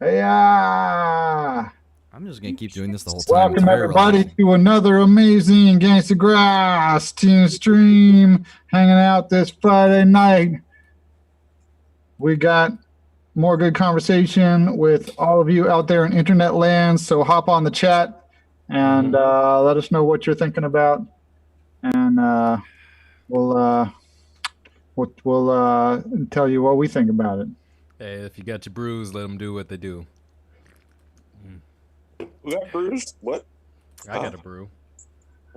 Yeah. I'm just gonna keep doing this the whole time. Welcome It's very everybody relaxing. to another amazing Gangstagrass team stream. Hanging out this Friday night. We got more good conversation with all of you out there in internet land. So hop on the chat and let us know what you're thinking about, and we'll tell you what we think about it. Hey, if you got your brews, let them do what they do. We got brews? What? I got a brew.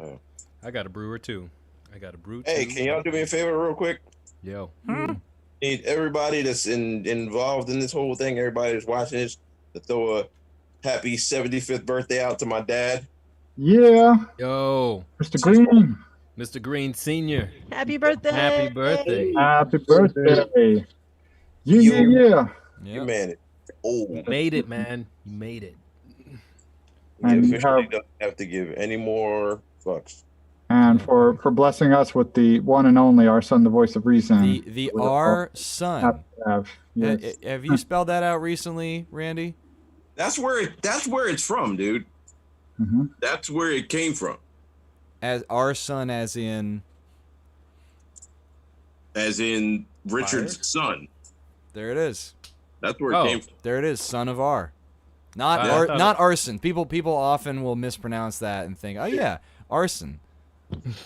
Oh. I got a brewer too. I got a brew. Hey, too. can y'all do me a favor real quick? Yo. Need everybody that's involved in this whole thing, everybody that's watching this, to throw a happy 75th birthday out to my dad. Yeah, Yo. Mr. Green. Mr. Green Sr. Happy birthday! Happy birthday. Happy birthday. Yeah. You man it. Oh, You made it, man. You made it. you And you officially have- don't have to give any more fucks. And for blessing us with the one and only our son, the voice of reason. The our son. Yes. Have you spelled that out recently, Randy? That's where it's from, dude. Mm-hmm. That's where it came from. As our son, as in Richard's son. there it is. That's where it came from. There it is, son of R. Not I thought- not arson. People often will mispronounce that and think, oh yeah, arson.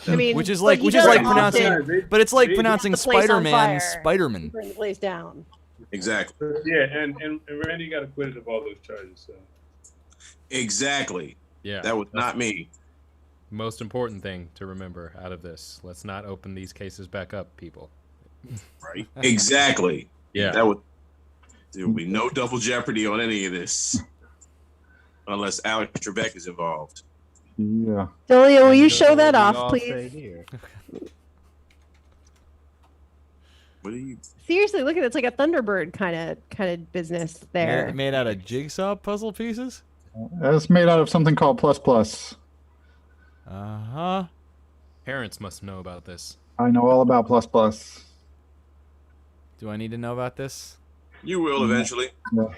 I mean, Which is but like he which is does like pronouncing, often but it's like set pronouncing the place on Spider-Man, fire, Spiderman. burn the place down. Exactly. Yeah, and Randy got acquitted of all those charges. So Exactly. Yeah. That was not me. Most important thing to remember out of this. Let's not open these cases back up, people. Right. Exactly. Yeah. There will be no double jeopardy on any of this. Unless Alex Trebek is involved. Yeah. Delia, will you show what that we off, all say please? here. What are you? Seriously, look at it. It's like a Thunderbird kind of business there. Made out of jigsaw puzzle pieces. It's made out of something called plus plus. Uh-huh. Parents must know about this. I know all about plus plus. Do I need to know about this? You will eventually. Yeah.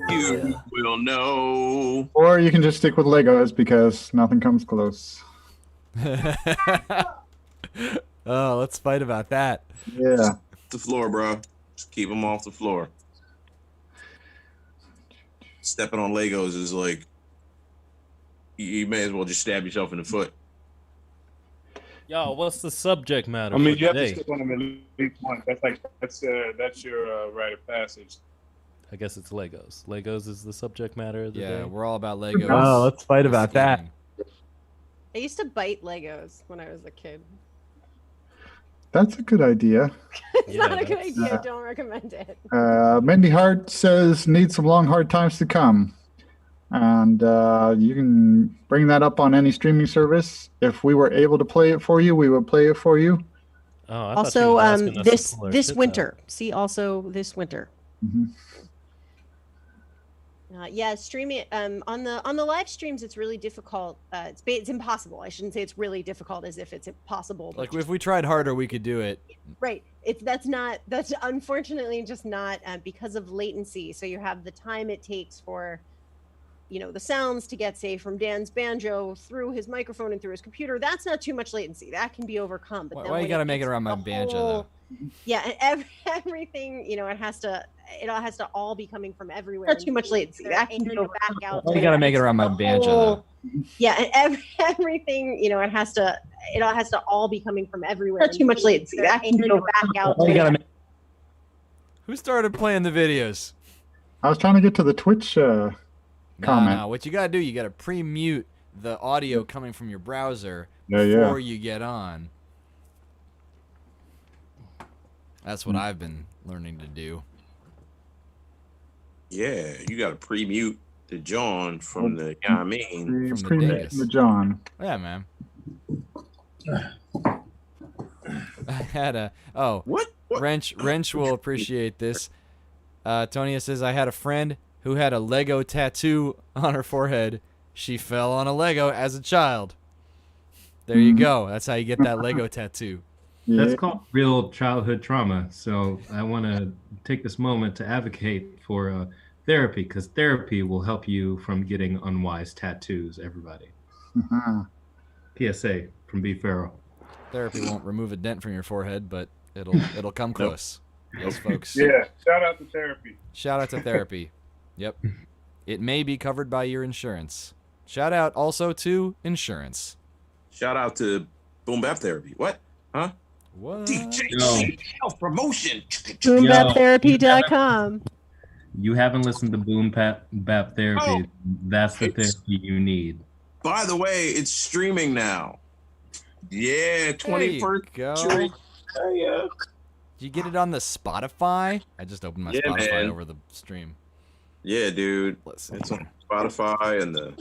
You will know. Or you can just stick with Legos because nothing comes close. Oh, let's fight about that. Yeah. The floor, bro. Just keep them off the floor. Stepping on Legos is like you may as well just stab yourself in the foot. Yo, what's the subject matter? I mean, for you have to today? stick on them at least once. That's your rite of passage. I guess it's Legos. Legos is the subject matter of the Yeah, day. we're all about Legos. Oh, let's fight about This that. game. I used to bite Legos when I was a kid. That's a good idea. It's Yeah, not a good that's- idea. Don't recommend it. Mindy Hart says need some long hard times to come. And you can bring that up on any streaming service. If we were able to play it for you, we would play it for you. Oh, I thought she Also, was asking us to this pull our this shit winter. See also this winter. Mhm. Yeah, streaming on the live streams. It's really difficult. It's impossible. I shouldn't say it's really difficult, as if it's impossible. but Like if we tried harder, we could do it. right. That's unfortunately just not because of latency. So you have the time it takes for, the sounds to get, say, from Dan's banjo through his microphone and through his computer. That's not too much latency. That can be overcome. But then Why you when gotta make it gets around my the banjo whole- though? Yeah, and everything, it all has to all be coming from everywhere. Not too much latency. That can be back out. Why you gotta make it around my banjo though? Yeah, and everything, it all has to all be coming from everywhere. Not too much latency. That can go back out. Why you gotta make Who started playing the videos? I was trying to get to the Twitch comment. No. What you gotta do, you gotta pre-mute the audio coming from your browser Yeah. before you get on. That's what I've been learning to do. Yeah, you got to pre-mute the John from the. I mean, From the Pre dingus. the John. Yeah, man. I had a what? Wrench will appreciate this. Tonya says I had a friend who had a Lego tattoo on her forehead. She fell on a Lego as a child. There you go. That's how you get that Lego tattoo. Yeah. That's called real childhood trauma. So I want to take this moment to advocate for therapy, because therapy will help you from getting unwise tattoos, everybody. PSA from B. Farrell. Therapy won't remove a dent from your forehead, but it'll come close. Yes, folks. Yeah, shout out to therapy. Shout out to therapy. Yep. It may be covered by your insurance. Shout out also to insurance. Shout out to Boom Bap Therapy. What? Huh? What? DJ Health Promotion. BoomBapTherapy.com. You haven't listened to Boom Bap Therapy. That's the therapy you need. By the way, it's streaming now. Yeah, There you 21st go. century. Yeah. Did you get it on the Spotify? I just opened my Yeah, Spotify man. over the stream. Yeah, dude. Listen. It's on Spotify and the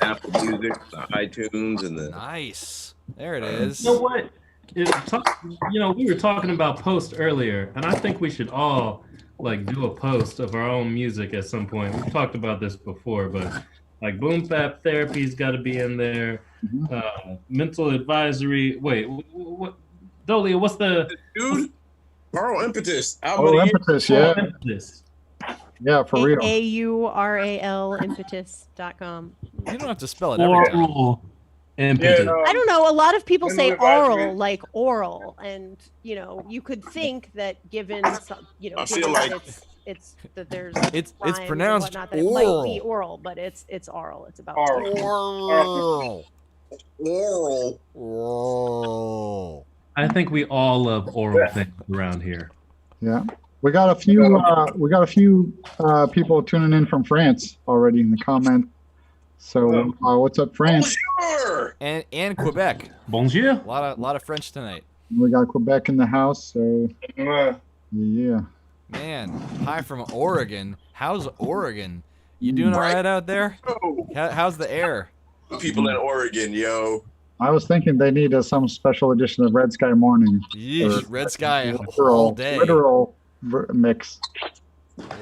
Apple Music, the iTunes, and the. Nice. There it is. You know what? We were talking about post earlier, and I think we should all do a post of our own music at some point. We've talked about this before, but Boom Bap Therapy's got to be in there. Mental advisory. Wait, what? Dolia, what's the Dude, Oral Impetus. Album Oh, of the year. impetus, yeah. Impetus? Yeah, for real. AURAL impetus.com. You don't have to spell it every time. Oral impetus. Yeah, I don't know. A lot of people say Mental advisory. oral, like oral, and you could think that given some, I given feel that like- it's that there's It's rhymes and pronounced whatnot, that it might be oral. oral, but it's oral. It's about Oral. Oral. Oral. I think we all love oral things around here. Yeah. We got a few people tuning in from France already in the comment. So what's up, France? Bonjour. And Quebec. Bonjour. A lot of French tonight. We got Quebec in the house, so yeah. Man, hi from Oregon. How's Oregon? You doing all right out there? Oh, How's the air? people in Oregon, yo. I was thinking they need some special edition of Red Sky Morning. Yeesh, red sky all Literal, day. literal mix.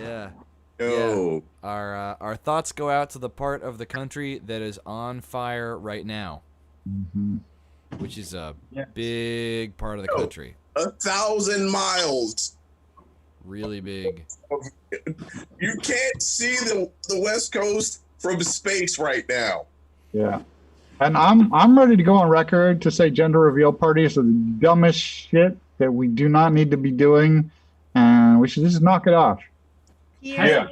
Yeah. Yo. Our thoughts go out to the part of the country that is on fire right now, Mm-hmm. which is a big part of the Yo. country. 1,000 miles. Really big. You can't see the West Coast from space right now. Yeah. And I'm ready to go on record to say gender reveal parties are the dumbest shit that we do not need to be doing, and we should just knock it off. here.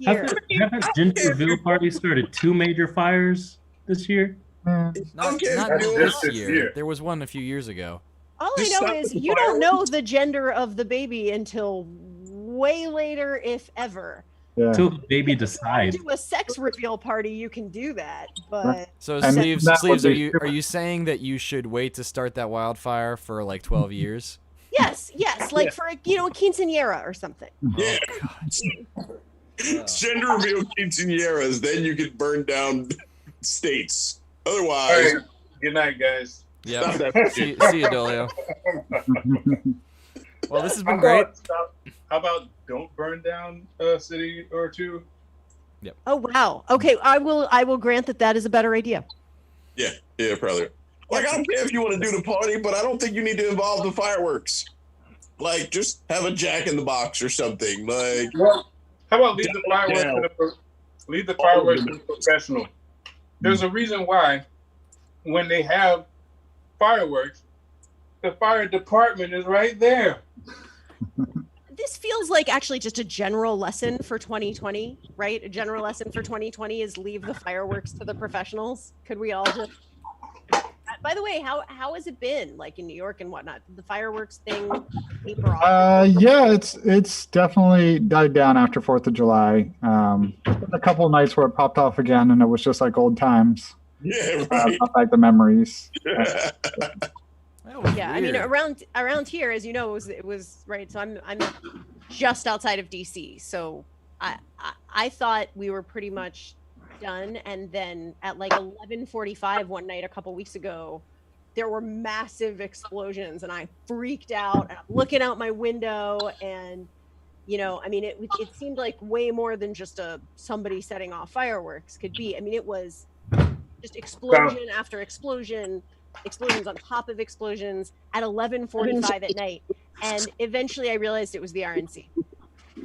Have the gender reveal party started 2 major fires this year? Not This this year. year. There was one a few years ago. All I Just know stop is the you don't know fireworks. the gender of the baby until way later, if ever. Yeah. Until the baby If you wanna decides. do a sex reveal party, you can do that, but So And sleeves, that would sleeves, are be you super- are you saying that you should wait to start that wildfire for like 12 years? yes, like for a quinceanera or something. Yeah. Gender reveal quinceañeras, then you can burn down states. All Otherwise, right. Good night, guys. stop Yeah. that. See you, Dolio. Well, this has been How great. about how about don't burn down a city or two? Oh wow. Okay, I will grant that is a better idea. Yeah, probably. Like, I don't care if you want to do the party, but I don't think you need to involve the fireworks. Like, just have a Jack in the Box or something. Like, Well, how about leave the fireworks down. to the professional? There's a reason why when they have fireworks, the fire department is right there. This feels like actually just a general lesson for 2020, right? A general lesson for 2020 is leave the fireworks to the professionals. Could we all just? By the way, how has it been like in New York and whatnot? Did the fireworks thing taper off? Yeah, it's definitely died down after 4th of July. A couple of nights where it popped off again, and it was just like old times. yeah, right. Brought back the memories. That was Yeah, I mean weird. around here, as you know, it was right. So I'm just outside of DC. So I thought we were pretty much done, and then at like 11:45 one night a couple weeks ago, there were massive explosions, and I freaked out. And I'm looking out my window, and I mean, it seemed like way more than just somebody setting off fireworks could be. I mean, it was just explosion after explosion. Explosions on top of explosions at 11:45 at night, and eventually I realized it was the RNC.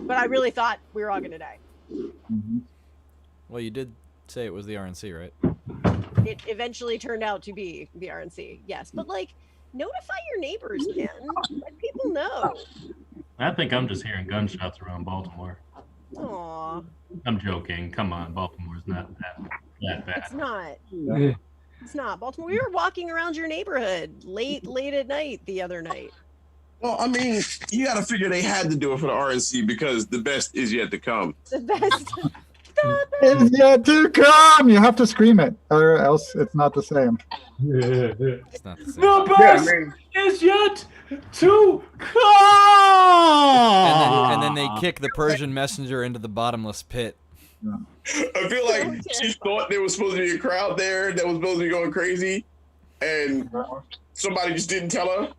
But I really thought we were all gonna die. Mhm. Well, you did say it was the RNC, right? It eventually turned out to be the RNC, yes. But like, notify your neighbors, man. Let people know. I think I'm just hearing gunshots around Baltimore. Aw, I'm joking. Come on, Baltimore's not that bad. it's not. It's not. Baltimore. We were walking around your neighborhood late at night the other night. Well, I mean, you got to figure they had to do it for the RNC because the best is yet to come. The best. It's yet to come. You have to scream it, or else it's not the same. It's not the same. The Yeah, best I mean, is yet to And come. then they kick the Persian messenger into the bottomless pit. I feel like she thought there was supposed to be a crowd there that was supposed to be going crazy, and somebody just didn't tell her.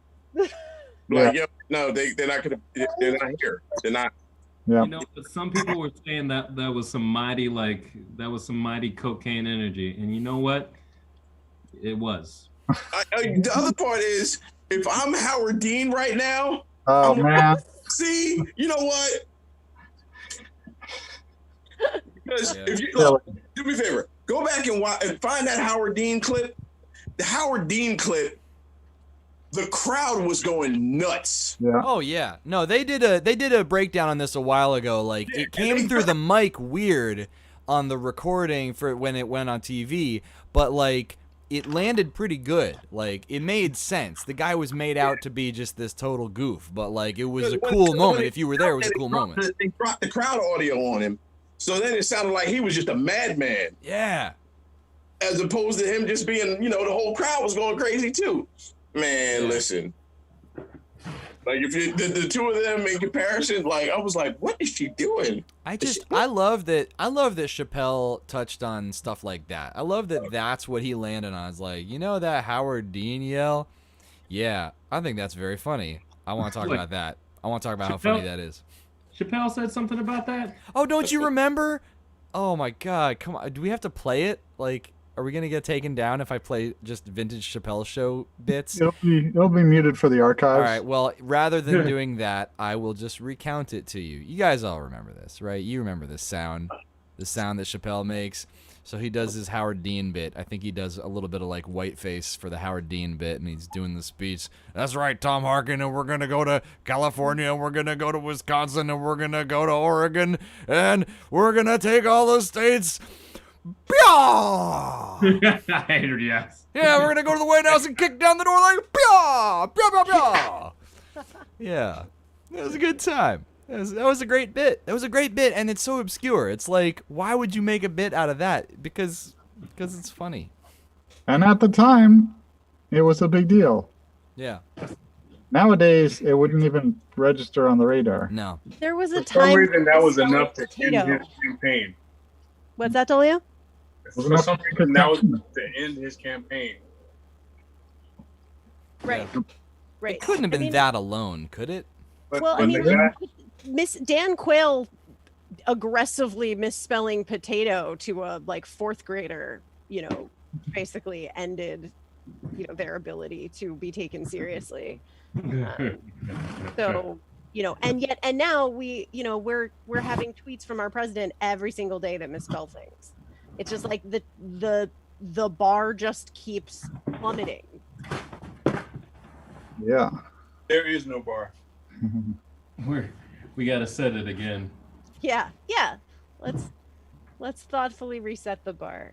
Like, yeah, no, they're not gonna. They're not here. They're not. Yeah. You know, but some people were saying that was some mighty cocaine energy, and you know what? It was. The other part is, if I'm Howard Dean right now, Oh I'm man. see, you know what? Because Yeah. if you look, do me a favor, go back and watch and find that Howard Dean clip. The Howard Dean clip, the crowd was going nuts. Yeah. Oh yeah, no, they did a breakdown on this a while ago. Like it came through the mic weird on the recording for when it went on TV, but like it landed pretty good. Like it made sense. The guy was made out to be just this total goof, but like it was a cool moment. If you were there, it was a cool moment. They brought the crowd audio on him, so then it sounded like he was just a madman, Yeah. as opposed to him just being, the whole crowd was going crazy too. Man, listen. Like if you the two of them in comparison, like I was like, what is she doing? I love that Chappelle touched on stuff like that. I love that that's what he landed on. It's like, that Howard Dean yell? Yeah, I think that's very funny. I want to talk about that. I want to talk about how funny that is. Chappelle said something about that? Oh, don't you remember? Oh my God, come on. Do we have to play it? Like, are we gonna get taken down if I play just vintage Chappelle show bits? It'll be muted for the archives. All right. Well, rather than doing that, I will just recount it to you. You guys all remember this, right? You remember this sound, the sound that Chappelle makes. So he does his Howard Dean bit. I think he does a little bit of like whiteface for the Howard Dean bit, and he's doing the speech. That's right, Tom Harkin, and we're gonna go to California, and we're gonna go to Wisconsin, and we're gonna go to Oregon, and we're gonna take all the states. Yes. Yeah, we're gonna go to the White House and kick down the door like pyaw, pyaw, pyaw, pyaw. Yeah, it was a good time. That was a great bit. That was a great bit, and it's so obscure. It's like, why would you make a bit out of that? Because it's funny. And at the time, it was a big deal. Yeah. Nowadays, it wouldn't even register on the radar. No. There was a for some time. reason, that was Spelling enough to end potato. his campaign. What's that, Dolia? For some reason, that was enough to end his campaign. Right. Right. It couldn't have been I mean, that alone, could it? But Well, I when mean, the guy- Miss Dan Quayle aggressively misspelling potato to a like fourth grader, basically ended, their ability to be taken seriously. So, and now we're having tweets from our president every single day that misspell things. It's just like the bar just keeps plummeting. Yeah. there is no bar. We gotta set it again. Yeah. Let's thoughtfully reset the bar.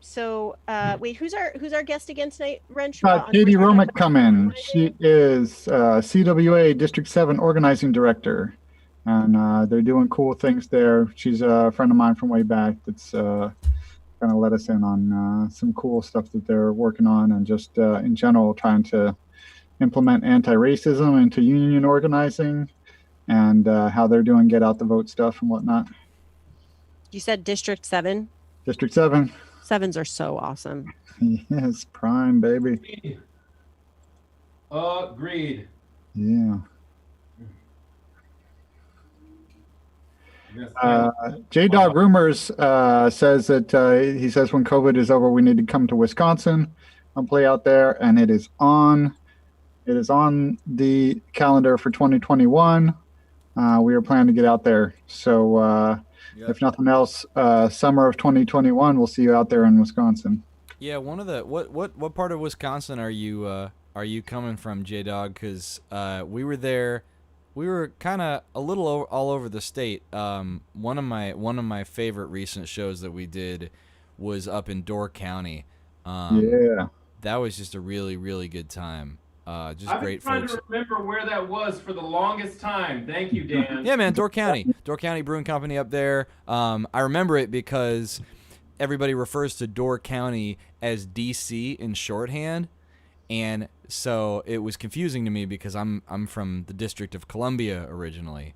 So wait, who's our guest again tonight, Wrench? Katie Romick coming. She is CWA District 7 organizing director, and they're doing cool things there. She's a friend of mine from way back that's kind of let us in on some cool stuff that they're working on, and just in general trying to implement anti-racism into union organizing, and how they're doing get out the vote stuff and whatnot. You said District 7? District 7. 7s are so awesome. Yes, prime, baby. Agreed. Yeah. Yes, J-Dog Rumors says that he says when COVID is over, we need to come to Wisconsin and play out there, and it is on the calendar for 2021. we are planning to get out there. So Yep. if nothing else, summer of 2021, we'll see you out there in Wisconsin. Yeah, one of the what part of Wisconsin are you coming from, J Dog? Because we were there, we were kind of a little all over the state. One of my favorite recent shows that we did was up in Door County. Yeah. That was just a really really good time. Just I've been great trying folks. to remember where that was for the longest time. Thank you, Dan. Yeah, man, Door County Brewing Company up there. I remember it because everybody refers to Door County as DC in shorthand, and so it was confusing to me because I'm from the District of Columbia originally,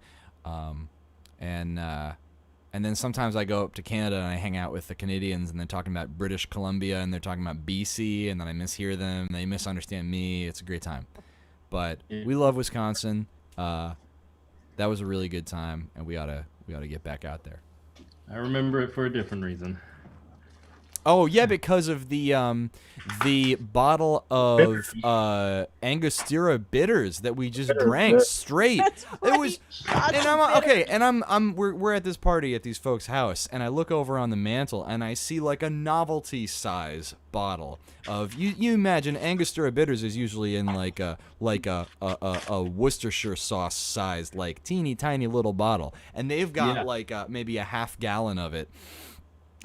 and then sometimes I go up to Canada and I hang out with the Canadians and they're talking about British Columbia and they're talking about BC, and then I mishear them, they misunderstand me. It's a great time, but we love Wisconsin. That was a really good time, and we ought to get back out there. I remember it for a different reason. Oh yeah, because of the bottle of Angostura bitters that we just drank straight. That's right. It was, Shots and of I'm okay, bitters. and we're at this party at these folks' house, and I look over on the mantle and I see like a novelty size bottle of you imagine Angostura bitters is usually in like a Worcestershire sauce sized like teeny tiny little bottle, and they've got like maybe a half gallon of it.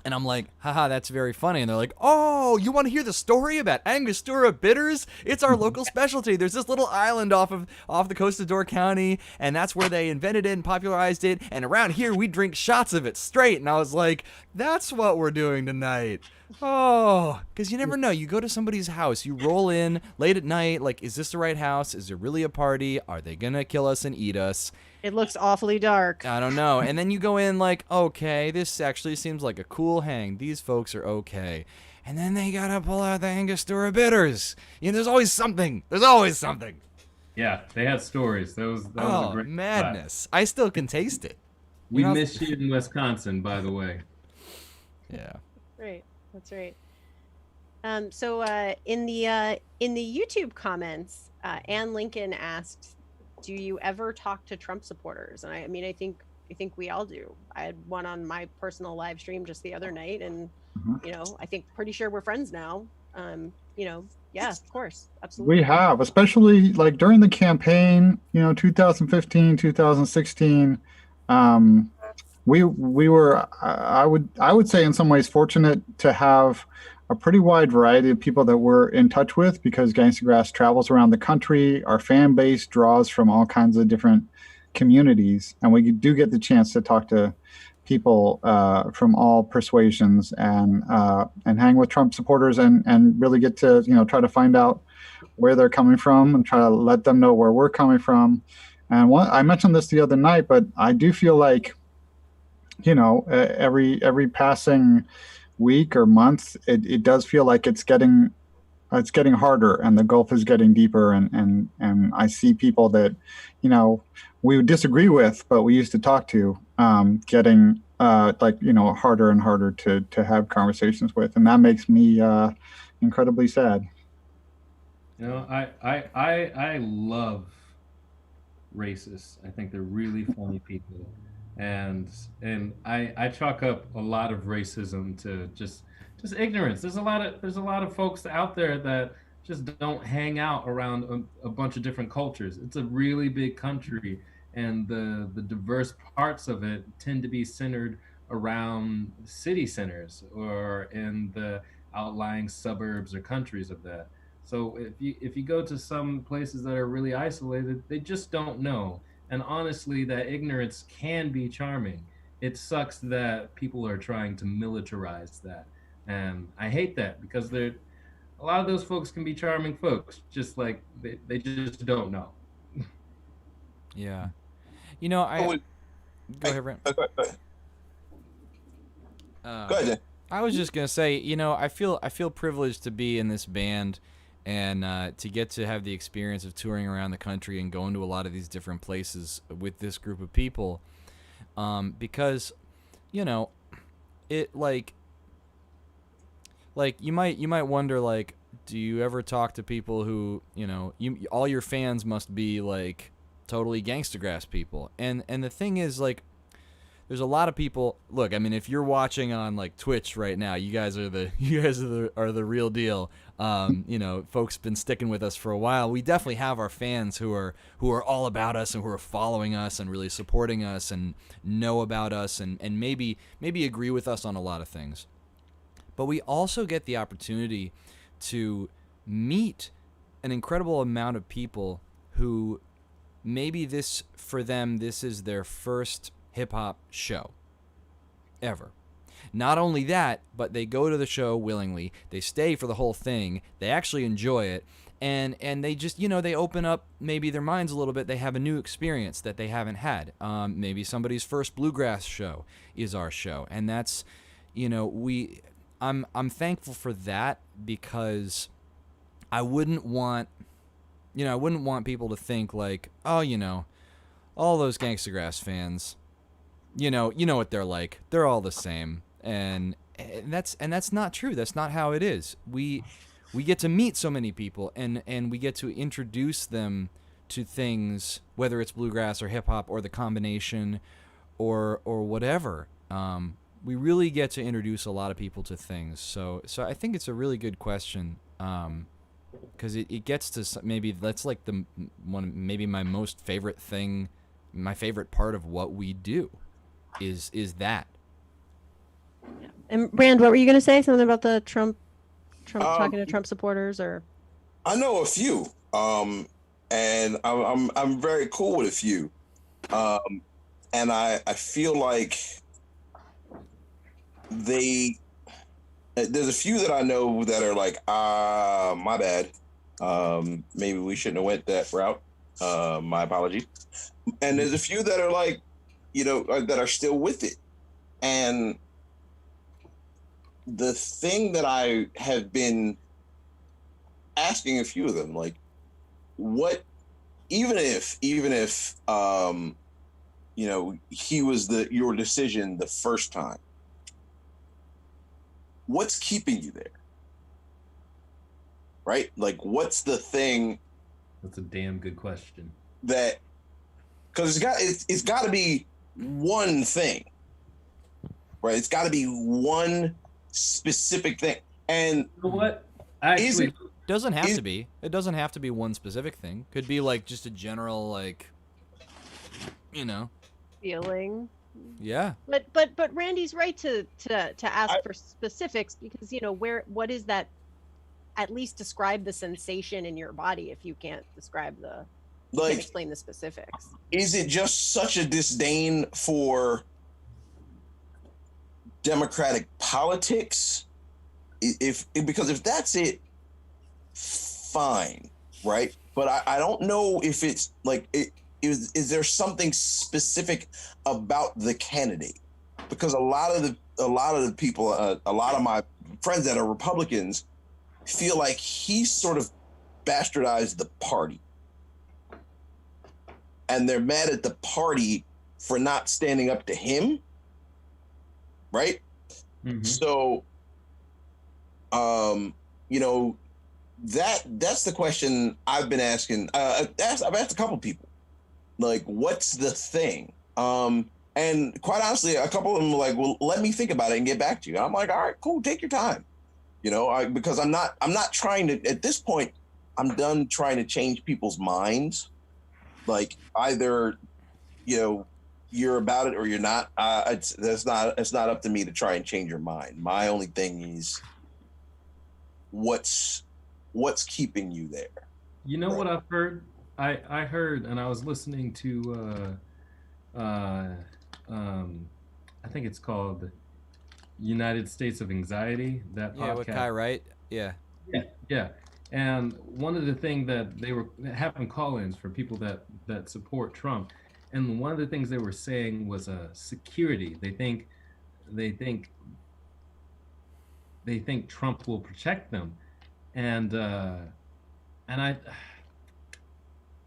And I'm like, haha, that's very funny. And they're like, oh, you want to hear the story about Angostura bitters? It's our local specialty. There's this little island off the coast of Door County, and that's where they invented it and popularized it. And around here, we drink shots of it straight. And I was like, that's what we're doing tonight. Oh, because you never know. You go to somebody's house, you roll in late at night, like, is this the right house? Is there really a party? Are they going to kill us and eat us? It looks awfully dark. I don't know. And then you go in like, okay, this actually seems like a cool hang. These folks are okay. And then they gotta pull out the Angostura bitters. You know, there's always something. There's always something. Yeah, they had stories. That was a great madness. I still can taste it. We You know- miss you in Wisconsin, by the way. Yeah. Right. That's right. So in the YouTube comments, Ann Lincoln asked, "Do you ever talk to Trump supporters?" And I mean, I think we all do. I had one on my personal live stream just the other night, and you know, I think pretty sure we're friends now. You know, yeah, of course, absolutely. We have, especially like during the campaign, 2015, 2016. We were, I would say, in some ways fortunate to have a pretty wide variety of people that we're in touch with, because Gangstagrass travels around the country. Our fan base draws from all kinds of different communities, and we do get the chance to talk to people from all persuasions and hang with Trump supporters and really get to try to find out where they're coming from and try to let them know where we're coming from. And I mentioned this the other night, but I do feel like every passing week or month, it does feel like it's getting harder, and the gulf is getting deeper, and I see people that we would disagree with, but we used to talk to, getting harder and harder to have conversations with, and that makes me incredibly sad. I love racists. I think they're really funny people. And I chalk up a lot of racism to just ignorance. There's a lot of folks out there that just don't hang out around a bunch of different cultures. It's a really big country, and the diverse parts of it tend to be centered around city centers or in the outlying suburbs or countries of that. So if you go to some places that are really isolated, they just don't know. And honestly, that ignorance can be charming. It sucks that people are trying to militarize that. And I hate that, because a lot of those folks can be charming folks, just like they just don't know. Yeah. Go ahead, Brent. Go ahead. I was just gonna say, I feel privileged to be in this band, and to get to have the experience of touring around the country and going to a lot of these different places with this group of people, because it like you might wonder, like, do you ever talk to people who all your fans must be like totally Gangstagrass people. And the thing is, like, there's a lot of people. Look, I mean, if you're watching on like Twitch right now, you guys are the real deal. You know, folks been sticking with us for a while. We definitely have our fans who are all about us and who are following us and really supporting us and know about us and maybe agree with us on a lot of things. But we also get the opportunity to meet an incredible amount of people who maybe this is their first hip-hop show ever. Not only that, but they go to the show willingly. They stay for the whole thing. They actually enjoy it. And they just, you know, they open up maybe their minds a little bit. They have a new experience that they haven't had. Maybe somebody's first bluegrass show is our show. And that's, you know, I'm thankful for that, because I wouldn't want people to think like, oh, you know, all those Gangstagrass fans, you know what they're like. They're all the same. And that's not true. That's not how it is. We get to meet so many people and we get to introduce them to things, whether it's bluegrass or hip hop or the combination or whatever. We really get to introduce a lot of people to things. So I think it's a really good question. Because it gets to maybe that's like maybe my most favorite thing, my favorite part of what we do is that. Yeah. And Rand, what were you going to say? Something about the Trump talking to Trump supporters, or? I know a few, and I'm very cool with a few, and I feel like there's a few that I know that are like, my bad. Maybe we shouldn't have went that route. My apologies. And there's a few that are like, you know, that are still with it. And the thing that I have been asking a few of them, like, what, even if, you know, he was your decision the first time, what's keeping you there? Right? Like, what's the thing? That's a damn good question. That, because it's got to be one thing, right? It's got to be one specific thing. And you know what? Actually, it doesn't have to be. It doesn't have to be one specific thing. Could be like just a general, like, you know, Feeling. Yeah. But Randy's right to ask for specifics, because, you know, what is that? At least describe the sensation in your body if you can't describe can't explain the specifics. Is it just such a disdain for democratic politics? Because if that's it, fine, right? But I don't know if it's like is there something specific about the candidate? Because a lot of the people, a lot of my friends that are Republicans feel like he sort of bastardized the party, and they're mad at the party for not standing up to him, right? Mm-hmm. So, you know, that's the question I've been asking. I've asked a couple people, like, what's the thing? And quite honestly, a couple of them were like, well, let me think about it and get back to you. And I'm like, all right, cool, take your time. You know, because I'm not trying to, at this point, I'm done trying to change people's minds. Like, either, you know, you're about it or you're not. It's not up to me to try and change your mind. My only thing is what's keeping you there. You know, right? What I've heard? I heard, and I was listening to I think it's called United States of Anxiety, that podcast. With Kai Wright. Yeah. And one of the things that they were having call-ins for people that support Trump, and one of the things they were saying was security. They think Trump will protect them, and I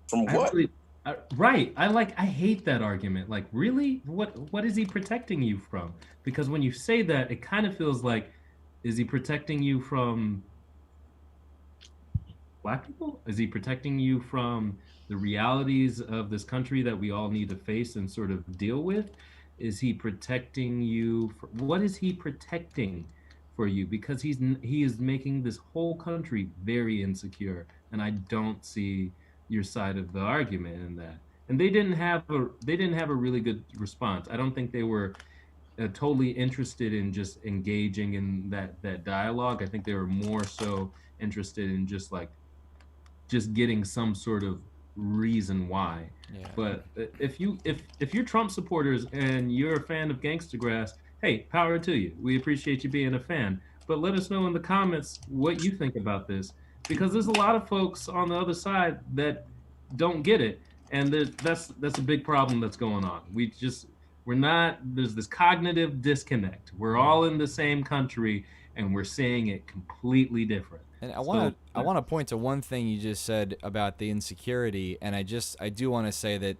from what? Right. I hate that argument. Like, really? What is he protecting you from? Because when you say that, it kind of feels like, is he protecting you from black people? Is he protecting you from the realities of this country that we all need to face and sort of deal with? Is he protecting you? What is he protecting for you? Because he is making this whole country very insecure, and I don't see your side of the argument in that. And they didn't have a really good response. I don't think they were totally interested in just engaging in that dialogue. I think they were more so interested in just getting some sort of reason why. Yeah. But if you're Trump supporters and you're a fan of Gangstagrass, hey, power to you. We appreciate you being a fan. But let us know in the comments what you think about this, because there's a lot of folks on the other side that don't get it, and that's a big problem that's going on. There's this cognitive disconnect. We're all in the same country and we're seeing it completely different. And I want to point to one thing you just said about the insecurity, and I do want to say that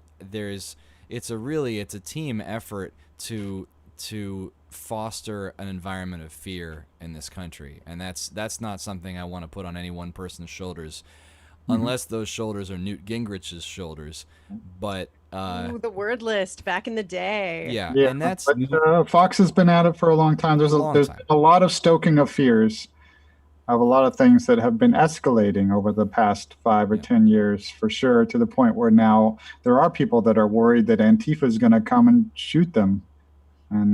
it's a team effort to foster an environment of fear in this country, and that's not something I want to put on any one person's shoulders, unless those shoulders are Newt Gingrich's shoulders. But Ooh, the word list back in the day. yeah, Yeah, and that's but, Fox has been at it for a long time. There's a lot of stoking of fears of a lot of things that have been escalating over the past 5 or 10 years, for sure, to the point where now there are people that are worried that Antifa is going to come and shoot them, and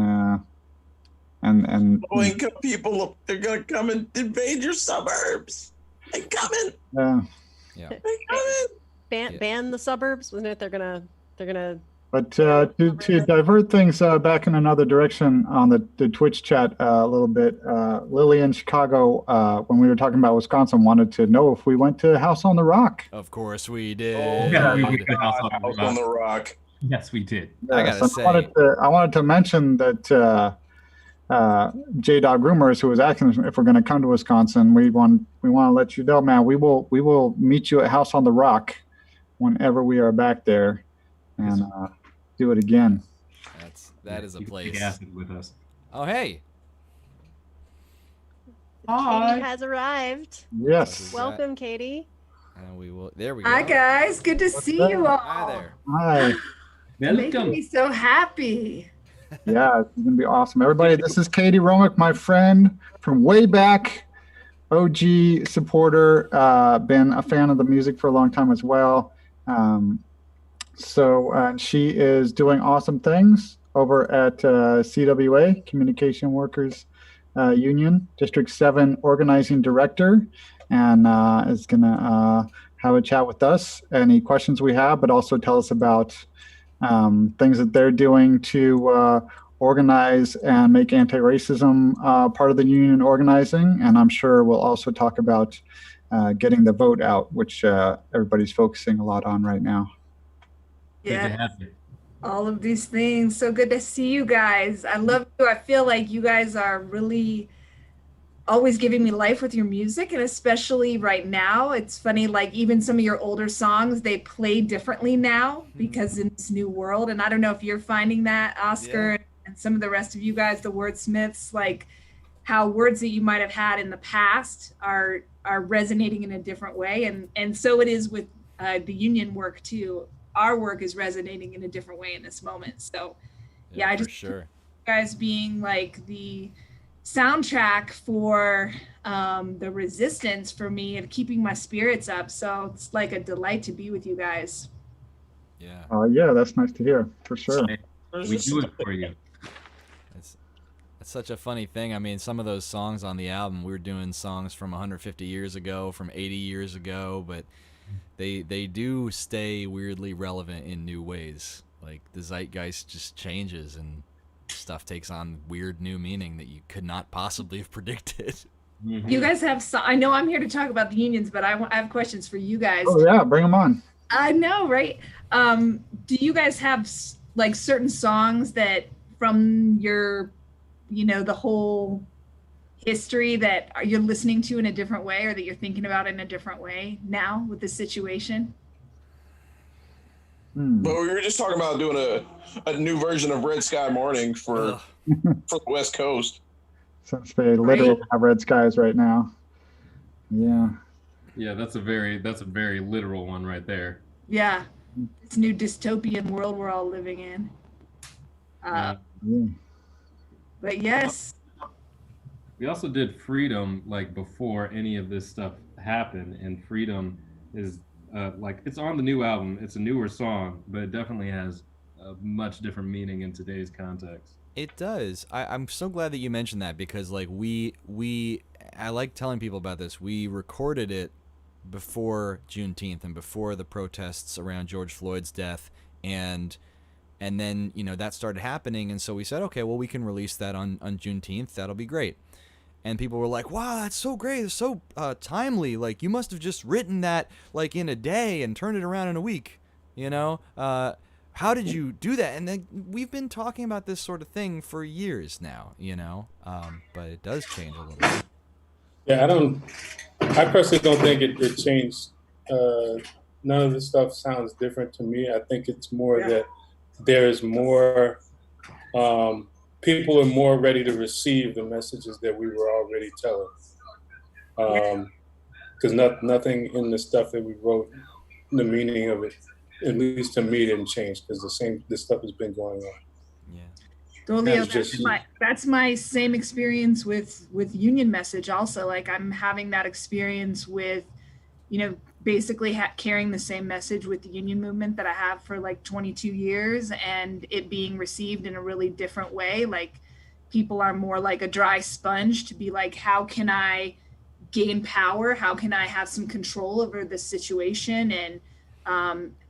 Low-income people, they're going to come and invade your suburbs. They're coming. yeah. They're coming. Ban the suburbs, wasn't it? They're gonna. But to divert things back in another direction on the Twitch chat a little bit, Lily in Chicago, when we were talking about Wisconsin, wanted to know if we went to House on the Rock. Of course we did. Yeah, we Oh, did. God, House on the Rock. Yes, we did. I gotta say, I wanted to mention that J-Dog Rumors, who was asking if we're going to come to Wisconsin, we want to let you know, man, we will meet you at House on the Rock whenever we are back there, and do it again. That is a You can place. take acid with us. Oh hey, Hi. Katie has arrived. Yes. Welcome, Katie. and we will. There we go. Hi guys, good to see you all. Hi there. Hi. Making Welcome. me so happy. Yeah, it's gonna be awesome. Everybody, this is Katie Romick, my friend from way back, OG supporter, been a fan of the music for a long time as well. So she is doing awesome things over at CWA, Communication Workers Union, District 7 Organizing Director, and is gonna have a chat with us, any questions we have, but also tell us about things that they're doing to organize and make anti-racism part of the union organizing. And I'm sure we'll also talk about getting the vote out, which everybody's focusing a lot on right now. Good to Yeah, have you. all of these things. So good to see you guys. I love you. I feel like you guys are really always giving me life with your music, and especially right now. It's funny, like even some of your older songs, they play differently now because in this new world. And I don't know if you're finding that, Oscar, and some of the rest of you guys, the wordsmiths, like how words that you might have had in the past are resonating in a different way. And so it is with the union work too. Our work is resonating in a different way in this moment. So yeah, I for just sure. you guys being like the soundtrack for the resistance for me and keeping my spirits up. So it's like a delight to be with you guys. Yeah, Yeah, that's nice to hear, for sure. We do it for you. it's such a funny thing. I mean, some of those songs on the album, we were doing songs from 150 years ago, from 80 years ago, but they do stay weirdly relevant in new ways. Like the zeitgeist just changes and stuff takes on weird new meaning that you could not possibly have predicted. Mhm. You guys have, I know I'm here to talk about the unions, but I have questions for you guys. Oh yeah, bring them on. I know, right? Do you guys have like certain songs that from your, the whole history that you're listening to in a different way, or that you're thinking about in a different way now with the situation? But we were just talking about doing a new version of Red Sky Morning for the West Coast. Since they literally have red skies right now. Yeah. Yeah, that's a very literal one right there. Yeah, this new dystopian world we're all living in. Uh, Yeah. But yes, we also did Freedom like before any of this stuff happened, and Freedom is like it's on the new album. It's a newer song, but it definitely has a much different meaning in today's context. It does. I'm so glad that you mentioned that because like we I like telling people about this. We recorded it before Juneteenth and before the protests around George Floyd's death, and then that started happening, and so we said, okay, well we can release that on Juneteenth. That'll be great. And people were like, wow, that's so great. It's so timely. Like you must have just written that like in a day and turned it around in a week. How did you do that? And then we've been talking about this sort of thing for years now, but it does change a little bit. Yeah, I personally don't think it changed. None of this stuff sounds different to me. I think it's more that there's more, people are more ready to receive the messages that we were already telling. Because nothing in the stuff that we wrote, the meaning of it, at least to me, didn't change because this stuff has been going on. Yeah. Dolio, that's my same experience with Union Message also. Like I'm having that experience with, basically carrying the same message with the union movement that I have for like 22 years and it being received in a really different way. Like people are more like a dry sponge to be like, how can I gain power? How can I have some control over this situation and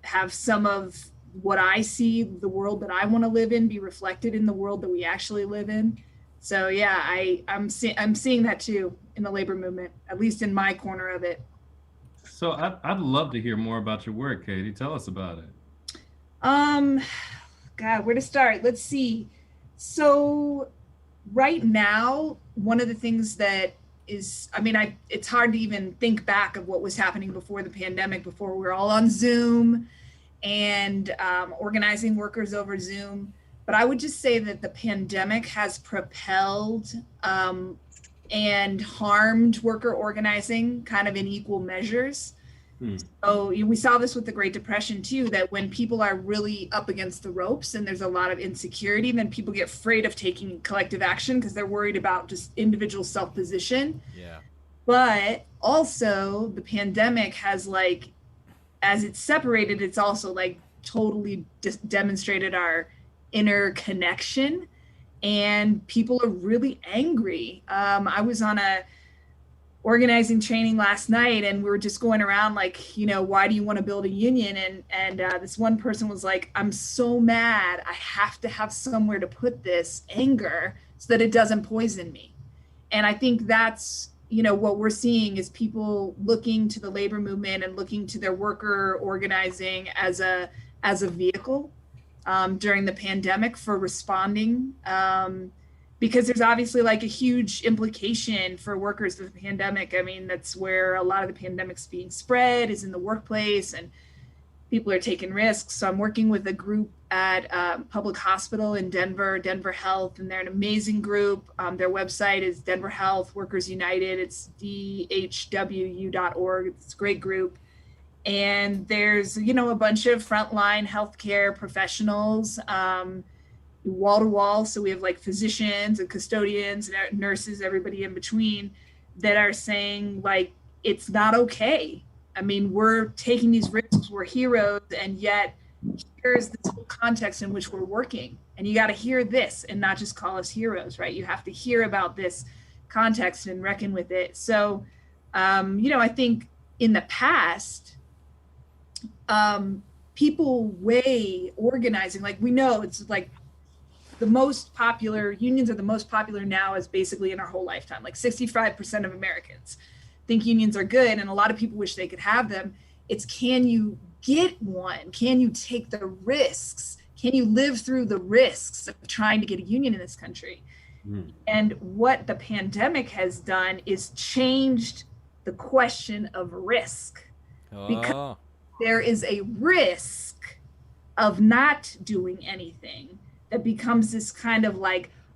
have some of what I see, the world that I want to live in, be reflected in the world that we actually live in. So yeah, I'm seeing that too in the labor movement, at least in my corner of it. So I'd love to hear more about your work, Katie. Tell us about it. God, where to start? Let's see. So right now, one of the things that is, it's hard to even think back of what was happening before the pandemic, before we were all on Zoom and organizing workers over Zoom. But I would just say that the pandemic has propelled and harmed worker organizing kind of in equal measures. So we saw this with the Great Depression too, that when people are really up against the ropes and there's a lot of insecurity, then people get afraid of taking collective action because they're worried about just individual self-position. Yeah. But also the pandemic has as it's separated, it's also totally demonstrated our inner connection and people are really angry. I was on a organizing training last night and we were just going around why do you want to build a union? And this one person was like, I'm so mad. I have to have somewhere to put this anger so that it doesn't poison me. And I think that's, what we're seeing is people looking to the labor movement and looking to their worker organizing as a vehicle during the pandemic for responding. Because there's obviously a huge implication for workers of the pandemic. I mean, that's where a lot of the pandemic's being spread is in the workplace and people are taking risks. So I'm working with a group at public hospital in Denver, Denver Health, and they're an amazing group. Their website is Denver Health Workers United. It's dhwu.org. It's a great group. And there's, a bunch of frontline healthcare professionals, wall to wall. So we have physicians and custodians and nurses, everybody in between that are saying it's not okay. I mean, we're taking these risks, we're heroes, and yet here's this whole context in which we're working. And you got to hear this and not just call us heroes, right? You have to hear about this context and reckon with it. So, I think in the past, people weigh organizing, we know it's the most popular unions are the most popular now is basically in our whole lifetime. 65% of Americans think unions are good and a lot of people wish they could have them. It's can you get one? Can you take the risks? Can you live through the risks of trying to get a union in this country? And what the pandemic has done is changed the question of risk. Because there is a risk of not doing anything that becomes this kind of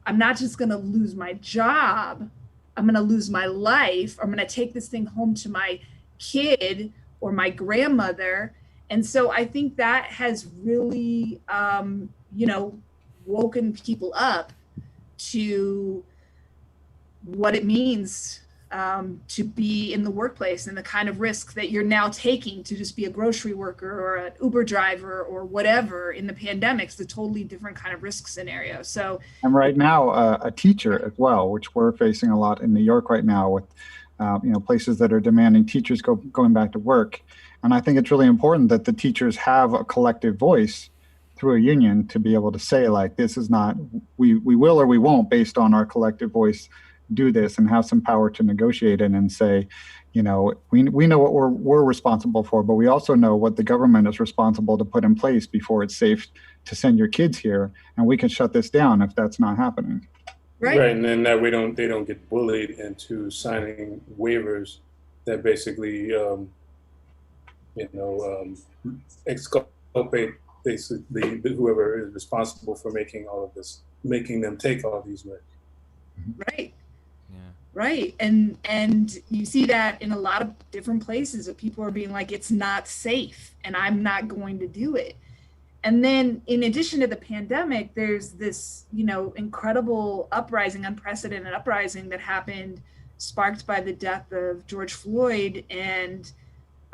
I'm not just going to lose my job. I'm going to lose my life. I'm going to take this thing home to my kid or my grandmother. And so I think that has really, woken people up to what it means to be in the workplace and the kind of risk that you're now taking to just be a grocery worker or an Uber driver or whatever in the pandemic. It's a totally different kind of risk scenario. So, and right now, a teacher as well, which we're facing a lot in New York right now with, places that are demanding teachers going back to work. And I think it's really important that the teachers have a collective voice through a union to be able to say, like, this is not, we will or we won't, based on our collective voice, do this, and have some power to negotiate it and say, we know what we're responsible for, but we also know what the government is responsible to put in place before it's safe to send your kids here, and we can shut this down if that's not happening. right. And then that they don't get bullied into signing waivers that basically, exculpate basically whoever is responsible for making them take all these risks. Right. Yeah. Right. And you see that in a lot of different places that people are being like, it's not safe and I'm not going to do it. And then in addition to the pandemic, there's this, incredible uprising, unprecedented uprising that happened, sparked by the death of George Floyd. And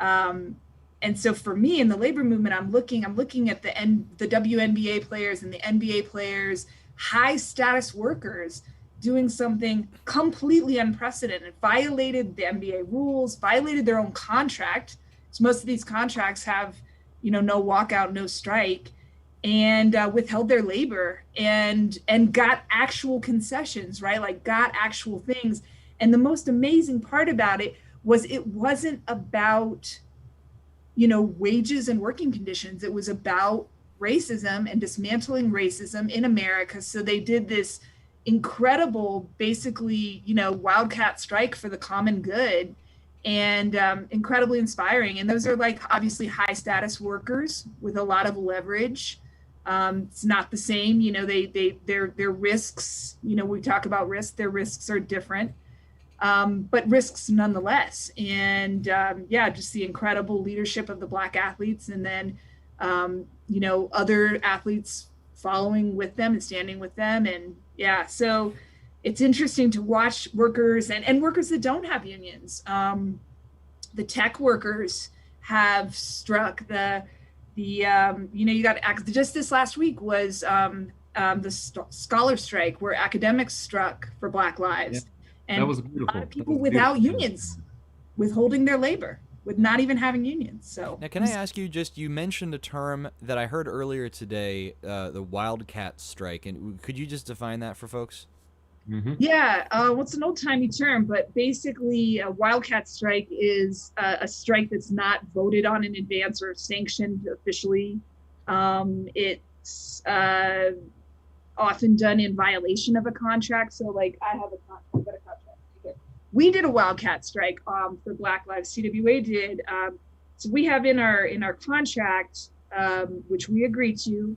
so for me in the labor movement, I'm looking at the WNBA players and the NBA players, high status workers doing something completely unprecedented, violated the NBA rules, violated their own contract. So most of these contracts have, no walkout, no strike, and withheld their labor and got actual concessions, right? Like got actual things. And the most amazing part about it was it wasn't about, wages and working conditions. It was about racism and dismantling racism in America. So they did this incredible, basically, wildcat strike for the common good, and incredibly inspiring. And those are like obviously high status workers with a lot of leverage. It's not the same, their risks, we talk about risk, their risks are different, but risks nonetheless. And just the incredible leadership of the Black athletes, and then, other athletes following with them and standing with them. And so it's interesting to watch workers and workers that don't have unions. The tech workers have struck you got just this last week was the scholar strike where academics struck for Black lives. Yeah, and that was beautiful. A lot of people without unions, withholding their labor, with not even having unions. So now, can I ask you, you mentioned a term that I heard earlier today, the wildcat strike, and could you just define that for folks? Mm-hmm. Yeah, what's an old-timey term, but basically a wildcat strike is a strike that's not voted on in advance or sanctioned officially. It's often done in violation of a contract. So like I have a contract. We did a wildcat strike for Black Lives. CWA did. So we have in our contract, which we agreed to,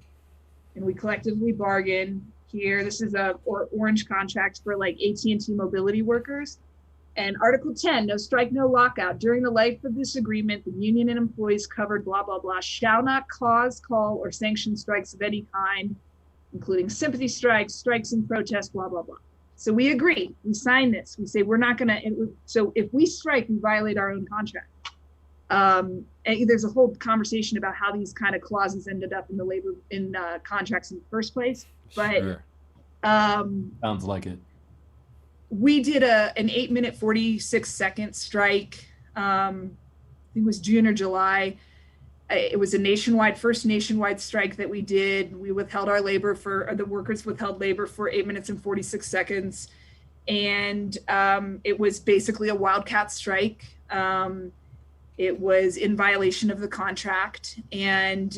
and we collectively bargained here. This is a orange contract for like AT&T mobility workers. And Article 10, no strike, no lockout. During the life of this agreement, the union and employees covered blah, blah, blah, shall not cause, call, or sanction strikes of any kind, including sympathy strikes, strikes in protest, blah, blah, blah. So we agree, we sign this. We say we're not gonna, so if we strike, we violate our own contract. And there's a whole conversation about how these kind of clauses ended up in the contracts in the first place. But Sure. Sounds like it. We did an 8-minute 46-second strike. I think it was June or July. It was first nationwide strike that we did. We withheld our labor the workers withheld labor for 8 minutes and 46 seconds. And it was basically a wildcat strike. It was in violation of the contract, and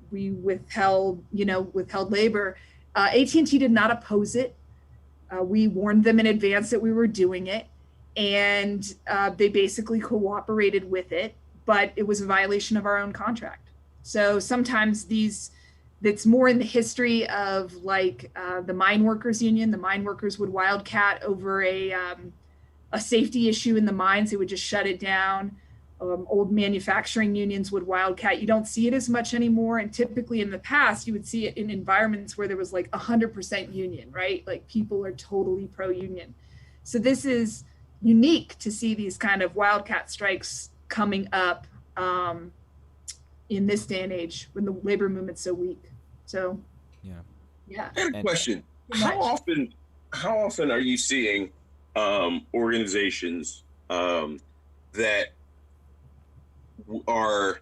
we withheld labor. AT&T did not oppose it. We warned them in advance that we were doing it, and they basically cooperated with it, but it was a violation of our own contract. So sometimes that's more in the history of like the mine workers union. The mine workers would wildcat over a safety issue in the mines. They would just shut it down. old manufacturing unions would wildcat. You don't see it as much anymore. And typically in the past, you would see it in environments where there was like 100% union, right? Like people are totally pro-union. So this is unique to see these kind of wildcat strikes coming up in this day and age when the labor movement's so weak. So, yeah. I have a question. How often are you seeing organizations that are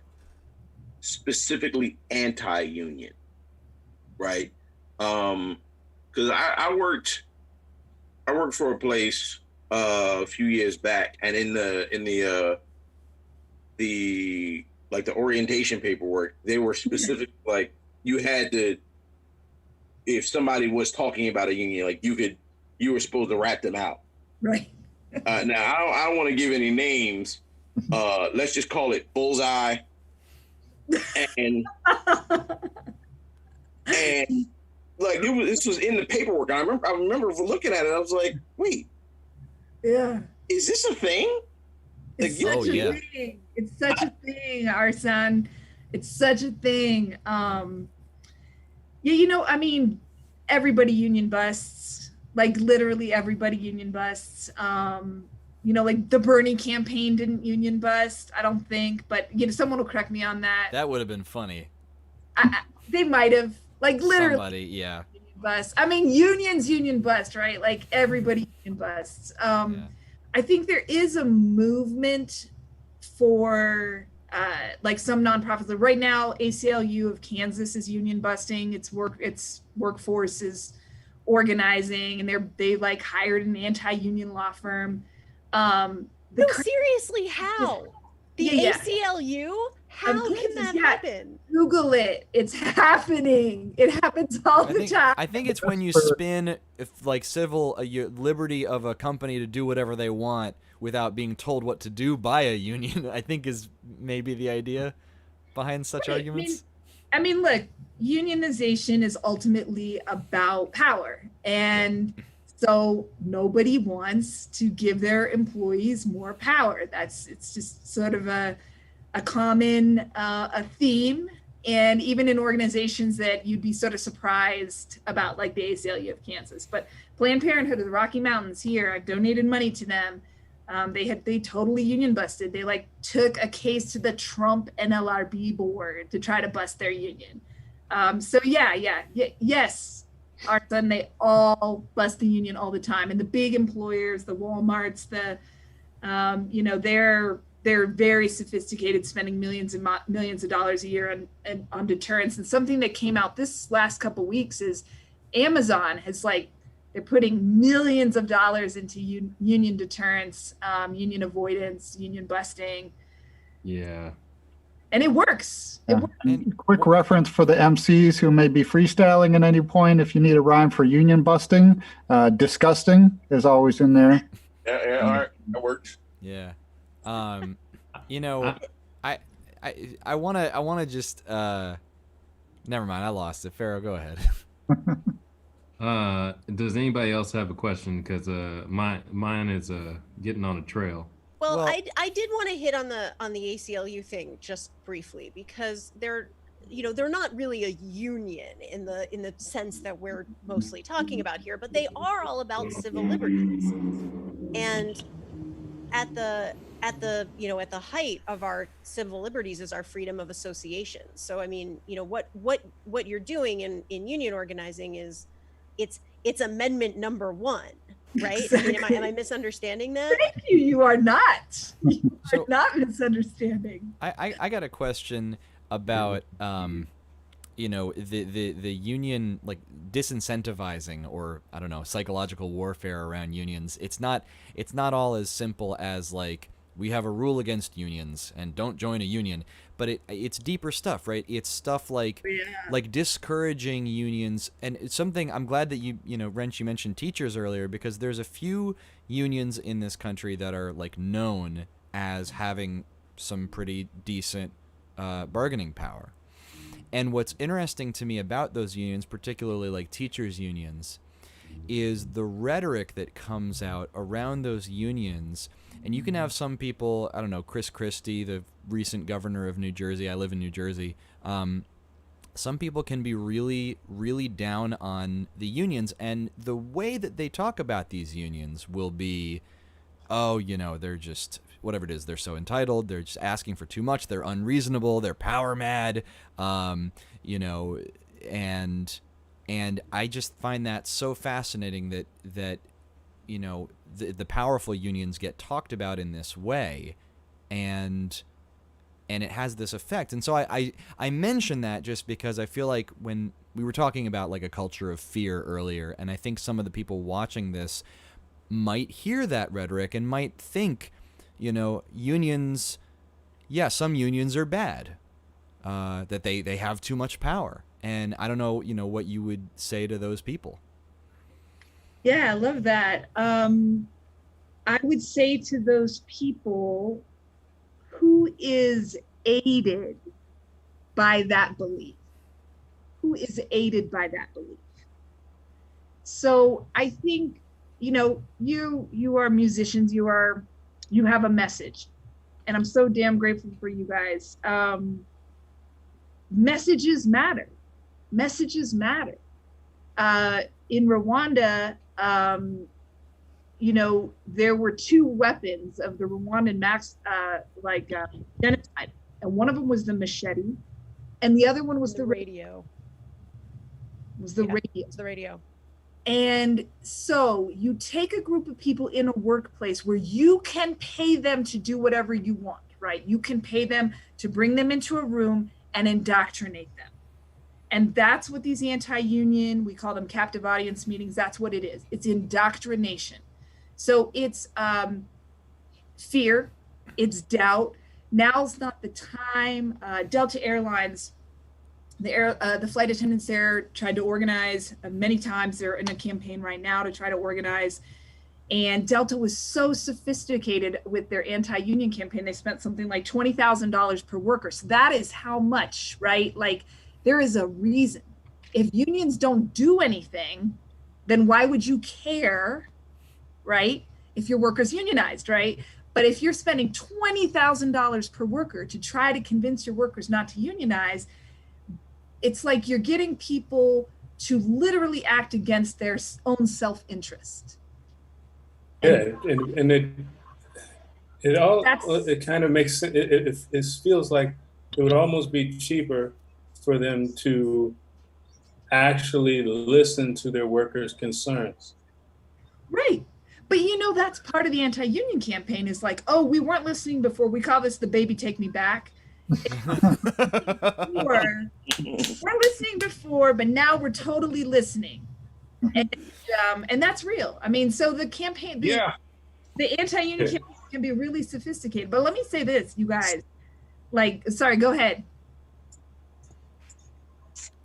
specifically anti-union, right? Because I worked for a place a few years back, and in the like the orientation paperwork, they were specific. Like you had to, if somebody was talking about a union, like you were supposed to rat them out. Right. Now I don't want to give any names. Let's just call it Bullseye. And like this was in the paperwork. I remember looking at it. I was like, wait, yeah, is this a thing? Like, it's such a thing. It's such a thing, our son. It's such a thing. Yeah, I mean, everybody union busts. Like literally everybody union busts. Like the Bernie campaign didn't union bust, I don't think, but someone will correct me on that. That would have been funny. They might have, like literally. Somebody, yeah. Union bust. I mean, union bust, right? Like everybody union busts. I think there is a movement for like some nonprofits. Like right now, ACLU of Kansas is union busting. Its workforce is organizing, and they like hired an anti-union law firm. Seriously, how? The ACLU? How can that happen? Google it. It's happening. It happens all the time. I think it's when you spin like liberty of a company to do whatever they want without being told what to do by a union, I think is maybe the idea behind such arguments. I mean, look, unionization is ultimately about power. And so nobody wants to give their employees more power. It's just sort of a common a theme. And even in organizations that you'd be sort of surprised about, like the ACLU of Kansas. But Planned Parenthood of the Rocky Mountains here, I've donated money to them. They totally union busted. They like took a case to the Trump NLRB board to try to bust their union. Yes, our son, they all bust the union all the time. And the big employers, the Walmarts, they're very sophisticated, spending millions and millions of dollars a year on deterrence. And something that came out this last couple of weeks is Amazon has they're putting millions of dollars into union deterrence, union avoidance, union busting. Yeah. And it works. Yeah. Quick reference for the MCs who may be freestyling at any point. If you need a rhyme for union busting, disgusting is always in there. Yeah, all right, that works. Yeah. I wanna just never mind, I lost it. Pharaoh, go ahead. Does anybody else have a question? Because mine is getting on a trail. Well, I did want to hit on the ACLU thing just briefly, because they're not really a union in the sense that we're mostly talking about here, but they are all about civil liberties. And at the height of our civil liberties is our freedom of association. So I mean, what you're doing in union organizing is it's amendment number 1, right? Exactly. I mean, am I misunderstanding that? Thank you. You are not. You are not misunderstanding. I got a question about the union, like disincentivizing, or I don't know, psychological warfare around unions. It's not all as simple as like we have a rule against unions and don't join a union, but it's deeper stuff, right? It's stuff like discouraging unions. And it's something I'm glad that you Wrench, you mentioned teachers earlier, because there's a few unions in this country that are like known as having some pretty decent bargaining power. And what's interesting to me about those unions, particularly like teachers unions, is the rhetoric that comes out around those unions. And you can have some people, I don't know, Chris Christie, the recent governor of New Jersey. I live in New Jersey. Some people can be really, really down on the unions, and the way that they talk about these unions will be, oh, you know, they're just, whatever it is, they're so entitled, they're just asking for too much, they're unreasonable, they're power mad, you know, and I just find that so fascinating that you know, the powerful unions get talked about in this way, and it has this effect. And so I mention that just because I feel like when we were talking about like a culture of fear earlier, and I think some of the people watching this might hear that rhetoric and might think, you know, unions, yeah, some unions are bad, that they have too much power. And I don't know, you know, what you would say to those people. Yeah, I love that. I would say to those people, who is aided by that belief? Who is aided by that belief? So I think, you know, you are musicians, you have a message, and I'm so damn grateful for you guys. Messages matter. Messages matter. In Rwanda, you know, there were two weapons of the Rwandan genocide, and one of them was the machete, and the other one was the radio. Was the Yeah, radio. It's the radio. And so you take a group of people in a workplace where you can pay them to do whatever you want, right? You can pay them to bring them into a room and indoctrinate them. And that's what these anti-union, we call them captive audience meetings, that's what it is. It's indoctrination. So it's fear, it's doubt. Now's not the time. Delta Airlines, the flight attendants there tried to organize many times. They're in a campaign right now to try to organize. And Delta was so sophisticated with their anti-union campaign. They spent something like $20,000 per worker. So that is how much, right? Like, there is a reason. If unions don't do anything, then why would you care, right? If your workers unionized, right? But if you're spending $20,000 per worker to try to convince your workers not to unionize, it's like you're getting people to literally act against their own self-interest. Yeah, and it kind of makes sense. It feels like it would almost be cheaper for them to actually listen to their workers' concerns. Right. But you know, that's part of the anti-union campaign is like, oh, we weren't listening before. We call this the baby take me back. We're listening before, but now we're totally listening. And that's real. I mean, so the campaign, the anti-union campaign can be really sophisticated. But let me say this, you guys, like, sorry, go ahead.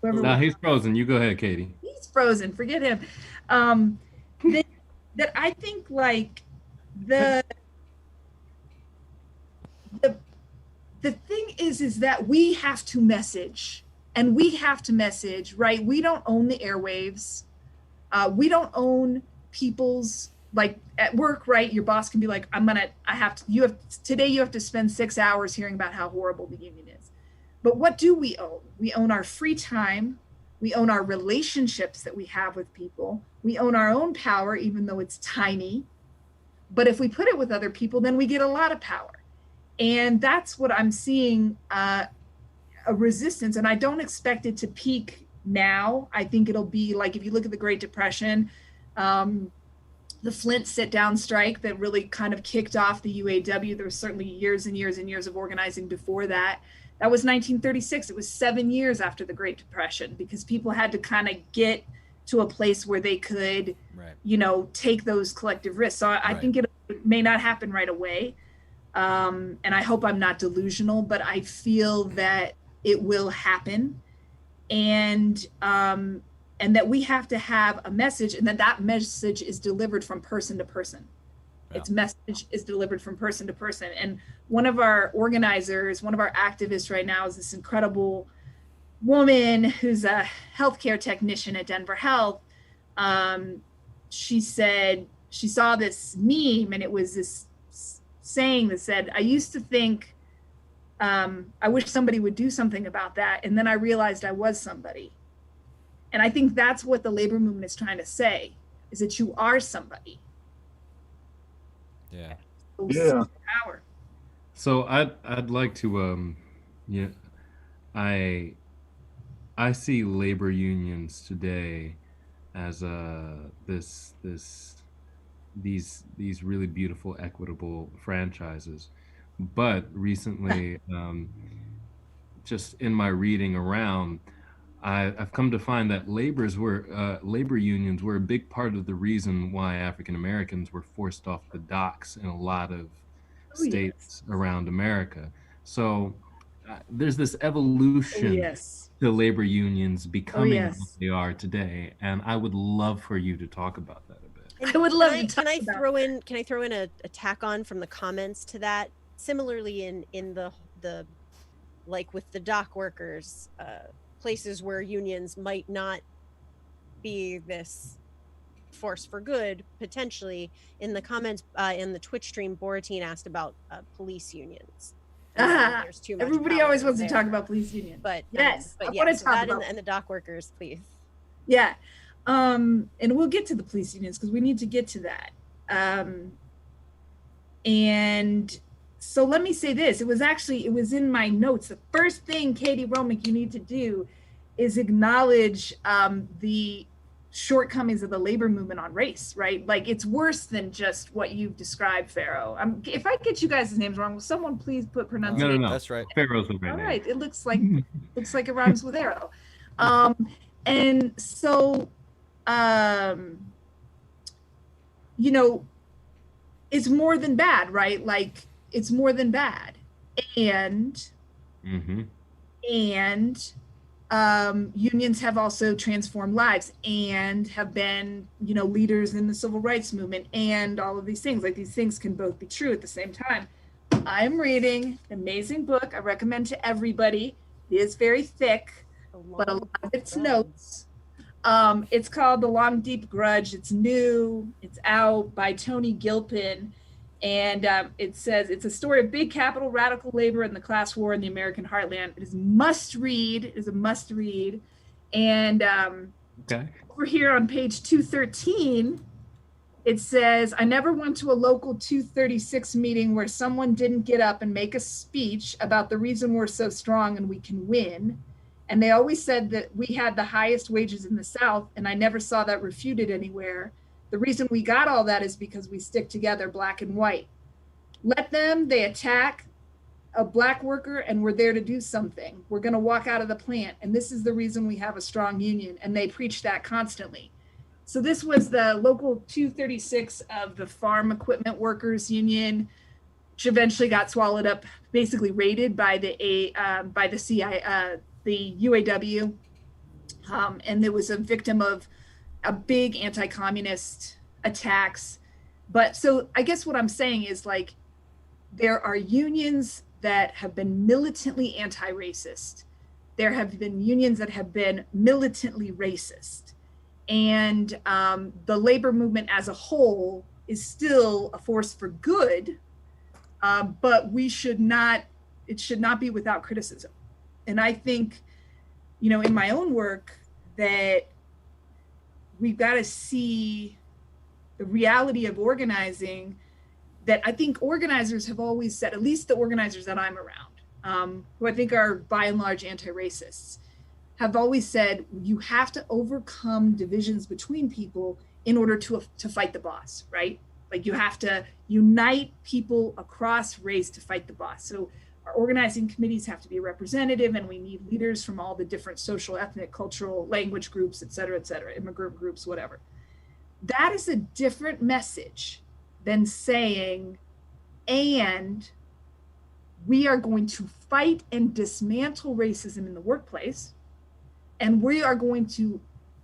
No, he's frozen. You go ahead, Katie. He's frozen. Forget him. That I think like the thing is that we have to message, and we have to message, right? We don't own the airwaves. We don't own people's, like at work, right? Your boss can be like, today you have to spend 6 hours hearing about how horrible the union is. But what do we own? We own our free time. We own our relationships that we have with people. We own our own power, even though it's tiny. But if we put it with other people, then we get a lot of power. And that's what I'm seeing, a resistance. And I don't expect it to peak now. I think it'll be like, if you look at the Great Depression, the Flint sit-down strike that really kind of kicked off the UAW. There was certainly years and years and years of organizing before that. That was 1936. It was 7 years after the Great Depression, because people had to kind of get to a place where they could, you know, take those collective risks. So I think it may not happen right away. And I hope I'm not delusional, but I feel that it will happen. And that we have to have a message, and that message is delivered from person to person. Yeah. Its message is delivered from person to person. And one of our organizers, one of our activists right now is this incredible woman who's a healthcare technician at Denver Health. she said she saw this meme, and it was this saying that said, I used to think, I wish somebody would do something about that. And then I realized I was somebody. And I think that's what the labor movement is trying to say, is that you are somebody. Yeah. Yeah. Power. So I'd like to yeah, I see labor unions today as these really beautiful equitable franchises, but recently, just in my reading around, I've come to find that labor unions were a big part of the reason why African Americans were forced off the docks in a lot of Oh, yes. states around America. So there's this evolution Yes. to labor unions becoming yes. what they are today, and I would love for you to talk about that a bit. And I would love to Can talk I about throw in? Can I throw in a tack on from the comments to that? Similarly, in the like with the dock workers, places where unions might not be this force for good, potentially. In the comments in the Twitch stream, Boratine asked about police unions. And there's too much Everybody power always wants to there. talk about police union. But yes, but I yeah, want to so talk that about and the dock workers, please. Yeah. And we'll get to the police unions because we need to get to that. And so let me say this. It was in my notes. The first thing, Katie Romick, you need to do is acknowledge the shortcomings of the labor movement on race, right? Like, it's worse than just what you've described, Pharaoh. If I get you guys' names wrong, will someone please put pronunciation? No. That's right. Pharaoh's the right All name. right. It looks like it rhymes with arrow. And so, you know, it's more than bad, right? Like, it's more than bad. And unions have also transformed lives and have been, you know, leaders in the civil rights movement and all of these things. Like, these things can both be true at the same time. I'm reading an amazing book I recommend to everybody. It is very thick, but a lot of it's notes. It's called The Long Deep Grudge. It's new. It's out by Tony Gilpin. And it says it's a story of big capital radical labor and the class war in the American heartland. It is must read. It is a must read. And Okay. over here on page 213, it says, I never went to a local 236 meeting where someone didn't get up and make a speech about the reason we're so strong and we can win. And they always said that we had the highest wages in the South, and I never saw that refuted anywhere. The reason we got all that is because we stick together, black and white. Let them, they attack a black worker, and we're there to do something. We're going to walk out of the plant, and this is the reason we have a strong union, and they preach that constantly. So this was the local 236 of the Farm Equipment Workers Union, which eventually got swallowed up, basically raided by the UAW, and it was a victim of a big anti-communist attacks. But so I guess what I'm saying is, like, there are unions that have been militantly anti-racist. There have been unions that have been militantly racist. And the labor movement as a whole is still a force for good, but it should not be without criticism. And I think, you know, in my own work, that we've got to see the reality of organizing, that I think organizers have always said, at least the organizers that I'm around, who I think are by and large anti-racists, have always said, you have to overcome divisions between people in order to fight the boss, right? Like, you have to unite people across race to fight the boss. So our organizing committees have to be representative, and we need leaders from all the different social, ethnic, cultural, language groups, et cetera, immigrant groups, whatever. That is a different message than saying, and we are going to fight and dismantle racism in the workplace, and we are going to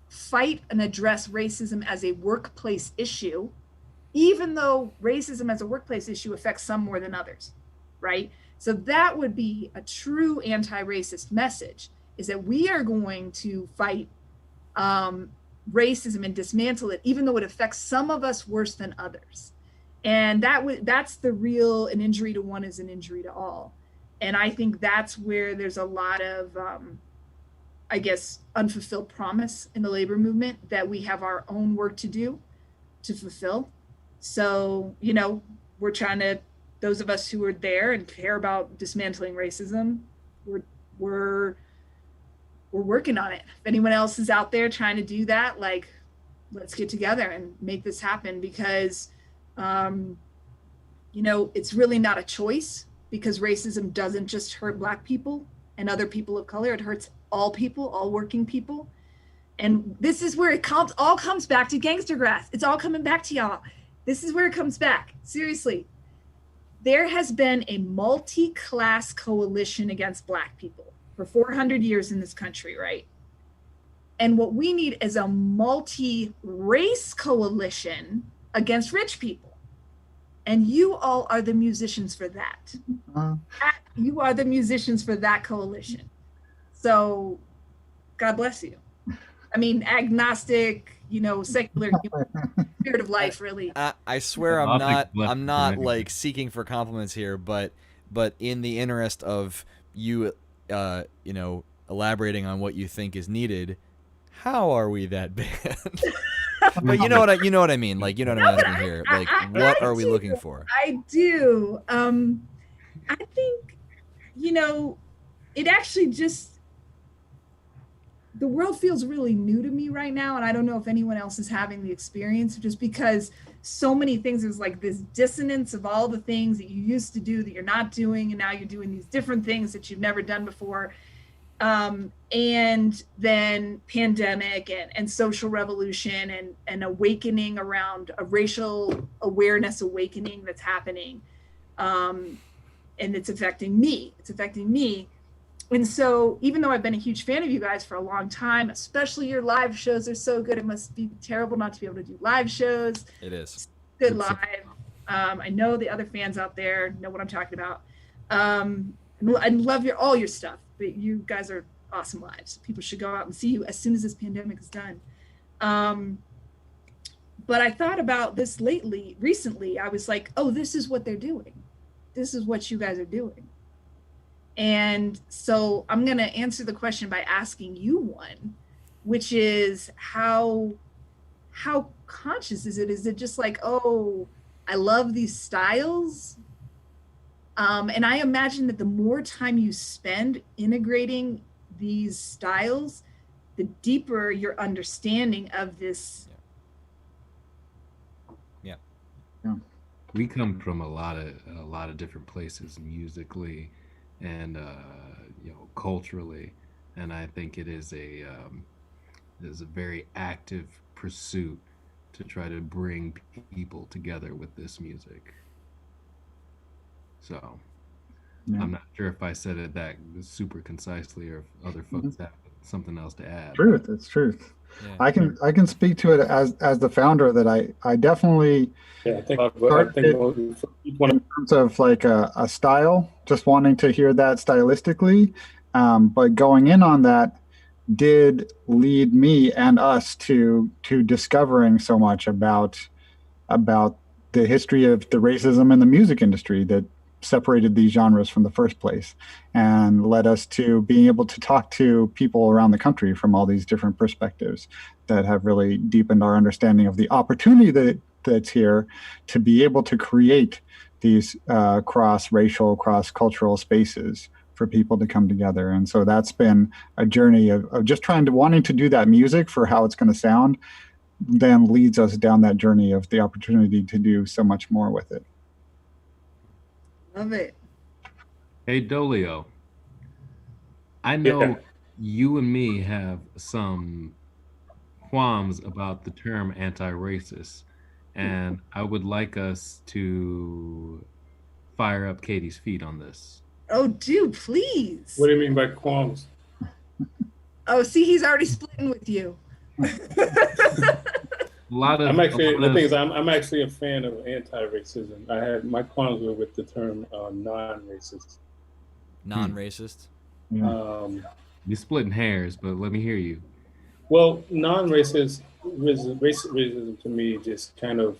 fight and address racism as a workplace issue, even though racism as a workplace issue affects some more than others, right? So that would be a true anti-racist message, is that we are going to fight racism and dismantle it, even though it affects some of us worse than others. And that's the real, an injury to one is an injury to all. And I think that's where there's a lot of, I guess, unfulfilled promise in the labor movement, that we have our own work to do to fulfill. So, you know, we're trying to, those of us who are there and care about dismantling racism, we're working on it. If anyone else is out there trying to do that, like, let's get together and make this happen, because, you know, it's really not a choice, because racism doesn't just hurt Black people and other people of color. It hurts all people, all working people. And this is where it all comes back to Gangstagrass. It's all coming back to y'all. This is where it comes back. Seriously. There has been a multi-class coalition against Black people for 400 years in this country, right? And what we need is a multi-race coalition against rich people. And you all are the musicians for that. You are the musicians for that coalition. So God bless you. I mean, agnostic, you know, secular, spirit of life, really. I swear I'm not like seeking for compliments here, but in the interest of you, you know, elaborating on what you think is needed, how are we that band? But you know what I mean. Like, you know what I'm asking here. Like, what are we looking for? I do. I think, you know, it actually just, the world feels really new to me right now. And I don't know if anyone else is having the experience, just because so many things, there's like this dissonance of all the things that you used to do that you're not doing. And now you're doing these different things that you've never done before. And then pandemic and social revolution and awakening around a racial awareness awakening that's happening. And it's affecting me. And so even though I've been a huge fan of you guys for a long time, especially your live shows are so good. It must be terrible not to be able to do live shows. It is. Good live. I know the other fans out there know what I'm talking about. I love all your stuff, but you guys are awesome lives. People should go out and see you as soon as this pandemic is done. But I thought about this recently. I was like, oh, this is what they're doing. This is what you guys are doing. And so I'm going to answer the question by asking you one, which is how conscious is it? Is it just like, oh, I love these styles? And I imagine that the more time you spend integrating these styles, the deeper your understanding of this. Yeah. We come from a lot of different places musically and you know, culturally, and I think it is a very active pursuit to try to bring people together with this music. So yeah. I'm not sure if I said it that super concisely or if other folks have something else to add. Truth, it's truth. Yeah. I can speak to it as the founder that I definitely I think in terms of like a style, just wanting to hear that stylistically, but going in on that did lead me and us to discovering so much about the history of the racism in the music industry that separated these genres from the first place, and led us to being able to talk to people around the country from all these different perspectives that have really deepened our understanding of the opportunity that's here to be able to create these cross-racial, cross-cultural spaces for people to come together. And so that's been a journey of just wanting to do that music for how it's going to sound, then leads us down that journey of the opportunity to do so much more with it. Love it. Hey, Dolio, I know you and me have some qualms about the term anti-racist, and I would like us to fire up Katie's feet on this. Oh, dude, please. What do you mean by qualms? Oh, see, he's already splitting with you. I'm actually a fan of anti-racism. I had my qualms were with the term non-racist. Non-racist. You're splitting hairs, but let me hear you. Well, non-racist, racism to me just kind of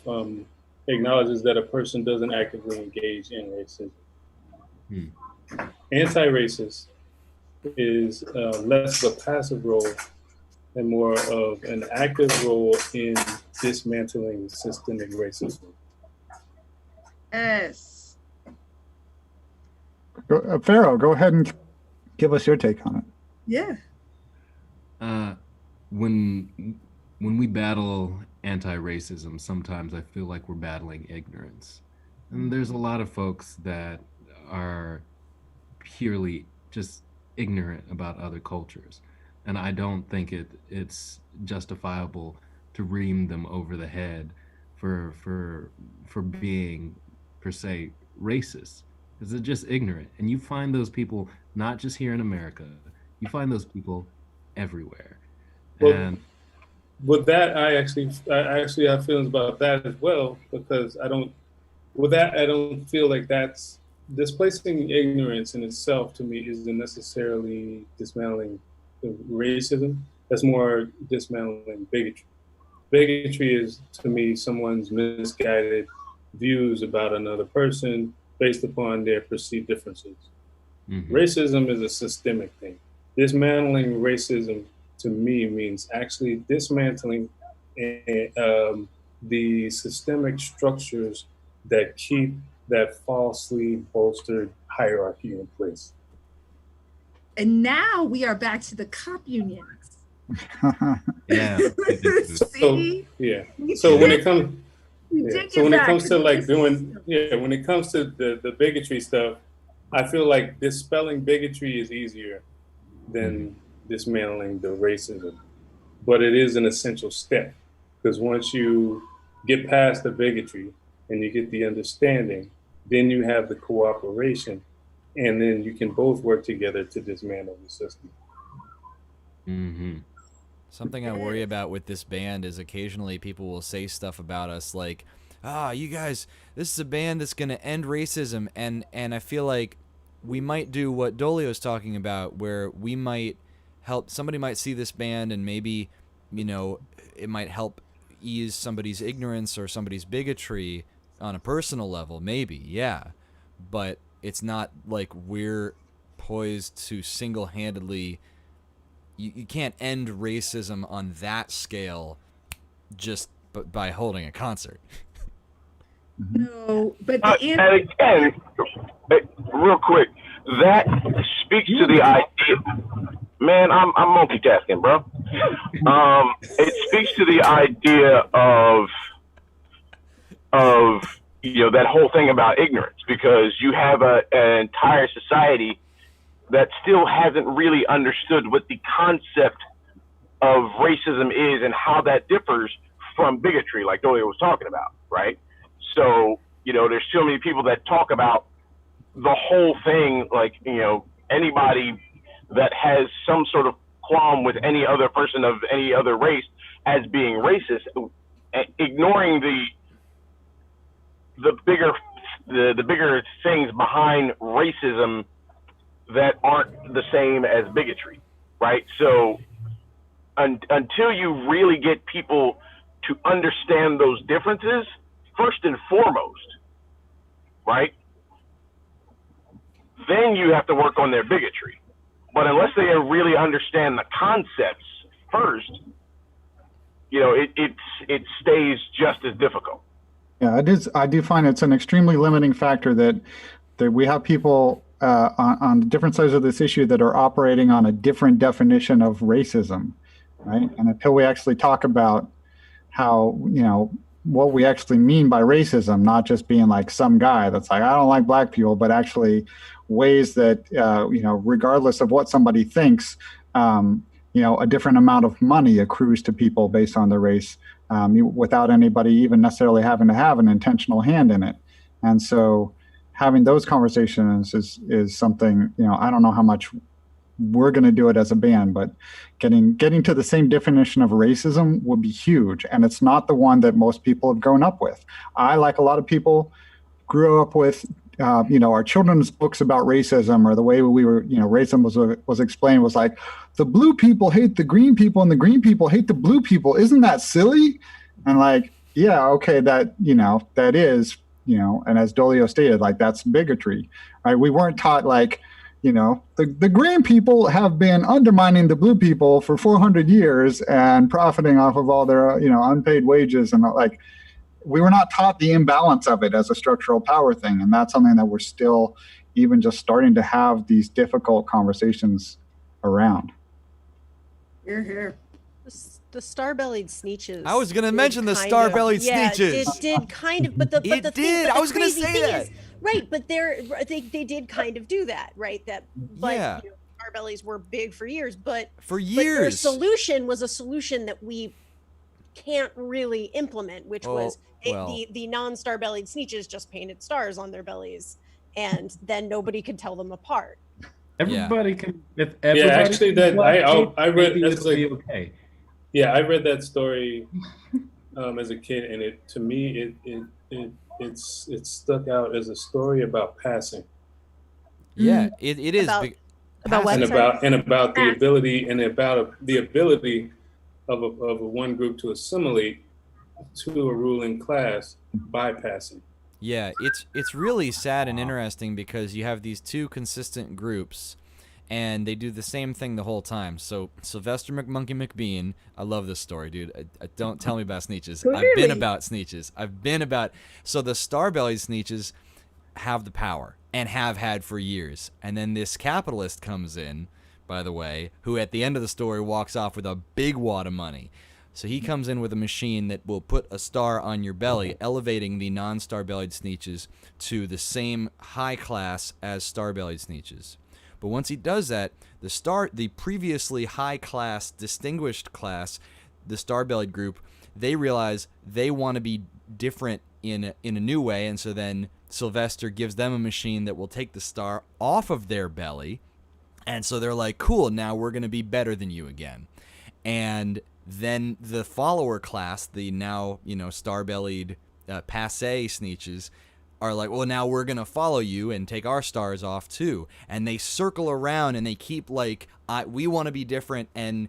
acknowledges that a person doesn't actively engage in racism. Anti-racist is less of a passive role and more of an active role in dismantling systemic racism. Yes. Pharaoh, go ahead and give us your take on it. Yeah. When we battle anti-racism, sometimes I feel like we're battling ignorance. And there's a lot of folks that are purely just ignorant about other cultures. And I don't think it's justifiable to ream them over the head for being, per se, racist. Because they're just ignorant. And you find those people not just here in America, you find those people everywhere. Well, And with that, I actually have feelings about that as well, because I don't feel like that's displacing ignorance in itself. To me, isn't necessarily dismantling racism. That's more dismantling bigotry. Bigotry is, to me, someone's misguided views about another person based upon their perceived differences. Racism is a systemic thing. Dismantling racism, to me, means actually dismantling the systemic structures that keep that falsely bolstered hierarchy in place. And now we are back to the cop unions. yeah. See? So when it comes When it comes to the bigotry stuff, I feel like dispelling bigotry is easier than dismantling the racism. But it is an essential step, because once you get past the bigotry and you get the understanding, then you have the cooperation, and then you can both work together to dismantle the system. Something I worry about with this band is occasionally people will say stuff about us like, you guys, this is a band that's going to end racism. And I feel like we might do what Dolio's talking about, where we might help, somebody might see this band and maybe, it might help ease somebody's ignorance or somebody's bigotry on a personal level, maybe, yeah. But it's not like we're poised to single-handedly, you can't end racism on that scale just by holding a concert. No, but and again, real quick, that speaks to the idea. Man, I'm multitasking, bro. It speaks to the idea of that whole thing about ignorance, because you have an entire society that still hasn't really understood what the concept of racism is and how that differs from bigotry, like Dolio was talking about, right? So, there's so many people that talk about the whole thing, like, anybody that has some sort of qualm with any other person of any other race as being racist, ignoring the bigger things behind racism that aren't the same as bigotry, right? So until you really get people to understand those differences, first and foremost, right, then you have to work on their bigotry. But unless they really understand the concepts first, it stays just as difficult. Yeah, I do find it's an extremely limiting factor that we have people on different sides of this issue that are operating on a different definition of racism, right? And until we actually talk about how, what we actually mean by racism, not just being like some guy that's like, I don't like black people, but actually ways that, regardless of what somebody thinks, a different amount of money accrues to people based on their race, without anybody even necessarily having to have an intentional hand in it. And so having those conversations is something, I don't know how much we're going to do it as a band, but getting to the same definition of racism would be huge. And it's not the one that most people have grown up with. I, like a lot of people, grew up with our children's books about racism, or the way we were, racism was explained, was like, the blue people hate the green people and the green people hate the blue people. Isn't that silly? And like, yeah, okay, that is, and as Dolio stated, like, that's bigotry, right? We weren't taught, like, the green people have been undermining the blue people for 400 years and profiting off of all their, unpaid wages. And like, we were not taught the imbalance of it as a structural power thing. And that's something that we're still even just starting to have these difficult conversations around. Here. The star-bellied Sneetches. I was going to mention the star-bellied Sneetches. It did kind of, but the it but did. The I was going to crazy say thing that. is, right, but they did kind of do that, right? But Yeah. Starbellies were big for years, but For But their years. solution was a solution that we can't really implement, which was well. the non-star-bellied Sneetches just painted stars on their bellies, and then nobody could tell them apart. Everybody can. If everybody actually, can I read maybe that's it'll like, be okay. Yeah, I read that story as a kid, and it stuck out as a story about passing. Yeah, it is. About what? And about the ability of a one group to assimilate to a ruling class by passing. Yeah, it's really sad and interesting because you have these two consistent groups, and they do the same thing the whole time. So Sylvester McMonkey McBean, I love this story, dude. Don't tell me about Sneetches. Really? I've been about Sneetches. So the star-bellied Sneetches have the power and have had for years. And then this capitalist comes in, by the way, who at the end of the story walks off with a big wad of money. So he comes in with a machine that will put a star on your belly, elevating the non-star-bellied Sneetches to the same high class as star-bellied Sneetches. But once he does that, the previously high class, distinguished class, the star-bellied group, they realize they want to be different in a new way, and so then Sylvester gives them a machine that will take the star off of their belly, and so they're like, cool, now we're going to be better than you again. And then the follower class, the now, star-bellied passé Sneetches, are like, well, now we're going to follow you and take our stars off too. And they circle around and they keep like, we want to be different and,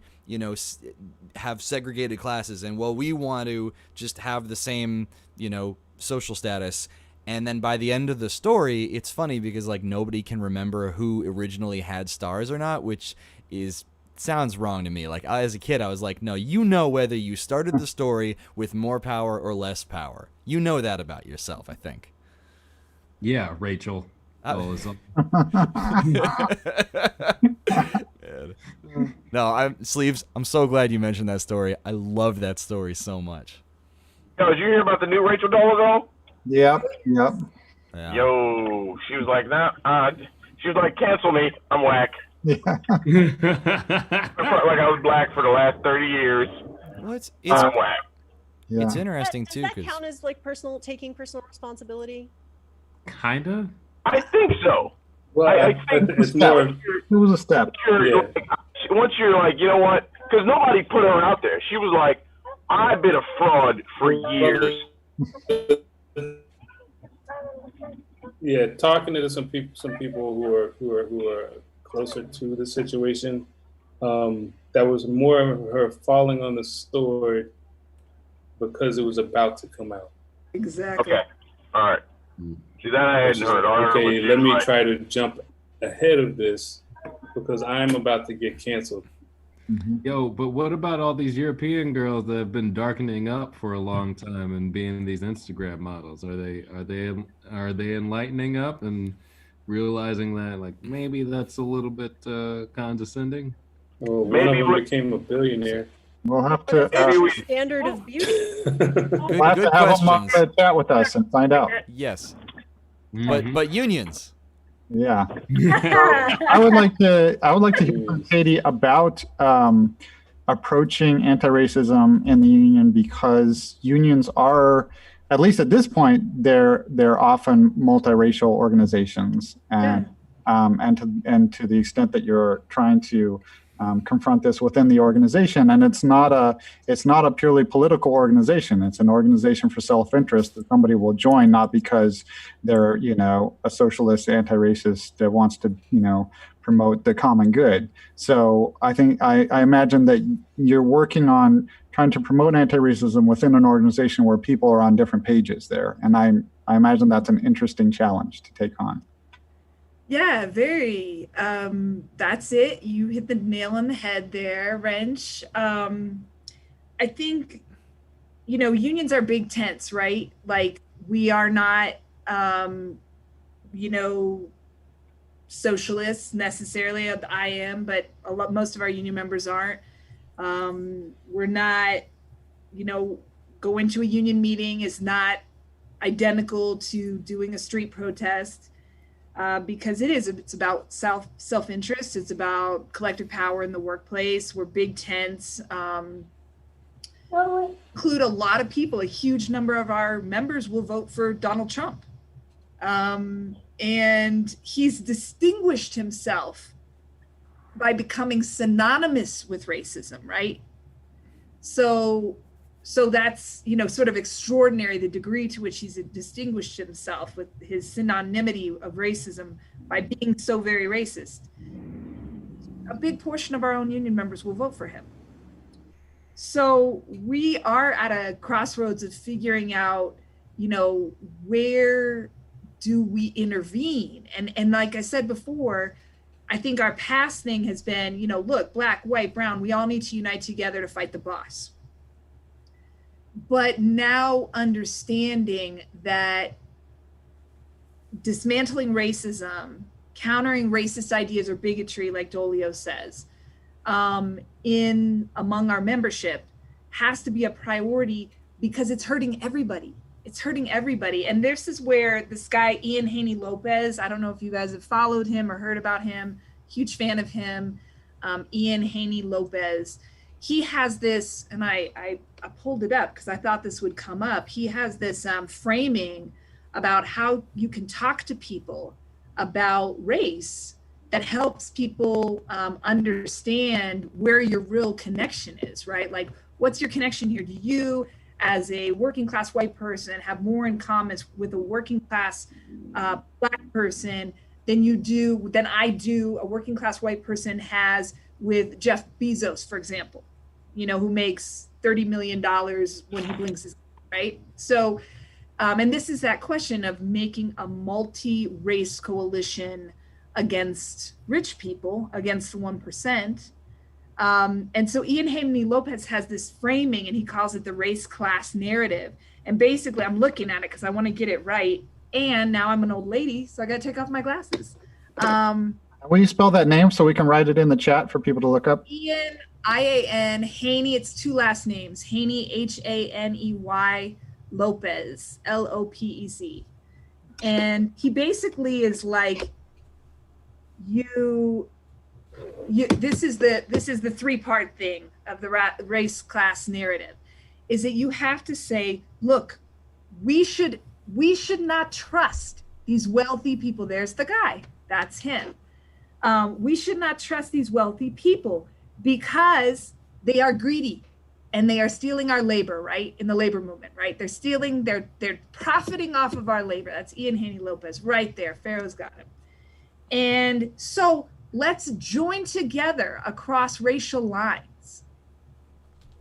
have segregated classes. And, well, we want to just have the same, social status. And then by the end of the story, it's funny because like nobody can remember who originally had stars or not, which sounds wrong to me. Like, as a kid, I was like, no, whether you started the story with more power or less power. You know that about yourself, I think. Yeah, Rachel. No, Sleeves, I'm so glad you mentioned that story. I love that story so much. Yo, did you hear about the new Rachel doll at all? Yep. Yeah. Yo, she was like, she was like, cancel me. I'm whack. Yeah. Like I was black for the last 30 years. Well, I'm whack. Yeah. It's interesting Does too. that count as like taking personal responsibility? Kinda. I think so. Well, I think it's more. It was a step. Yeah. Once you're like, you know what? Because nobody put her out there. She was like, I've been a fraud for years. Yeah, talking to some people who are closer to the situation, that was more of her falling on the sword because it was about to come out. Exactly. Okay. All right. See, that I hadn't heard. Okay, let me try to jump ahead of this because I'm about to get canceled. Mm-hmm. Yo, but what about all these European girls that have been darkening up for a long time and being these Instagram models? Are they enlightening up and realizing that like maybe that's a little bit condescending? Well, one of them became a billionaire. We'll have to Standard of beauty. we'll have to have them up to chat with us and find out. Yes. Mhm. But unions. Yeah. I would like to hear from Katie about approaching anti-racism in the union, because unions are, at least at this point, they're often multiracial organizations, and to the extent that you're trying to confront this within the organization. And it's not a purely political organization. It's an organization for self-interest that somebody will join, not because they're, a socialist, anti-racist that wants to, promote the common good. So I think I imagine that you're working on trying to promote anti-racism within an organization where people are on different pages there. And I imagine that's an interesting challenge to take on. Yeah, very. That's it. You hit the nail on the head there, Wrench. I think, unions are big tents, right? Like, we are not, socialists necessarily. I am, but most of our union members aren't. We're not, going to a union meeting is not identical to doing a street protest, because it's about self-interest. It's about collective power in the workplace. We're big tents, include a lot of people. A huge number of our members will vote for Donald Trump. And he's distinguished himself by becoming synonymous with racism, right? So that's, sort of extraordinary, the degree to which he's distinguished himself with his synonymity of racism by being so very racist. A big portion of our own union members will vote for him. So we are at a crossroads of figuring out, where do we intervene? And like I said before, I think our past thing has been, look, black, white, brown, we all need to unite together to fight the boss. But now understanding that dismantling racism, countering racist ideas or bigotry, like Dolio says, among our membership has to be a priority, because it's hurting everybody. It's hurting everybody. And this is where this guy, Ian Haney Lopez, I don't know if you guys have followed him or heard about him, huge fan of him, Ian Haney Lopez. He has this, and I pulled it up because I thought this would come up. He has this framing about how you can talk to people about race that helps people understand where your real connection is, right? Like, what's your connection here? Do you, as a working class white person, have more in common with a working class black person than I do, a working class white person has with Jeff Bezos, for example, who makes $30 million when he blinks his eye, right? So, and this is that question of making a multi-race coalition against rich people, against the 1%. And so Ian Haney Lopez has this framing, and he calls it the race class narrative. And basically, I'm looking at it because I want to get it right. And now I'm an old lady, so I got to take off my glasses. Will you spell that name so we can write it in the chat for people to look up? Ian, I-A-N, Haney, it's two last names. Haney, H-A-N-E-Y, Lopez, L-O-P-E-Z. And he basically is like, this is the three-part thing of the race class narrative, is that you have to say, look, we should not trust these wealthy people. There's the guy, that's him. We should not trust these wealthy people because they are greedy and they are stealing our labor, right? In the labor movement, right? They're stealing, they're profiting off of our labor. That's Ian Haney Lopez right there. Pharaoh's got him. And so let's join together across racial lines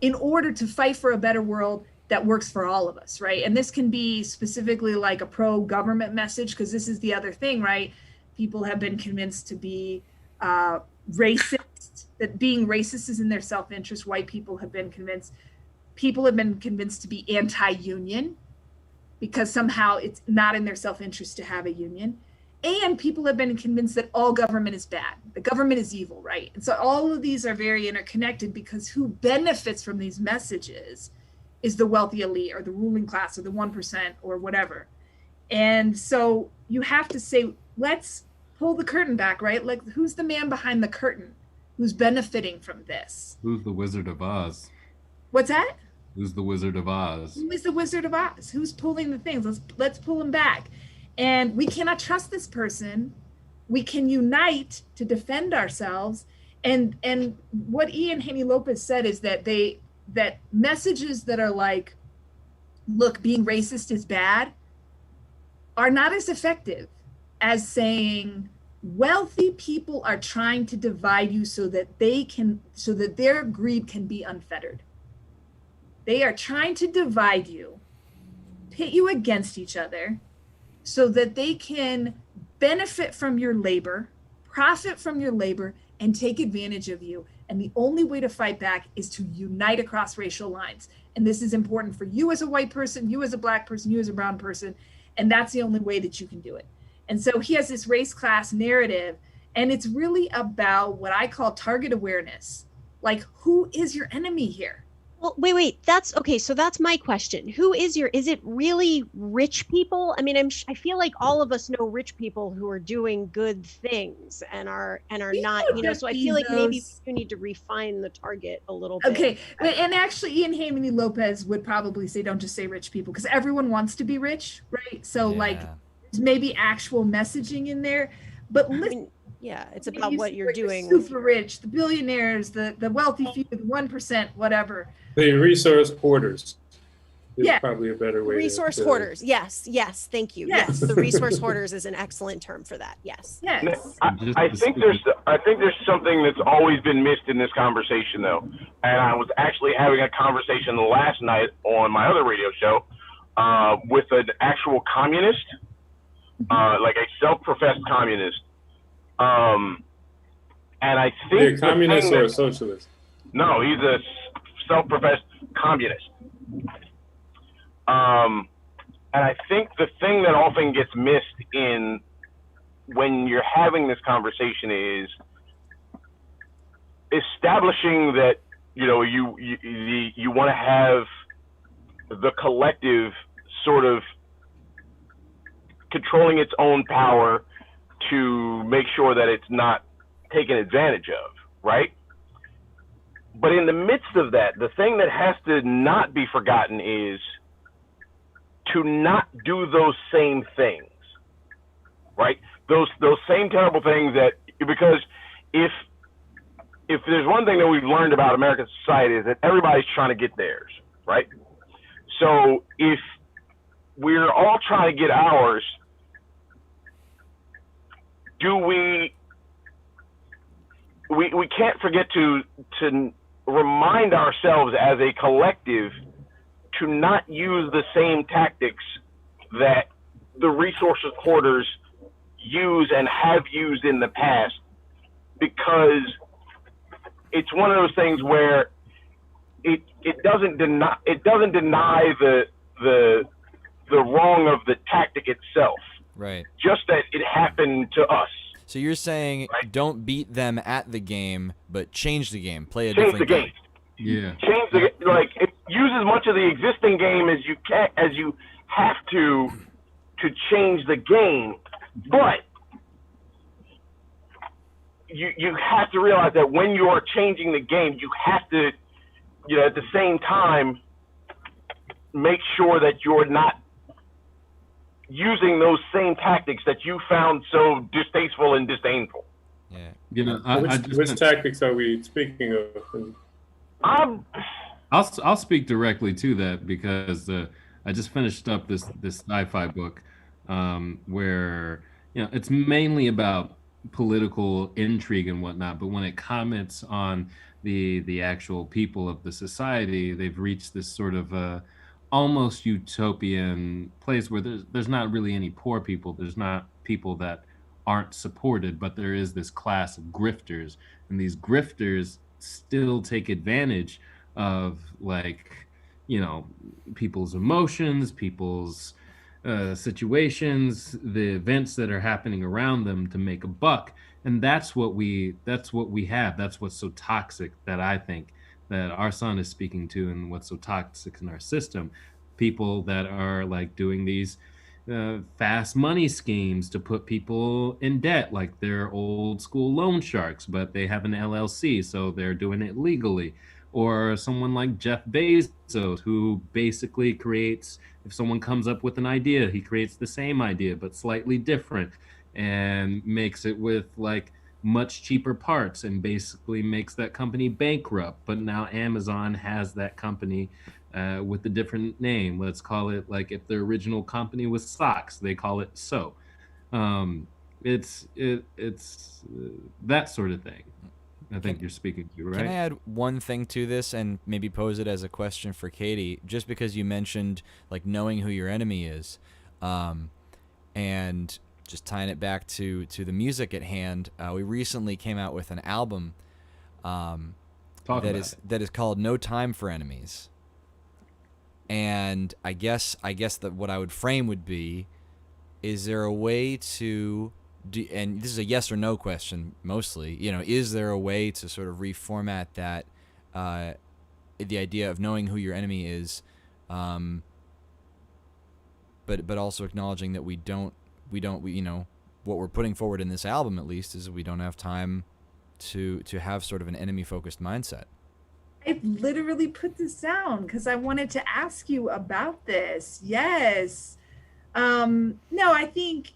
in order to fight for a better world that works for all of us, right? And this can be specifically like a pro-government message, because this is the other thing, right? People have been convinced to be racist, that being racist is in their self-interest. White people have been convinced to be anti-union because somehow it's not in their self-interest to have a union. And people have been convinced that all government is bad. The government is evil, right? And so all of these are very interconnected, because who benefits from these messages is the wealthy elite or the ruling class or the 1% or whatever. And so you have to say, let's pull the curtain back, right? Like, who's the man behind the curtain who's benefiting from this? Who's the Wizard of Oz? What's that? Who's the Wizard of Oz? Who is the Wizard of Oz? Who's pulling the things? Let's pull him back. And we cannot trust this person. We can unite to defend ourselves. And what Ian Haney Lopez said is that that messages that are like, look, being racist is bad, are not as effective as saying wealthy people are trying to divide you so that their greed can be unfettered. They are trying to divide you, pit you against each other, so that they can benefit from your labor, profit from your labor, and take advantage of you. And the only way to fight back is to unite across racial lines. And this is important for you as a white person, you as a black person, you as a brown person. And that's the only way that you can do it. And so he has this race class narrative, and it's really about what I call target awareness. Like, who is your enemy here? Well, wait. That's okay. So that's my question. Is it really rich people? I mean, I feel like all of us know rich people who are doing good things and are not, so I feel like maybe you need to refine the target a little bit. Okay. And actually, Ian Haney Lopez would probably say, don't just say rich people, because everyone wants to be rich, right? So like, maybe actual messaging in there, but listen. Yeah, it's about what you're doing. Super rich, the billionaires, the wealthy few, the 1%, whatever. The resource hoarders is Yeah. probably a better way. Resource hoarders. Yes. Thank you. Yes. The resource hoarders is an excellent term for that. Yes. Yes. I think there's something that's always been missed in this conversation, though. And I was actually having a conversation last night on my other radio show with an actual communist, like a self-professed communist. And I think a communist or a socialist? No, he's a self-professed communist. And I think the thing that often gets missed in when you're having this conversation is establishing that you want to have the collective sort of controlling its own power to make sure that it's not taken advantage of, right? But in the midst of that, the thing that has to not be forgotten is to not do those same things, right? Those same terrible things because if there's one thing that we've learned about American society is that everybody's trying to get theirs, right? So if we're all trying to get ours, we can't forget to remind ourselves as a collective to not use the same tactics that the resource hoarders use and have used in the past, because it's one of those things where it doesn't deny the wrong of the tactic itself. Right. Just that it happened to us. So you're saying don't beat them at the game, but change the game, play a Change different the game. Yeah. Change the use as much of the existing game as you have to change the game, but you have to realize that when you are changing the game, you have to, at the same time, make sure that you're not using those same tactics that you found so distasteful and disdainful. Yeah. Which tactics are we speaking of? I'll speak directly to that because I just finished up this sci-fi book where it's mainly about political intrigue and whatnot, but when it comments on the actual people of the society, they've reached this sort of almost utopian place where there's not really any poor people. There's not people that aren't supported, but there is this class of grifters, and these grifters still take advantage of people's emotions, people's situations, the events that are happening around them to make a buck. And that's what we have. That's what's so toxic, that I think that our son is speaking to, and what's so toxic in our system. People that are doing these fast money schemes to put people in debt, like they're old school loan sharks, but they have an LLC, so they're doing it legally. Or someone like Jeff Bezos, who basically creates, if someone comes up with an idea, he creates the same idea but slightly different, and makes it with much cheaper parts and basically makes that company bankrupt. But now Amazon has that company with a different name. Let's call it, like, if the original company was socks, they call it So. It's that sort of thing. I think you're speaking to, right? Can I add one thing to this and maybe pose it as a question for Katie? Just because you mentioned like knowing who your enemy is, and just tying it back to the music at hand, we recently came out with an album that is called "No Time for Enemies," and I guess that what I would frame would be, is there a way to and this is a yes or no question mostly, is there a way to sort of reformat that, the idea of knowing who your enemy is, but also acknowledging that we don't, what we're putting forward in this album, at least, is we don't have time to have sort of an enemy focused mindset. I literally put this down because I wanted to ask you about this. Yes. No, I think,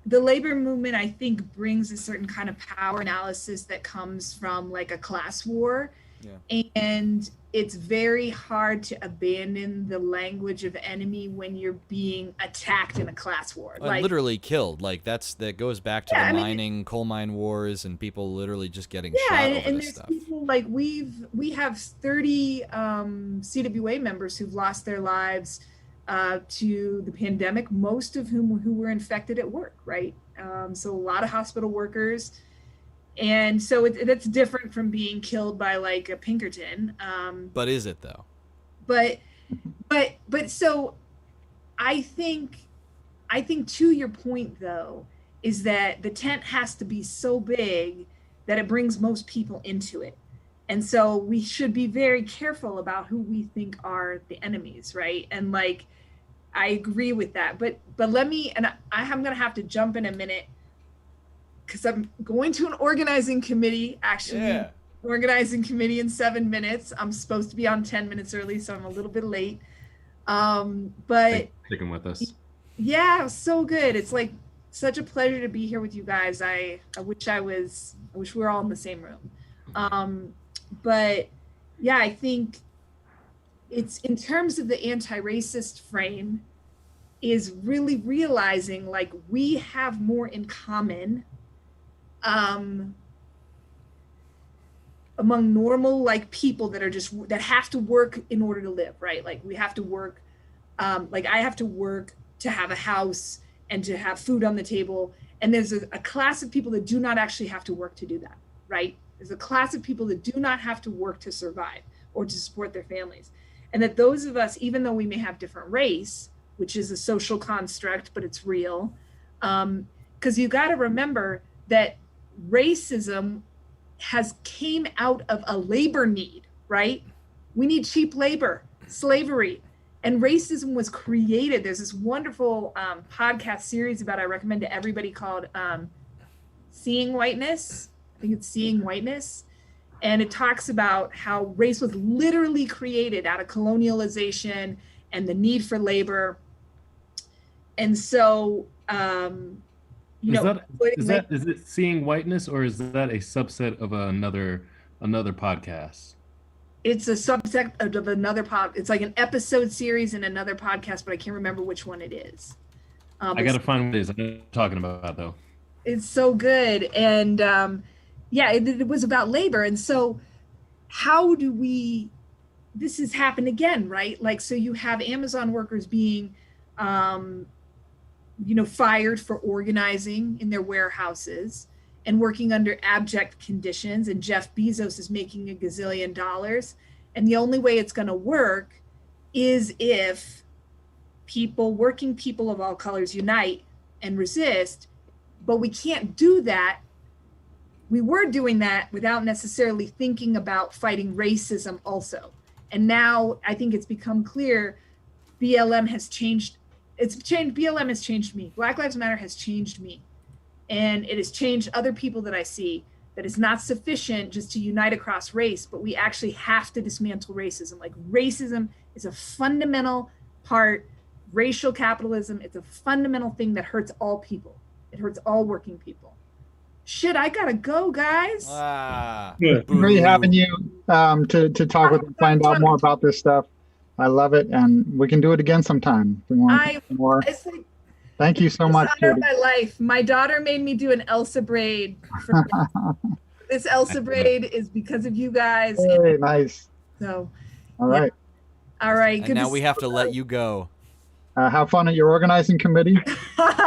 the labor movement, I think, brings a certain kind of power analysis that comes from like a class war. Yeah. And it's very hard to abandon the language of enemy when you're being attacked in a class war. Like, literally killed. Like that goes back to the coal mine wars and people literally just getting shot over and this there's stuff. People like we have 30 CWA members who've lost their lives to the pandemic, most of who were infected at work, right? So a lot of hospital workers. And so that's different from being killed by like a Pinkerton. But is it though? But so I think to your point though, is that the tent has to be so big that it brings most people into it. And so we should be very careful about who we think are the enemies, right? And like, I agree with that. But let me, and I'm going to have to jump in a minute because I'm going to an organizing committee, organizing committee in 7 minutes. I'm supposed to be on 10 minutes early, so I'm a little bit late. But sticking with us. Yeah, so good. It's like such a pleasure to be here with you guys. I wish we were all in the same room. But yeah, I think it's in terms of the anti-racist frame is really realizing like we have more in common among normal like people that are just that have to work in order to live, right? Like we have to work, like I have to work to have a house and to have food on the table. And there's a class of people that do not actually have to work to do that, right? There's a class of people that do not have to work to survive or to support their families. And that those of us, even though we may have different race, which is a social construct, but it's real, because you got to remember that racism came out of a labor need, right? We need cheap labor, slavery, and racism was created. There's this wonderful podcast series I recommend to everybody called Seeing Whiteness. I think it's Seeing Whiteness. And it talks about how race was literally created out of colonialization and the need for labor. And so, is it Seeing Whiteness, or is that a subset of another podcast? It's a subset of another it's like an episode series in another podcast, but I can't remember which one it is. I got to find what it is I'm talking about though. It's so good. And it was about labor. And so how do this has happened again, right? Like, so you have Amazon workers being, fired for organizing in their warehouses and working under abject conditions. And Jeff Bezos is making $1 gazillion. And the only way it's going to work is if working people of all colors unite and resist. But we can't do that. We were doing that without necessarily thinking about fighting racism also. And now I think it's become clear BLM has changed. BLM has changed me. Black Lives Matter has changed me. And it has changed other people that I see, that it's not sufficient just to unite across race, but we actually have to dismantle racism. Like racism is a fundamental part, racial capitalism, it's a fundamental thing that hurts all people. It hurts all working people. Shit, I gotta go, guys. Ah, Yeah. Great having boo. you to talk with and find out more about this stuff. I love it, and we can do it again sometime if we want to I, talk more. I think Thank you so the much, honor of Katie. my life. My daughter made me do an Elsa braid. For this Elsa braid is because of you guys. Hey, nice. So, All yeah. right. All right. And Good now to we see have to let you go. Have fun at your organizing committee.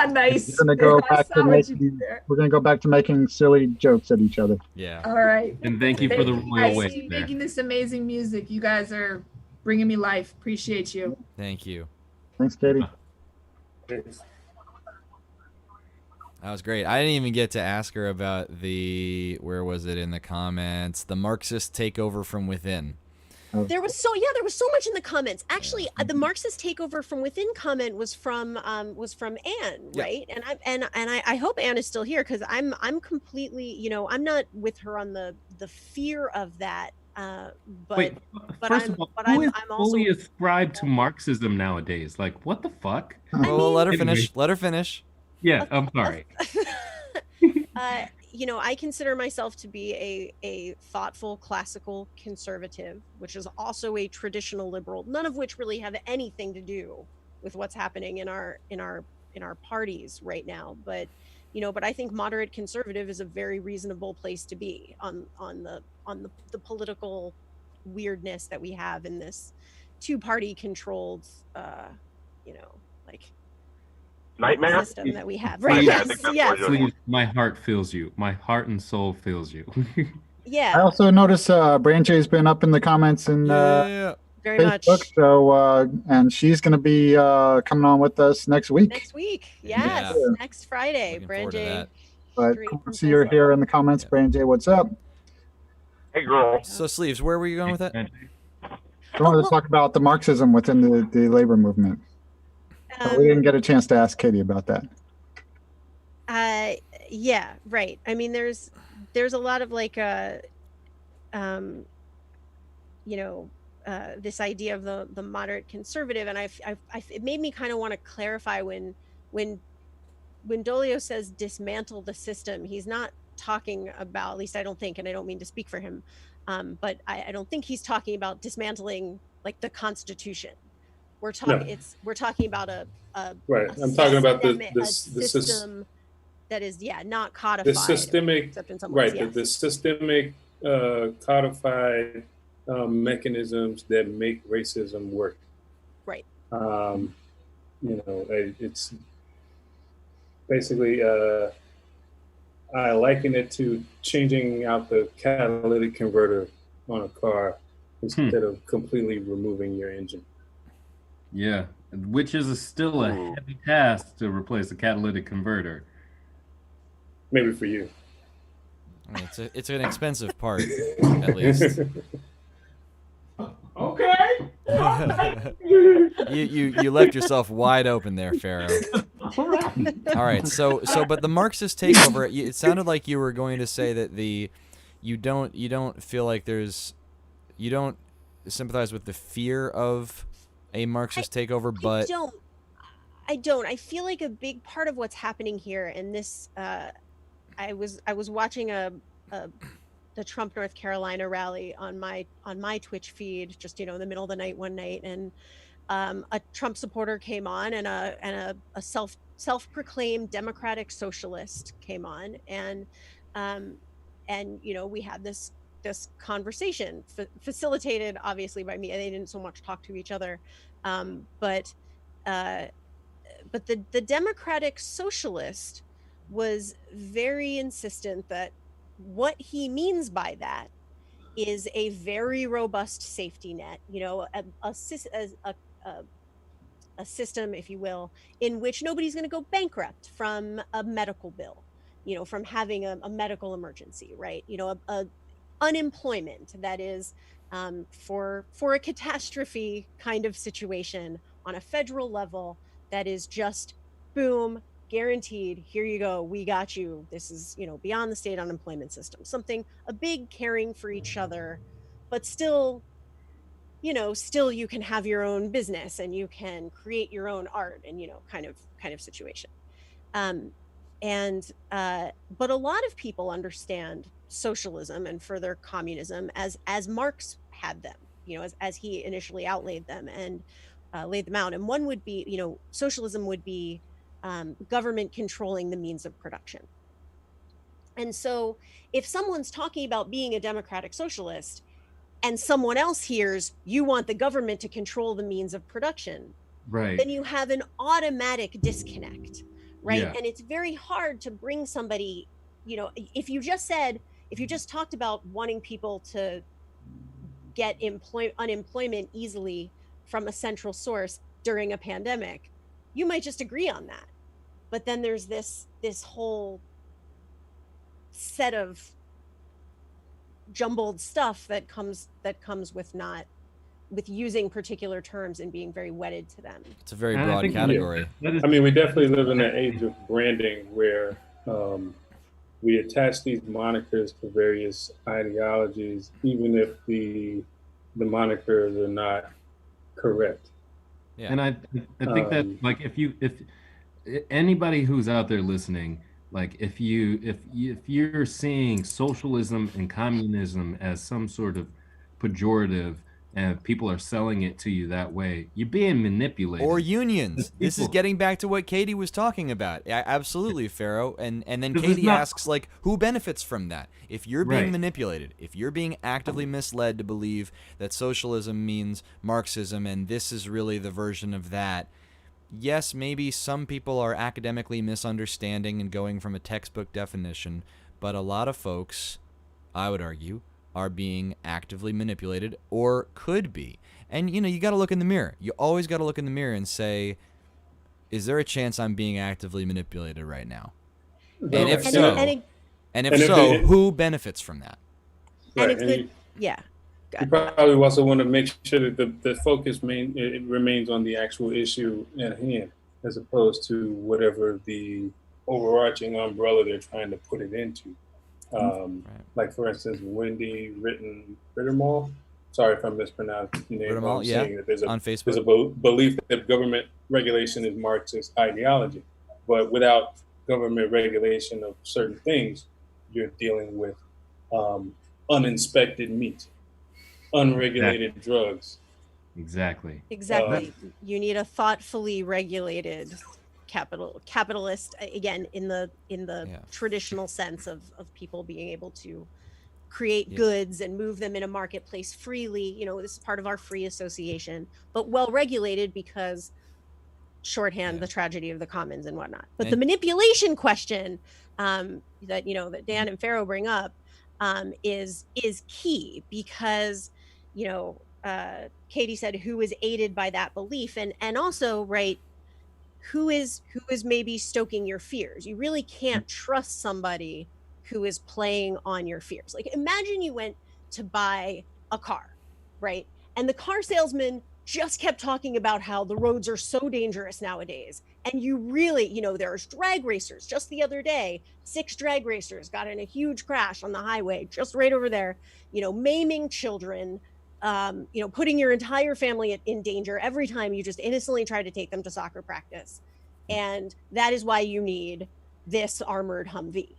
Nice. We're gonna go I back saw to what you did making. there. We're gonna go back to making silly jokes at each other. Yeah. All right. And thank you for Thank the you royal guys way for there. making this amazing music. You guys are bringing me life. Appreciate you. Thank you. Thanks, Katie. That was great. I didn't even get to ask her about where was it in the comments? The Marxist takeover from within. There was so much in the comments. Actually, the Marxist takeover from within comment was from Anne, right? And I hope Anne is still here because I'm completely, I'm not with her on the fear of that. Wait, first of all, who is fully ascribed to Marxism nowadays? Like, what the fuck? Well, let her Anyway. finish. Let her finish. Yeah, I'm sorry. I consider myself to be a thoughtful classical conservative, which is also a traditional liberal, none of which really have anything to do with what's happening in our parties right now. But I think moderate conservative is a very reasonable place to be on the political weirdness that we have in this two-party controlled like Nightmare? system that we have. Right. Nightmare, I Yes. think that's Yes. what you're- Please, my heart feels you. My heart and soul feels you. I Yeah. also noticed Branche's been up in the comments in Yeah. Very Facebook, much. so and she's going to be coming on with us next week. Next week. Yes. Yeah. Next Friday. Looking forward to Branjay. that. But straight cool to from see her Facebook. here in the comments. Yeah. Branche, what's up? Hey, girl. So Sleeves, where were you going with that? I wanted to talk about the Marxism within the labor movement. But we didn't get a chance to ask Katie about that. Yeah, right. I mean, there's a lot of like this idea of the moderate conservative, and it made me kind of want to clarify when Dolio says dismantle the system, he's not talking about, at least I don't think, and I don't mean to speak for him, but I don't think he's talking about dismantling like the Constitution. We're talking we're talking about a Right. a I'm talking about a system that is not codified. the systemic, except in some right? ways, yes. The systemic codified mechanisms that make racism work. Right. It's basically I liken it to changing out the catalytic converter on a car instead of completely removing your engine. Yeah, which is still a heavy task to replace a catalytic converter. Maybe for you. I mean, it's an expensive part, at least. Okay. You left yourself wide open there, Pharaoh. All right, so but the Marxist takeover, it sounded like you were going to say that you don't feel like you don't sympathize with the fear of a Marxist takeover, but I don't. I feel like a big part of what's happening here, and this, I was watching the Trump North Carolina rally on my Twitch feed, just in the middle of the night one night, and a Trump supporter came on, and a self-proclaimed democratic socialist came on, and we had this conversation facilitated obviously by me. They didn't so much talk to each other, but the democratic socialist was very insistent that what he means by that is a very robust safety net, a system, if you will, in which nobody's going to go bankrupt from a medical bill, from having a medical emergency, right? A unemployment that is for a catastrophe kind of situation on a federal level that is just boom, guaranteed, here you go, we got you. This is beyond the state unemployment system, something, a big caring for each other, but still you can have your own business and you can create your own art, and kind of situation. And but a lot of people understand socialism and further communism as Marx had them, as he initially outlaid them and laid them out. And one would be, socialism would be government controlling the means of production. And so if someone's talking about being a democratic socialist and someone else hears you want the government to control the means of production, Right. then you have an automatic disconnect, right? Yeah. And it's very hard to bring somebody, if you just talked about wanting people to get unemployment easily from a central source during a pandemic, you might just agree on that. But then there's this whole set of jumbled stuff that comes with using particular terms and being very wedded to them. It's a very And I broad think- category. I mean, we definitely live in an age of branding where we attach these monikers to various ideologies, even if the monikers are not correct. Yeah. And I think that like if anybody who's out there listening, like if you're seeing socialism and communism as some sort of pejorative and people are selling it to you that way, you're being manipulated. Or unions. This is People- getting back to what Katie was talking about. Absolutely, Pharaoh. And then This is Katie not- asks, like, who benefits from that? If you're being Right. manipulated, if you're being actively misled to believe that socialism means Marxism and this is really the version of that, yes, maybe some people are academically misunderstanding and going from a textbook definition, but a lot of folks, I would argue, are being actively manipulated or could be. And, you got to look in the mirror. You always got to look in the mirror and say, is there a chance I'm being actively manipulated right now? And if so, and if who benefits from that? and Right, it's and good. you- Yeah. You probably also want to make sure that the focus it remains on the actual issue at hand, as opposed to whatever the overarching umbrella they're trying to put it into. Like, for instance, Wendy Rittermall. Sorry if I mispronounced your name. Rittermall, I'm yeah, saying that there's on a Facebook. belief that government regulation is Marxist ideology, but without government regulation of certain things, you're dealing with uninspected meat, unregulated drugs. Exactly. Exactly. You need a thoughtfully regulated capitalist, again, in the traditional sense of people being able to create goods and move them in a marketplace freely. This is part of our free association, but well regulated because shorthand the tragedy of the commons and whatnot. But the manipulation question that Dan and Pharaoh bring up is key because Katie said who is aided by that belief and also right, who is maybe stoking your fears. You really can't trust somebody who is playing on your fears. Like, imagine you went to buy a car, right? And the car salesman just kept talking about how the roads are so dangerous nowadays. And you really, there's drag racers. Just the other day, 6 drag racers got in a huge crash on the highway, just right over there, maiming children, putting your entire family in danger every time you just innocently try to take them to soccer practice. And that is why you need this armored Humvee.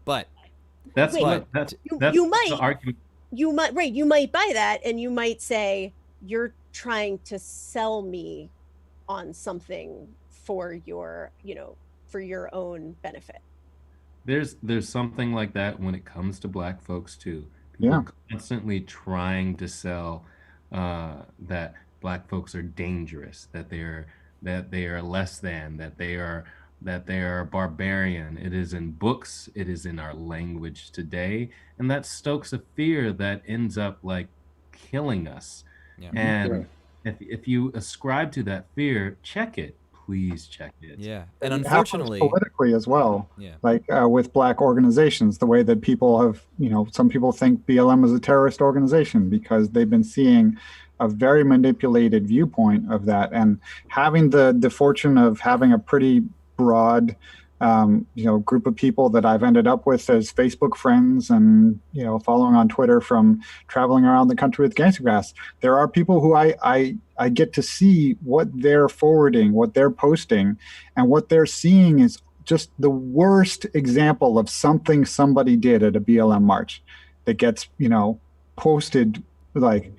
But that's Wait, what that's you the might argument. you might buy that and you might say you're trying to sell me on something for your own benefit. There's something like that when it comes to Black folks too. People are constantly trying to sell that Black folks are dangerous, that they are less than, that they are barbarian. It is in books, it is in our language today, and that stokes a fear that ends up like killing us. Yeah. And if you ascribe to that fear, check it. Please check it. Yeah, and It happens unfortunately, politically as well. Yeah. Like with Black organizations, the way that people have, some people think BLM is a terrorist organization because they've been seeing a very manipulated viewpoint of that, and having the fortune of having a pretty broad group of people that I've ended up with as Facebook friends and following on Twitter from traveling around the country with Gangstagrass. There are people who I get to see what they're forwarding, what they're posting, and what they're seeing is just the worst example of something somebody did at a BLM march that gets, posted, like,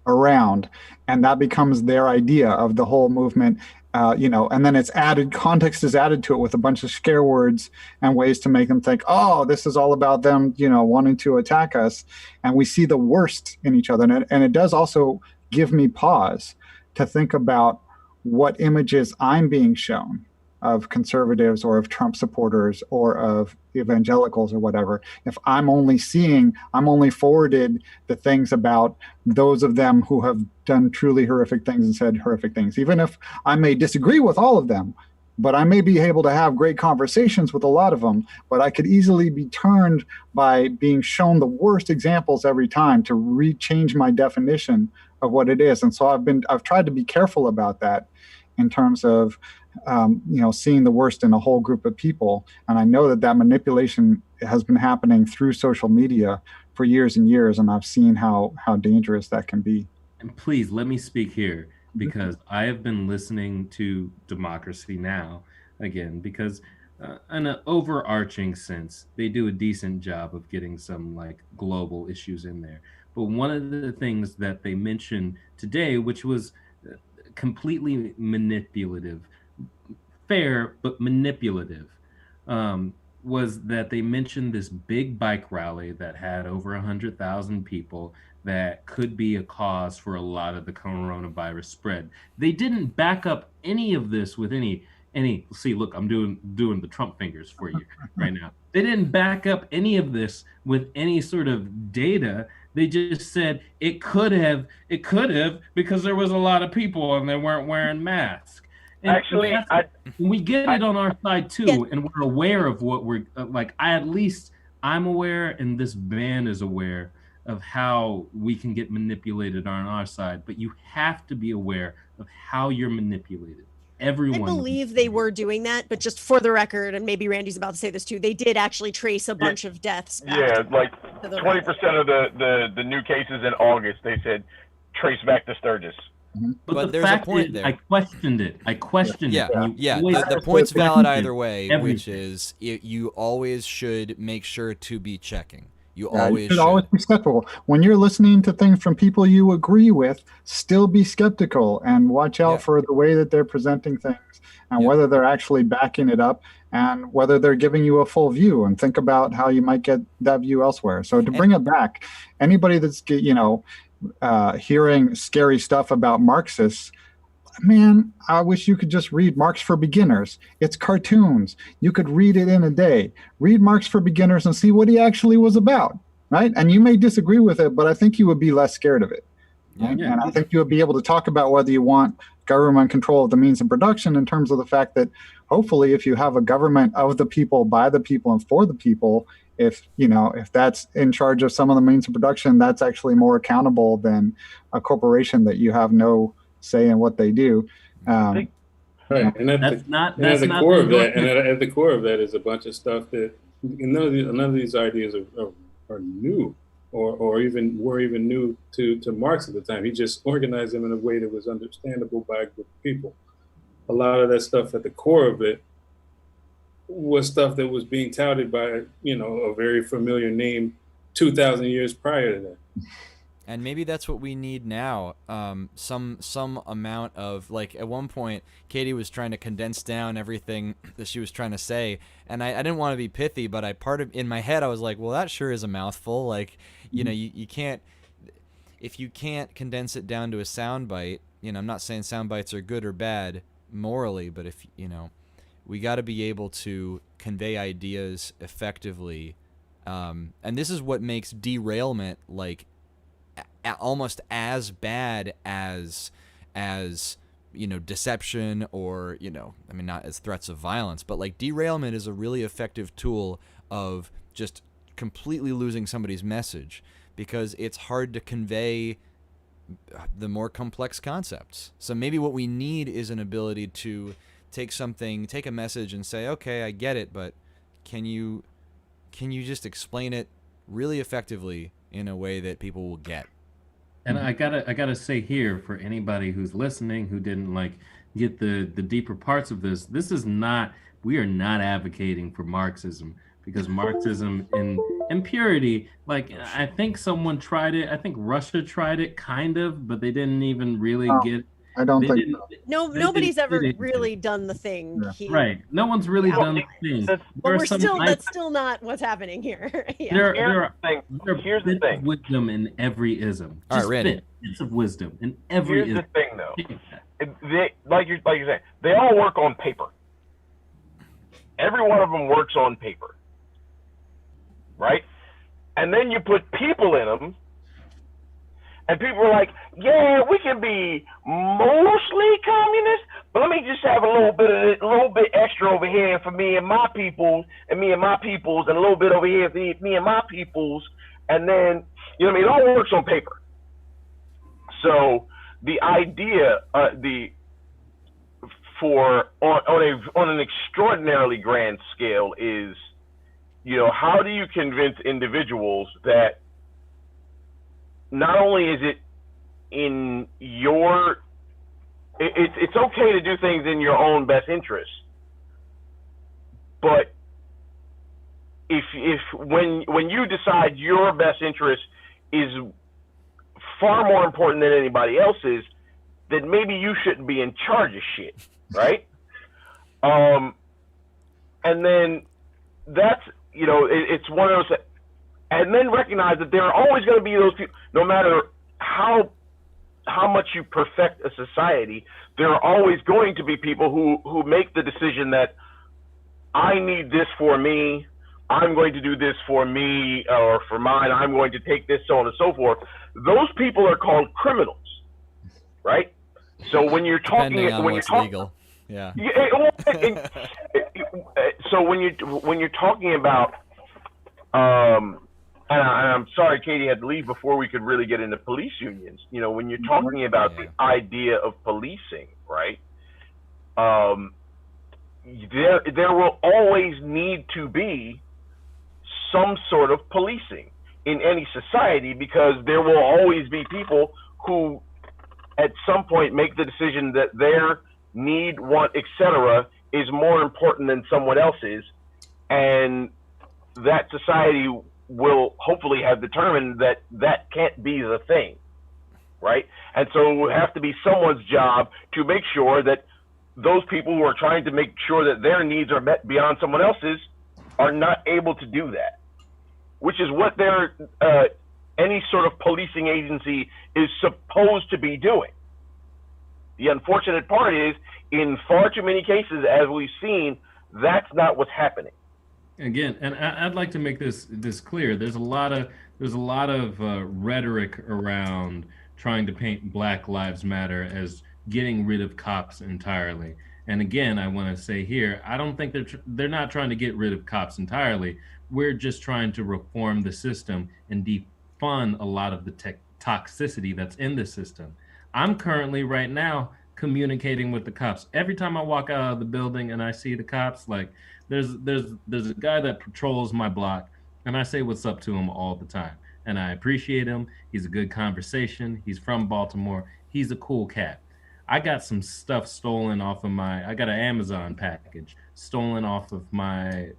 around, and that becomes their idea of the whole movement, and then context is added to it with a bunch of scare words and ways to make them think, oh, this is all about them, wanting to attack us. And we see the worst in each other. And it does also give me pause to think about what images I'm being shown of conservatives or of Trump supporters or of evangelicals or whatever. If I'm only forwarded the things about those of them who have done truly horrific things and said horrific things, even if I may disagree with all of them, but I may be able to have great conversations with a lot of them, but I could easily be turned by being shown the worst examples every time to rechange my definition of what it is. And so I've tried to be careful about that in terms of seeing the worst in a whole group of people. And I know that manipulation has been happening through social media for years and years, and I've seen how dangerous that can be. And please let me speak here, because I have been listening to Democracy Now! Again, because in an overarching sense, they do a decent job of getting some like global issues in there. But one of the things that they mentioned today, which was completely manipulative, fair but manipulative, was that they mentioned this big bike rally that had over 100,000 people that could be a cause for a lot of the coronavirus spread. They didn't back up any of this with any see, look, I'm doing the Trump fingers for you right now. They didn't back up any of this with any sort of data. They just said it could have because there was a lot of people and they weren't wearing masks. And Actually, we get it on our side too, and we're aware of what we're like. I'm aware, and this band is aware of how we can get manipulated on our side. But you have to be aware of how you're manipulated. Everyone. I believe they were doing that, but just for the record, and maybe Randy's about to say this too, they did actually trace a bunch of deaths back. Yeah, like 20% of the new cases in August, they said trace back to Sturgis. But there's a point there. I questioned it. Yeah, it. The point's valid either way, which is you always should make sure to be checking. You should always be skeptical. When you're listening to things from people you agree with, still be skeptical and watch out for the way that they're presenting things and whether they're actually backing it up and whether they're giving you a full view, and think about how you might get that view elsewhere. So to bring it back, anybody that's, hearing scary stuff about Marxists, man, I wish you could just read Marx for Beginners. It's cartoons. You could read it in a day. Read Marx for Beginners and see what he actually was about, right? And you may disagree with it, but I think you would be less scared of it. Right? And I think you would be able to talk about whether you want government control of the means of production, in terms of the fact that hopefully if you have a government of the people, by the people, and for the people, if that's in charge of some of the means of production, that's actually more accountable than a corporation that you have no say in what they do. Right, and at the core of that is a bunch of stuff that none of these ideas are new, or even were even new to Marx at the time. He just organized them in a way that was understandable by a group of people. A lot of that stuff at the core of it was stuff that was being touted by a very familiar name 2,000 years prior to that. And maybe that's what we need now. Some amount of, like, at one point, Katie was trying to condense down everything that she was trying to say, and I didn't want to be pithy, but in my head I was like, well, that sure is a mouthful. Like, you can't, if you can't condense it down to a soundbite. I'm not saying sound bites are good or bad morally, but if we got to be able to convey ideas effectively, and this is what makes derailment like almost as bad as deception, or not as threats of violence, but like derailment is a really effective tool of just completely losing somebody's message, because it's hard to convey the more complex concepts. So maybe what we need is an ability to take a message and say, okay, I get it, but can you just explain it really effectively in a way that people will get? And I gotta say here, for anybody who's listening who didn't get the deeper parts of this is not we are not advocating for Marxism, because Marxism in purity, like I think someone tried it. I think Russia tried it kind of, but they didn't even really No, get. I don't They think didn't. No, They nobody's didn't ever get into really done the thing. Yeah. Right. No one's really Yeah. done the thing. That's- But There are we're some still, I- that's still not what's happening here. Yeah. there Here's are the thing. there are Here's the bits thing. of wisdom in every ism. All right, Just Randy. bits of wisdom in every Here's the ism. thing, though. Like you're saying, they all work on paper. Every one of them works on paper, right? And then you put people in them, and people are like, "Yeah, we can be mostly communist, but let me just have a little bit extra over here for me and my peoples, and me and my peoples, and a little bit over here for me and my peoples." And then, you know what I mean? It all works on paper. So the idea, on an extraordinarily grand scale is, you know, how do you convince individuals that not only is it in your, it's okay to do things in your own best interest, but if when you decide your best interest is far more important than anybody else's, then maybe you shouldn't be in charge of shit, right? And then that's, you know, it's one of those, and then recognize that there are always going to be those people, no matter how much you perfect a society, there are always going to be people who make the decision that I need this for me, I'm going to do this for me or for mine, I'm going to take this, so on and so forth. Those people are called criminals, right? So when you're talking, Depending on when what's you're talking, legal. Yeah. so when you're talking about, and I'm sorry, Katie had to leave before we could really get into police unions. You know, when you're talking about the idea of policing, right? There will always need to be some sort of policing in any society, because there will always be people who at some point make the decision that their need, want, etc. is more important than someone else's, and that society will hopefully have determined that that can't be the thing, right? And so it will have to be someone's job to make sure that those people who are trying to make sure that their needs are met beyond someone else's are not able to do that, which is what their any sort of policing agency is supposed to be doing. The unfortunate part is, in far too many cases, as we've seen, that's not what's happening. Again, and I'd like to make this clear. There's a lot of rhetoric around trying to paint Black Lives Matter as getting rid of cops entirely. And again, I want to say here, I don't think they're not trying to get rid of cops entirely. We're just trying to reform the system and defund a lot of the toxicity that's in the system. I'm currently right now communicating with the cops. Every time I walk out of the building and I see the cops, like there's a guy that patrols my block, and I say what's up to him all the time. And I appreciate him. He's a good conversation. He's from Baltimore. He's a cool cat. I got some stuff stolen off of I got an Amazon package stolen off of my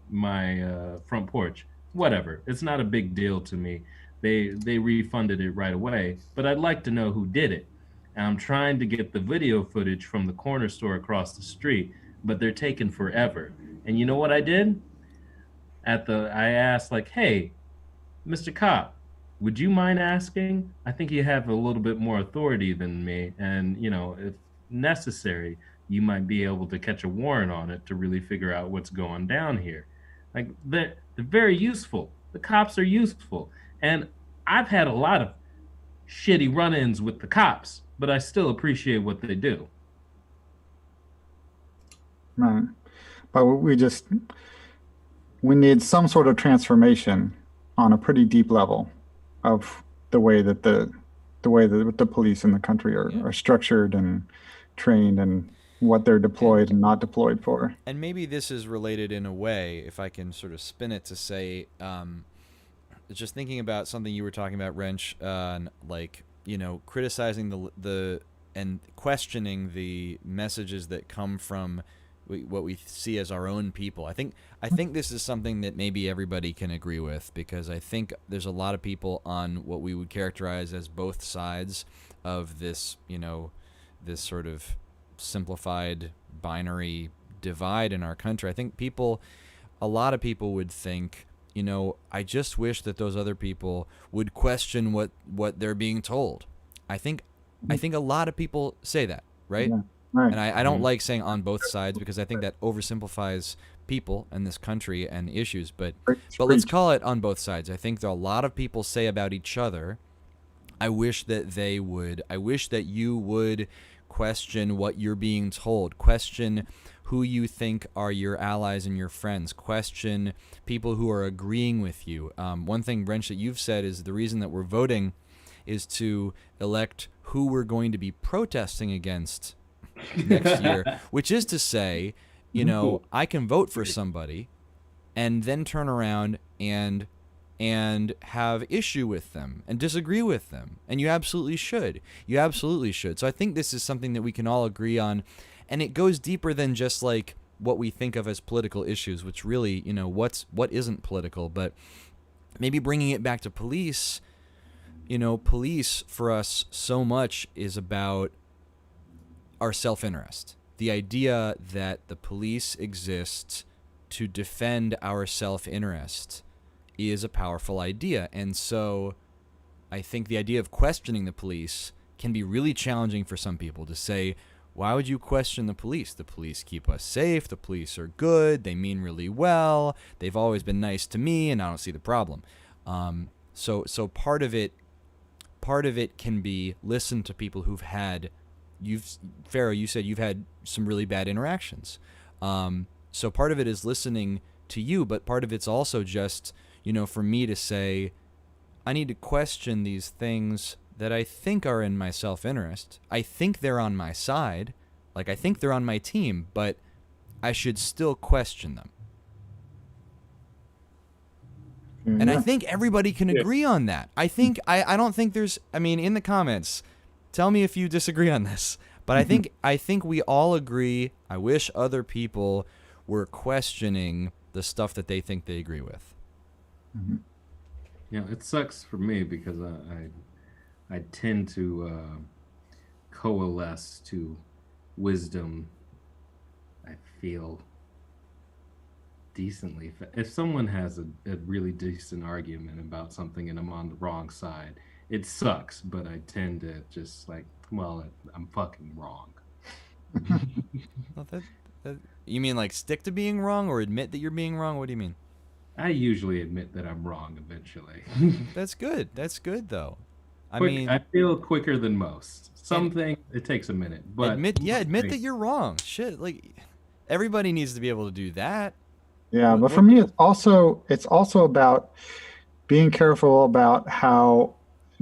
front porch. Whatever. It's not a big deal to me. They refunded it right away, but I'd like to know who did it. And I'm trying to get the video footage from the corner store across the street, but they're taking forever. And you know what I did? I asked, like, hey, Mr. Cop, would you mind asking? I think you have a little bit more authority than me. And, you know, if necessary, you might be able to catch a warrant on it to really figure out what's going down here. Like, they're very useful. The cops are useful. And I've had a lot of shitty run-ins with the cops, but I still appreciate what they do. Right. But we need some sort of transformation on a pretty deep level of the way that the police in the country are structured and trained, and what they're deployed and not deployed for. And maybe this is related in a way, if I can sort of spin it to say, just thinking about something you were talking about, Wrench, like, you know, criticizing the and questioning the messages that come from what we see as our own people. I think this is something that maybe everybody can agree with, because I think there's a lot of people on what we would characterize as both sides of this, this sort of simplified binary divide in our country. I think a lot of people would think, I just wish that those other people would question what they're being told. I think a lot of people say that, right? Yeah, right. And I don't like saying on both sides, because I think that oversimplifies people and this country and issues. But let's call it on both sides. I think there are a lot of people say about each other, I wish that you would question what you're being told, question who you think are your allies and your friends, question people who are agreeing with you. One thing, Wrench, that you've said is the reason that we're voting is to elect who we're going to be protesting against next year, which is to say, I can vote for somebody and then turn around and have issue with them and disagree with them. And you absolutely should. You absolutely should. So I think this is something that we can all agree on. And it goes deeper than just like what we think of as political issues, which really, what isn't political. But maybe bringing it back to police, police for us so much is about our self-interest. The idea that the police exist to defend our self-interest is a powerful idea. And so I think the idea of questioning the police can be really challenging for some people to say, why would you question the police? The police keep us safe. The police are good. They mean really well. They've always been nice to me, and I don't see the problem. So part of it can be listen to people who've had, Pharaoh, you said you've had some really bad interactions. So part of it is listening to you, but part of it's also just, for me to say, I need to question these things that I think are in my self-interest. I think they're on my side, like I think they're on my team, but I should still question them. And I think everybody can agree on that. I don't think there's, in the comments, tell me if you disagree on this, but I think we all agree. I wish other people were questioning the stuff that they think they agree with. Mm-hmm. Yeah, it sucks for me because I tend to coalesce to wisdom. I feel decently. If someone has a really decent argument about something and I'm on the wrong side, it sucks, but I tend to just like, well, I'm fucking wrong. Well, you mean like stick to being wrong or admit that you're being wrong? What do you mean? I usually admit that I'm wrong eventually. That's good. That's good, though. I feel quicker than most. Some things, it takes a minute. But admit that you're wrong. Shit, like everybody needs to be able to do that. Yeah, but for me, it's also about being careful about how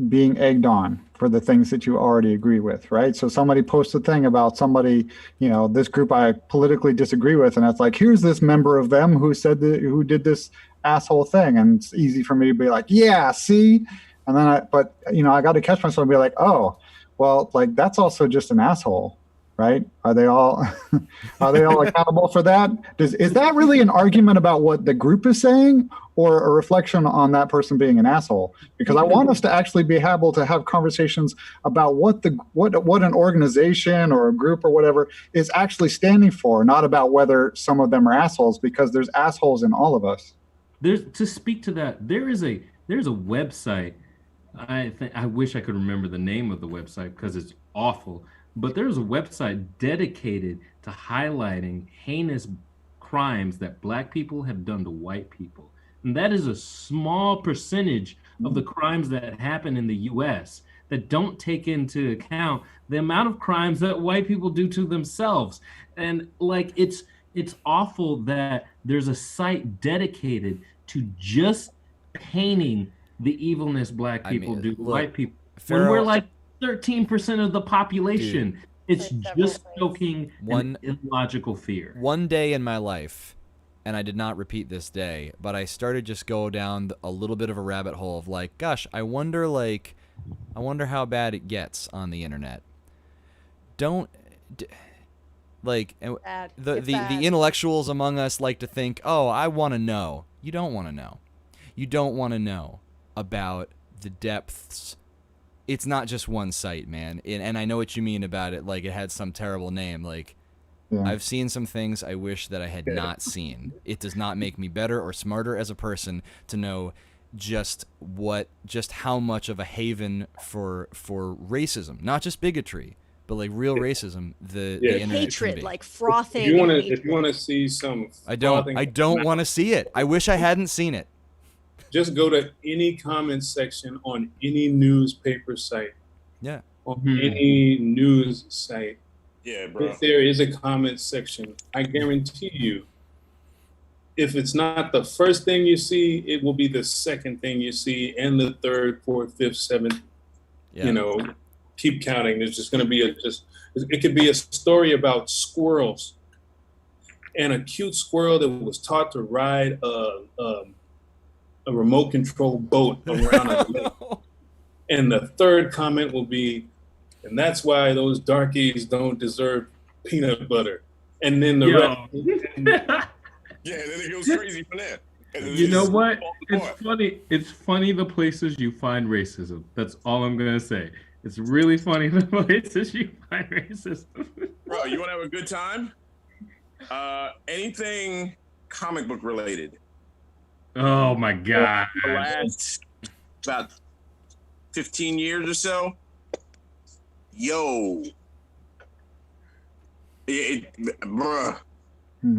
being egged on for the things that you already agree with, right? So somebody posts a thing about somebody, this group I politically disagree with, and it's like, here's this member of them who who did this asshole thing, and it's easy for me to be like, yeah, see, and then I got to catch myself and be like, oh, well, like that's also just an asshole, right? Are they all accountable for that? Is that really an argument about what the group is saying, or a reflection on that person being an asshole? Because I want us to actually be able to have conversations about what an organization or a group or whatever is actually standing for, not about whether some of them are assholes, because there's assholes in all of us. To speak to that, there's a website. I wish I could remember the name of the website because it's awful. But there's a website dedicated to highlighting heinous crimes that black people have done to white people. And that is a small percentage of the crimes that happen in the U.S. that don't take into account the amount of crimes that white people do to themselves. And like, it's awful that there's a site dedicated to just painting the evilness black people do to white people. When we're like 13% of the population. Dude, it's just stoking an illogical fear. One day in my life, and I did not repeat this day, but I started just go down a little bit of a rabbit hole of like, gosh, I wonder how bad it gets on the internet. Like, and Bad. the It's bad. intellectuals among us like to think, oh, I want to know. You don't want to know. You don't want to know about the depths. It's not just one site, man. And I know what you mean about it. Like, it had some terrible name. Like, Yeah. I've seen some things I wish that I had not seen. It does not make me better or smarter as a person to know just how much of a haven for racism, not just bigotry, but like real racism, the internet can Hatred, be. like frothing. If you want to see some, I don't want to see it. I wish I hadn't seen it. just go to any comment section on any newspaper site. Yeah. On any news site. Yeah, bro. If there is a comment section, I guarantee you, if it's not the first thing you see, it will be the second thing you see, and the third, fourth, fifth, seventh. Yeah. You know, keep counting. There's just going to be it could be a story about squirrels, and a cute squirrel that was taught to ride a remote control boat around a lake. And the third comment will be, and that's why those darkies don't deserve peanut butter. And then the rest. Yeah, then it goes crazy from there. You know what? It's funny. It's funny the places you find racism. That's all I'm gonna say. It's really funny the places you find racism. Bro, you want to have a good time? Anything comic book related? Oh my god! The last about 15 years or so. Yo, bruh.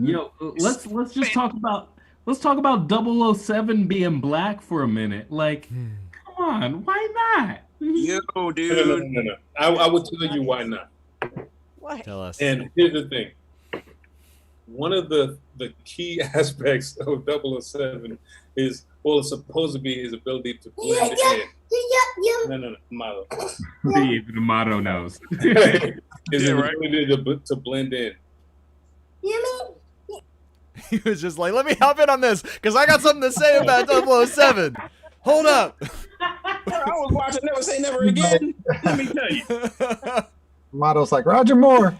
Yo, let's just talk about 007 being black for a minute. Like, come on, why not? Yo, dude. No. I would tell you why not. Why? Tell us. And here's the thing. One of the key aspects of 007 is, well, it's supposed to be his ability to blend in. No, Milo. See, the motto knows. His ability to blend in. He was just like, let me hop in on this, because I got something to say about 007. Hold up. I was watching Never Say Never Again. Let me tell you. Motto's like, Roger Moore.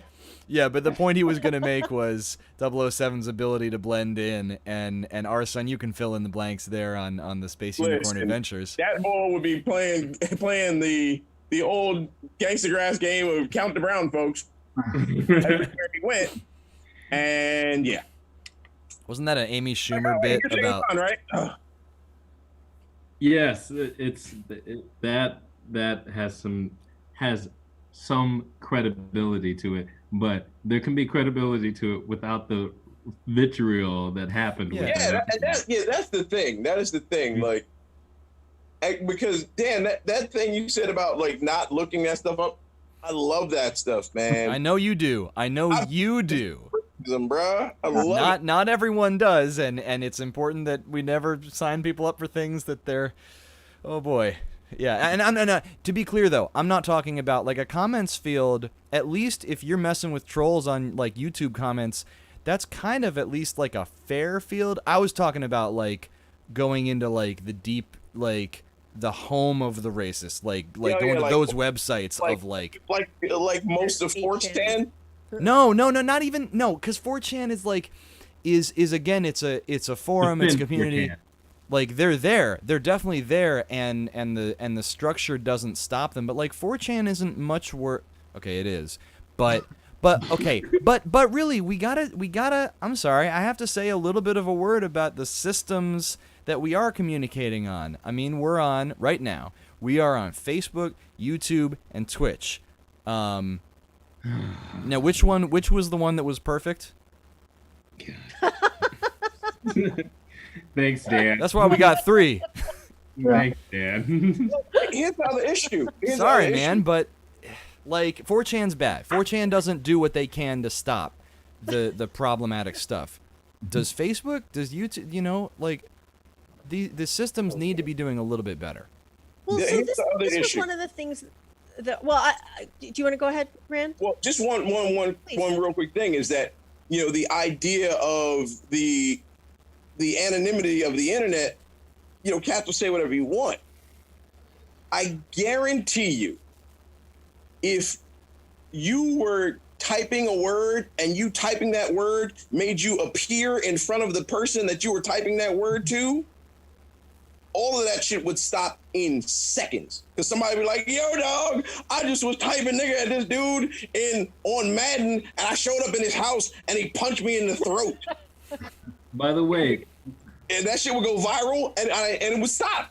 Yeah, but the point he was going to make was 007's ability to blend in, and our son, you can fill in the blanks there on the Space Unicorn Adventures. That boy would be playing the old Gangstagrass game of Count the Brown folks. Everywhere he went. And yeah. Wasn't that an Amy Schumer bit about... Fun, right? Yes, that has some credibility to it, but there can be credibility to it without the vitriol that happened. Yeah, that's the thing. That is the thing. Like, because Dan, that thing you said about like not looking that stuff up, I love that stuff, man. I know you do. You do. Bruh. I love it. Not everyone does, and it's important that we never sign people up for things that they're, oh boy. Yeah, and to be clear though, I'm not talking about like a comments field. At least if you're messing with trolls on like YouTube comments, that's kind of at least like a fair field. I was talking about like going into like the deep, like the home of the racist, like going to those websites of like most of 4chan. No, not even because 4chan is like is again it's a forum, it's a community. Like they're definitely there, and the structure doesn't stop them. But like 4chan isn't much work. Okay, it is, but okay, but really we gotta. I'm sorry, I have to say a little bit of a word about the systems that we are communicating on. I mean, we're on right now. We are on Facebook, YouTube, and Twitch. Now, which was the one that was perfect? Thanks, Dan. That's why we got 3. Thanks, Dan. Here's the other issue. Sorry, man, but like 4chan's bad. 4chan doesn't do what they can to stop the problematic stuff. Does Facebook? Does YouTube? You know, like the systems need to be doing a little bit better. Well, Yeah, so here's this the other was issue. one of the things that. Well, do you want to go ahead, Rand? Well, just one Please. real quick thing is that, you know, the idea of the anonymity of the internet, you know, cats will say whatever you want. I guarantee you, if you were typing a word and you typing that word made you appear in front of the person that you were typing that word to, all of that shit would stop in seconds. Because somebody would be like, yo, dog, I just was typing nigga at this dude on Madden, and I showed up in his house, and he punched me in the throat. By the way, and that shit would go viral, and it would stop.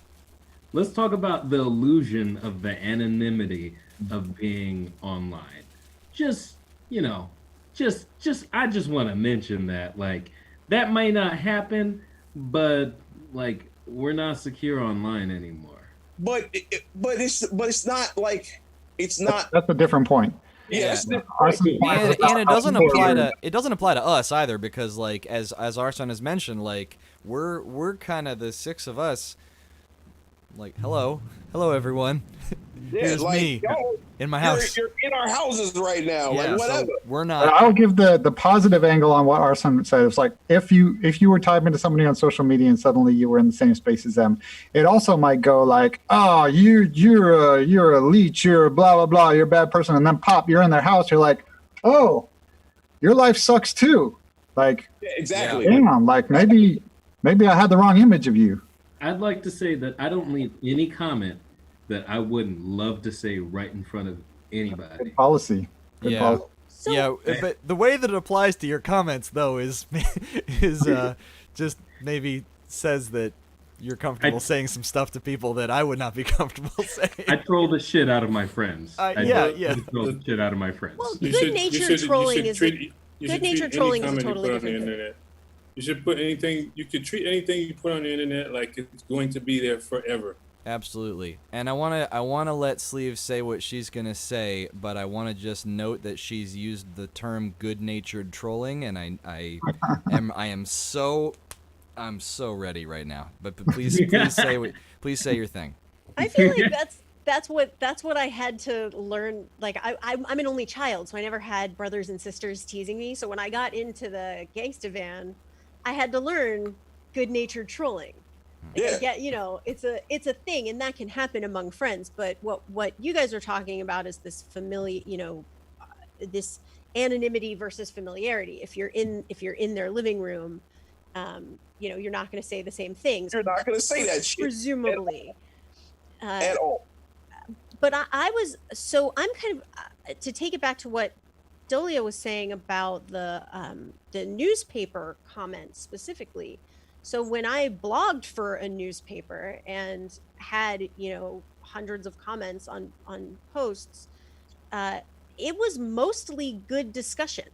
let's talk about the illusion of the anonymity of being online. Just, you know, I just want to mention that, like, that might not happen, but like, we're not secure online anymore. But it's not like it's not. That's a different point. Yeah, and it doesn't apply to us either, because like as Arson has mentioned, like we're kind of the six of us. Like hello everyone. Yeah, Here's like, me yo, in my house. You're in our houses right now. Yeah, like whatever. so we're not. I'll give the positive angle on what Arson said. It's like if you were typing to somebody on social media and suddenly you were in the same space as them, it also might go like, oh, you're a leech, you're blah blah blah, you're a bad person, and then pop, you're in their house, you're like, oh, your life sucks too. Like yeah, exactly. Damn, like maybe I had the wrong image of you. I'd like to say that I don't leave any comment that I wouldn't love to say right in front of anybody. Good policy. Good Yeah. policy. So, Yeah, but the way that it applies to your comments though is just maybe says that you're comfortable saying some stuff to people that I would not be comfortable saying. I troll the shit out of my friends. I troll the shit out of my friends. well, good-natured trolling is good-natured trolling is a totally different thing. Internet. You should put anything. You could treat anything you put on the internet like it's going to be there forever. Absolutely. And I wanna let Sleeve say what she's gonna say, but I wanna just note that she's used the term good-natured trolling, and I'm so ready right now. But please say your thing. I feel like that's what I had to learn. Like I'm an only child, so I never had brothers and sisters teasing me. So when I got into the gangsta van, I had to learn good-natured trolling. Like, Yeah. it's a thing, and that can happen among friends. But what you guys are talking about is this this anonymity versus familiarity. If you're in their living room, you're not going to say the same things. You're not going to say that shit. Presumably. At all. But I'm kind of to take it back to what Dolia was saying about the newspaper comments specifically. So when I blogged for a newspaper and had hundreds of comments on posts, it was mostly good discussion.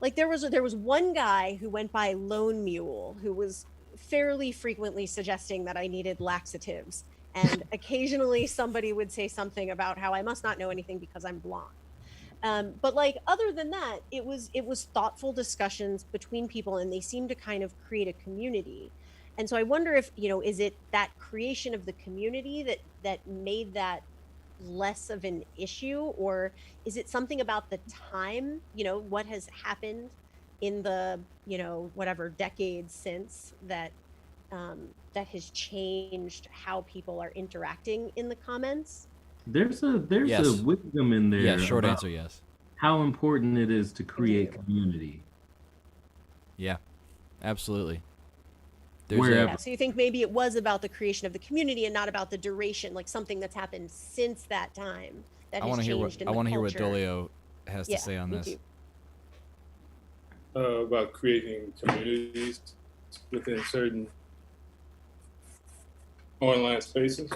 Like there was one guy who went by Lone Mule who was fairly frequently suggesting that I needed laxatives. And occasionally somebody would say something about how I must not know anything because I'm blonde. But like other than that, it was thoughtful discussions between people, and they seemed to kind of create a community. And so I wonder if is it that creation of the community that made that less of an issue, or is it something about the time? What has happened in the whatever decades since that that has changed how people are interacting in the comments? There's a Yes. wisdom in there. Yeah, short about answer, yes. How important it is to create community. Yeah, absolutely. Wherever. So you think maybe it was about the creation of the community and not about the duration, like something that's happened since that time that I has want to hear changed in what the culture. Dolio has to say on me this. too. About creating communities within certain online spaces.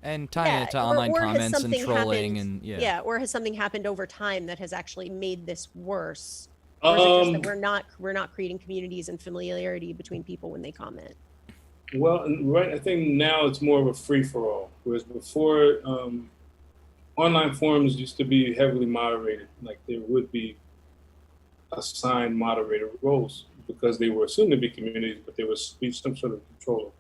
And tying it to online or has comments and something trolling happened- and or has something happened over time that has actually made this worse? Or is it just that we're not creating communities and familiarity between people when they comment? Well, right. I think now it's more of a free for all, whereas before, online forums used to be heavily moderated. Like there would be assigned moderator roles because they were assumed to be communities, but there was some sort of control.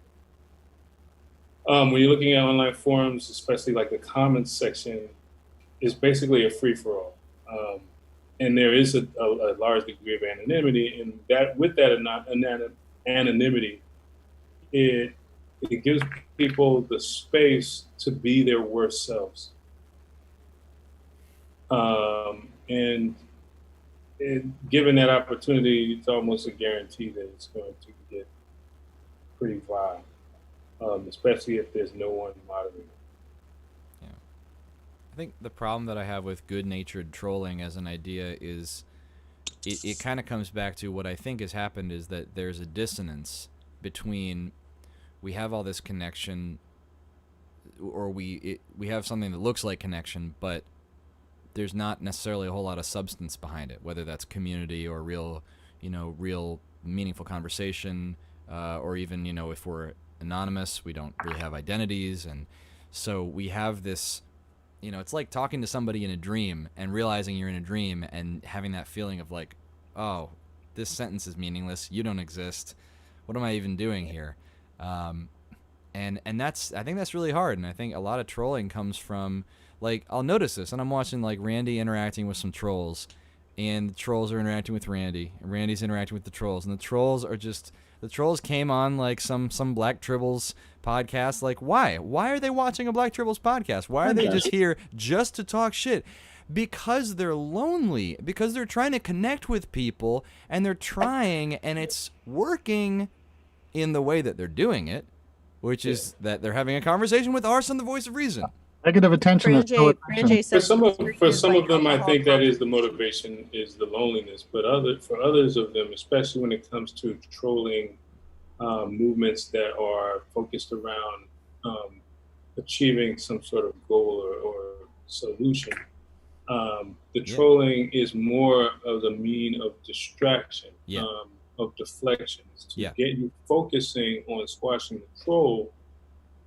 When you're looking at online forums, especially like the comments section, is basically a free for all. And there is a large degree of anonymity, and that with that anonymity, it gives people the space to be their worst selves. And given that opportunity, it's almost a guarantee that it's going to get pretty vile, especially if there's no one moderating. Yeah. I think the problem that I have with good-natured trolling as an idea is it kind of comes back to what I think has happened is that there's a dissonance between we have all this connection, or we have something that looks like connection, but there's not necessarily a whole lot of substance behind it, whether that's community or real meaningful conversation, or even, if we're anonymous, we don't really have identities. And so we have this, it's like talking to somebody in a dream and realizing you're in a dream and having that feeling of like, oh, this sentence is meaningless. You don't exist. What am I even doing here? And I think that's really hard. And I think a lot of trolling comes from, like, I'll notice this, and I'm watching like Randy interacting with some trolls, and the trolls are interacting with Randy, and Randy's interacting with the trolls, and the trolls came on like some Black Tribbles podcast. Like, why are they watching a Black Tribbles podcast? Why are they just here just to talk shit? Because they're lonely, because they're trying to connect with people, and they're trying, and it's working in the way that they're doing it, which is that they're having a conversation with Arson, the voice of reason. Negative attention is no attention. For some of them, I think that is the motivation, is the loneliness. But for others of them, especially when it comes to trolling movements that are focused around achieving some sort of goal or solution, the trolling is more of the mean of distraction, of deflection, to get you focusing on squashing the troll,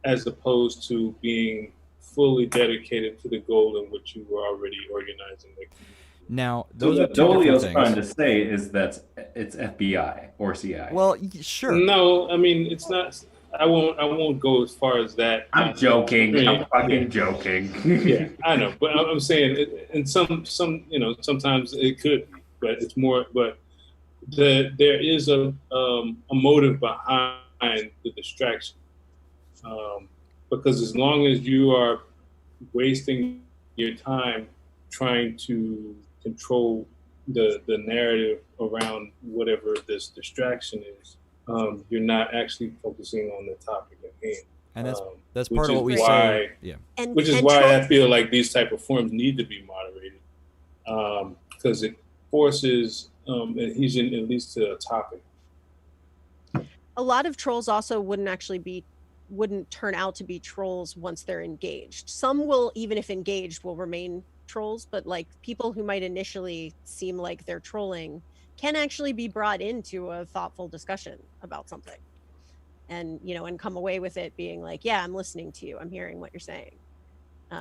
as opposed to being fully dedicated to the goal in which you were already organizing the community. Now, those are Dolio's trying to say is that it's FBI or CIA. Well, sure. No, I mean, it's not. I won't go as far as that. I'm joking. I'm fucking joking. Yeah, I know, but I'm saying, and sometimes it could be, but it's more. But there is a motive behind the distraction, because as long as you are wasting your time trying to control the narrative around whatever this distraction is, you're not actually focusing on the topic at hand. And that's part of what we say. Yeah. Which is why I feel like these type of forums need to be moderated, because it forces adhesion at least to a topic. A lot of trolls also wouldn't turn out to be trolls once they're engaged. Some will, even if engaged, will remain trolls, but like people who might initially seem like they're trolling can actually be brought into a thoughtful discussion about something, and and come away with it being like, yeah, I'm listening to you, I'm hearing what you're saying.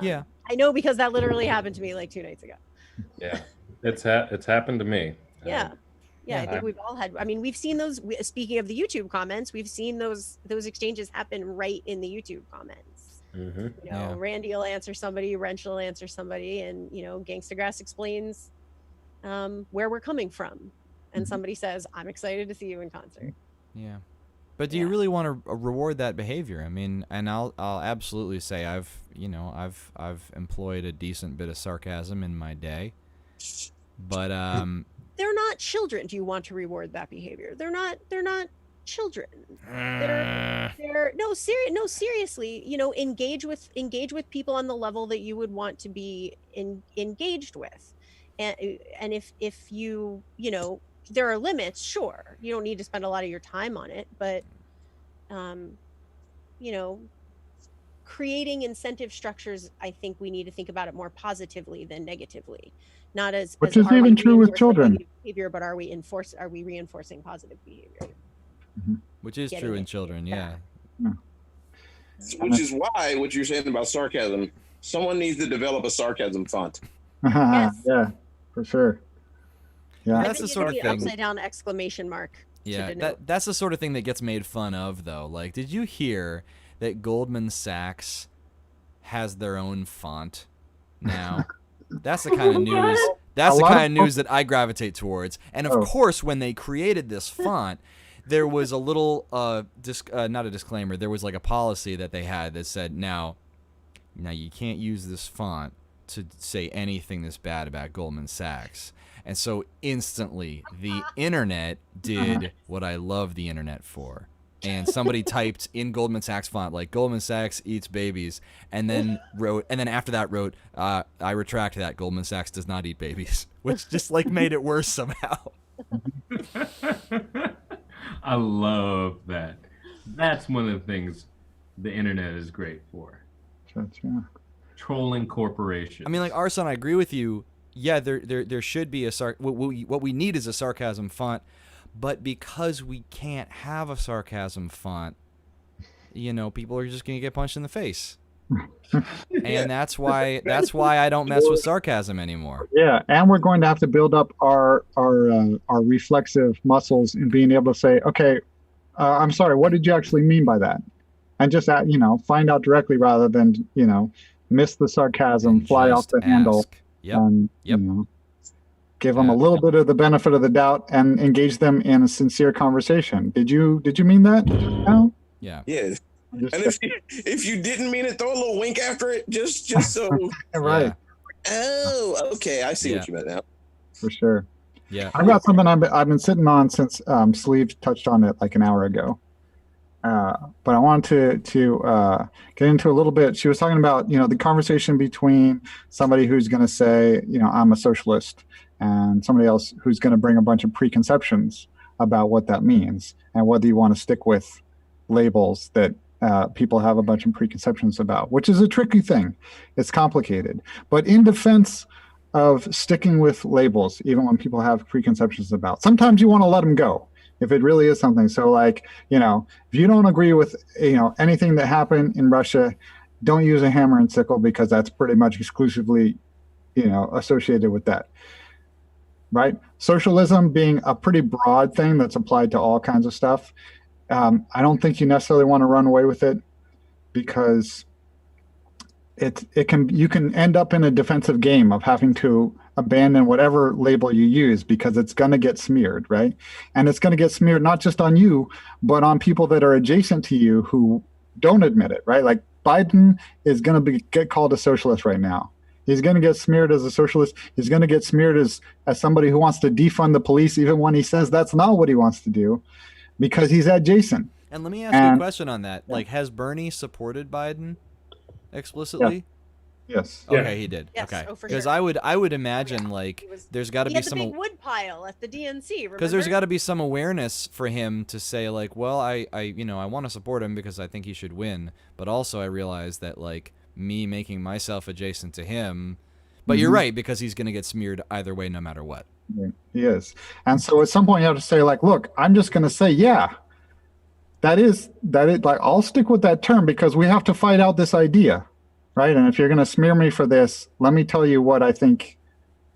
Yeah, I know, because that literally happened to me like 2 nights ago. Yeah, it's happened to me. Yeah, I think we've all had. I mean, we've seen those. Speaking of the YouTube comments, we've seen those exchanges happen right in the YouTube comments. Mm-hmm. Randy will answer somebody, Wrench will answer somebody, and Gangstagrass explains where we're coming from, and somebody says, "I'm excited to see you in concert." Yeah, but do you really want to reward that behavior? I mean, and I'll absolutely say I've employed a decent bit of sarcasm in my day, but they're not children. Do you want to reward that behavior? They're not children. They're seriously, engage with people on the level that you would want to be engaged with. And if you there are limits, sure. You don't need to spend a lot of your time on it, but creating incentive structures, I think we need to think about it more positively than negatively. Not as which is even true with children. Behavior, but are we reinforcing positive behavior? Mm-hmm. Which is true in children, yeah. Which is why what you're saying about sarcasm, someone needs to develop a sarcasm font. Yes. Yeah, for sure. Yeah, that's the sort of thing. Upside down exclamation mark. Yeah, that's the sort of thing that gets made fun of, though. Like, did you hear that Goldman Sachs has their own font now? That's the kind of news. That's the kind of news that I gravitate towards. And of course, when they created this font, there was a little not a disclaimer. There was like a policy that they had that said, now you can't use this font to say anything that's bad about Goldman Sachs. And so instantly the internet did what I love the internet for. And somebody typed in Goldman Sachs font, like Goldman Sachs eats babies, and then after that wrote, I retract that, Goldman Sachs does not eat babies, which just like made it worse somehow. I love that. That's one of the things the internet is great for. Yeah. Trolling corporations. I mean, like Arson, I agree with you. Yeah, there should be a what we need is a sarcasm font, but because we can't have a sarcasm font, people are just gonna get punched in the face. And that's why I don't mess with sarcasm anymore. Yeah, and we're going to have to build up our reflexive muscles in being able to say, okay, I'm sorry, what did you actually mean by that? And just find out directly rather than miss the sarcasm, And fly off just the handle, ask. Yep. and Yep. give them a little bit of the benefit of the doubt and engage them in a sincere conversation. Did you mean that? No? Yeah. Yes. Just And if you didn't mean it, throw a little wink after it, just so. right. Oh, okay. I see what you meant now. For sure. Yeah. I've got something I've been sitting on since Sleeve touched on it like an hour ago. But I wanted to get into a little bit. She was talking about, the conversation between somebody who's going to say, I'm a socialist, and somebody else who's going to bring a bunch of preconceptions about what that means and whether you want to stick with labels that people have a bunch of preconceptions about, which is a tricky thing. It's complicated. But in defense of sticking with labels, even when people have preconceptions about, sometimes you want to let them go if it really is something. So like, if you don't agree with, anything that happened in Russia, don't use a hammer and sickle because that's pretty much exclusively, associated with that. Right? Socialism being a pretty broad thing that's applied to all kinds of stuff. I don't think you necessarily want to run away with it because you can end up in a defensive game of having to abandon whatever label you use because it's going to get smeared, right? And it's going to get smeared not just on you, but on people that are adjacent to you who don't admit it, right? Like Biden is going to get called a socialist right now. He's going to get smeared as a socialist. He's going to get smeared as somebody who wants to defund the police, even when he says that's not what he wants to do, because he's adjacent. And let me ask you a question on that. Like, has Bernie supported Biden explicitly? Yes. Okay, he did. Yes, okay. for Because sure. I would imagine there's got to He be had the some big wood pile at the DNC. because there's got to be some awareness for him to say like, well, I want to support him because I think he should win, but also I realize that like me making myself adjacent to him, but you're right because he's going to get smeared either way no matter what. He is. And so at some point you have to say like, look, I'm just going to say, yeah, that is like, I'll stick with that term because we have to fight out this idea. Right. And if you're going to smear me for this, let me tell you what I think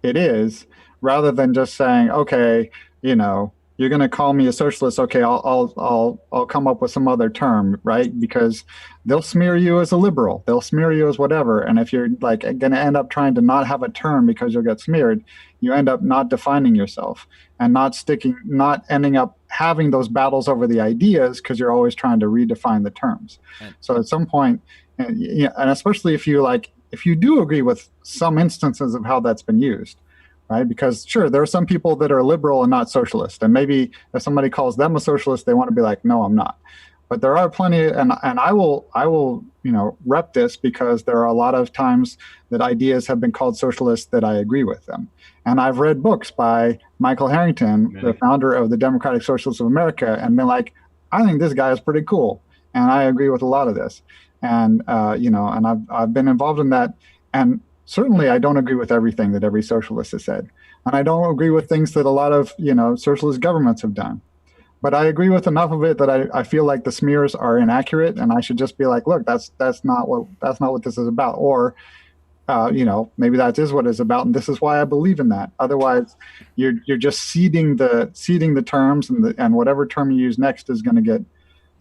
it is, rather than just saying, OK, you're going to call me a socialist. OK, I'll come up with some other term. Right. Because they'll smear you as a liberal. They'll smear you as whatever. And if you're like going to end up trying to not have a term because you'll get smeared, you end up not defining yourself and not ending up having those battles over the ideas because you're always trying to redefine the terms. So at some point, and especially if you do agree with some instances of how that's been used, right? Because sure, there are some people that are liberal and not socialist, and maybe if somebody calls them a socialist, they want to be like, no, I'm not. But there are plenty, and I will rep this because there are a lot of times that ideas have been called socialist that I agree with them. And I've read books by Michael Harrington, the founder of the Democratic Socialists of America, and been like, I think this guy is pretty cool, and I agree with a lot of this. And and I've been involved in that, and certainly I don't agree with everything that every socialist has said, and I don't agree with things that a lot of socialist governments have done, but I agree with enough of it that I feel like the smears are inaccurate, and I should just be like, look, that's not what this is about, or maybe that is what it's about, and this is why I believe in that. Otherwise, you're just seeding the terms, and whatever term you use next is going to get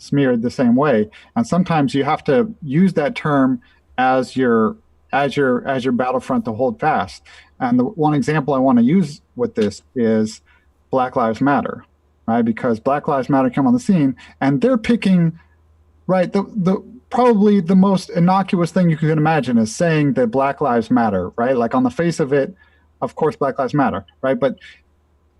smeared the same way. And sometimes you have to use that term as your battlefront to hold fast. And the one example I want to use with this is Black Lives Matter, right? Because Black Lives Matter come on the scene, and they're picking, right, the probably the most innocuous thing you can imagine is saying that Black Lives Matter, right? Like on the face of it, of course Black Lives Matter, right? But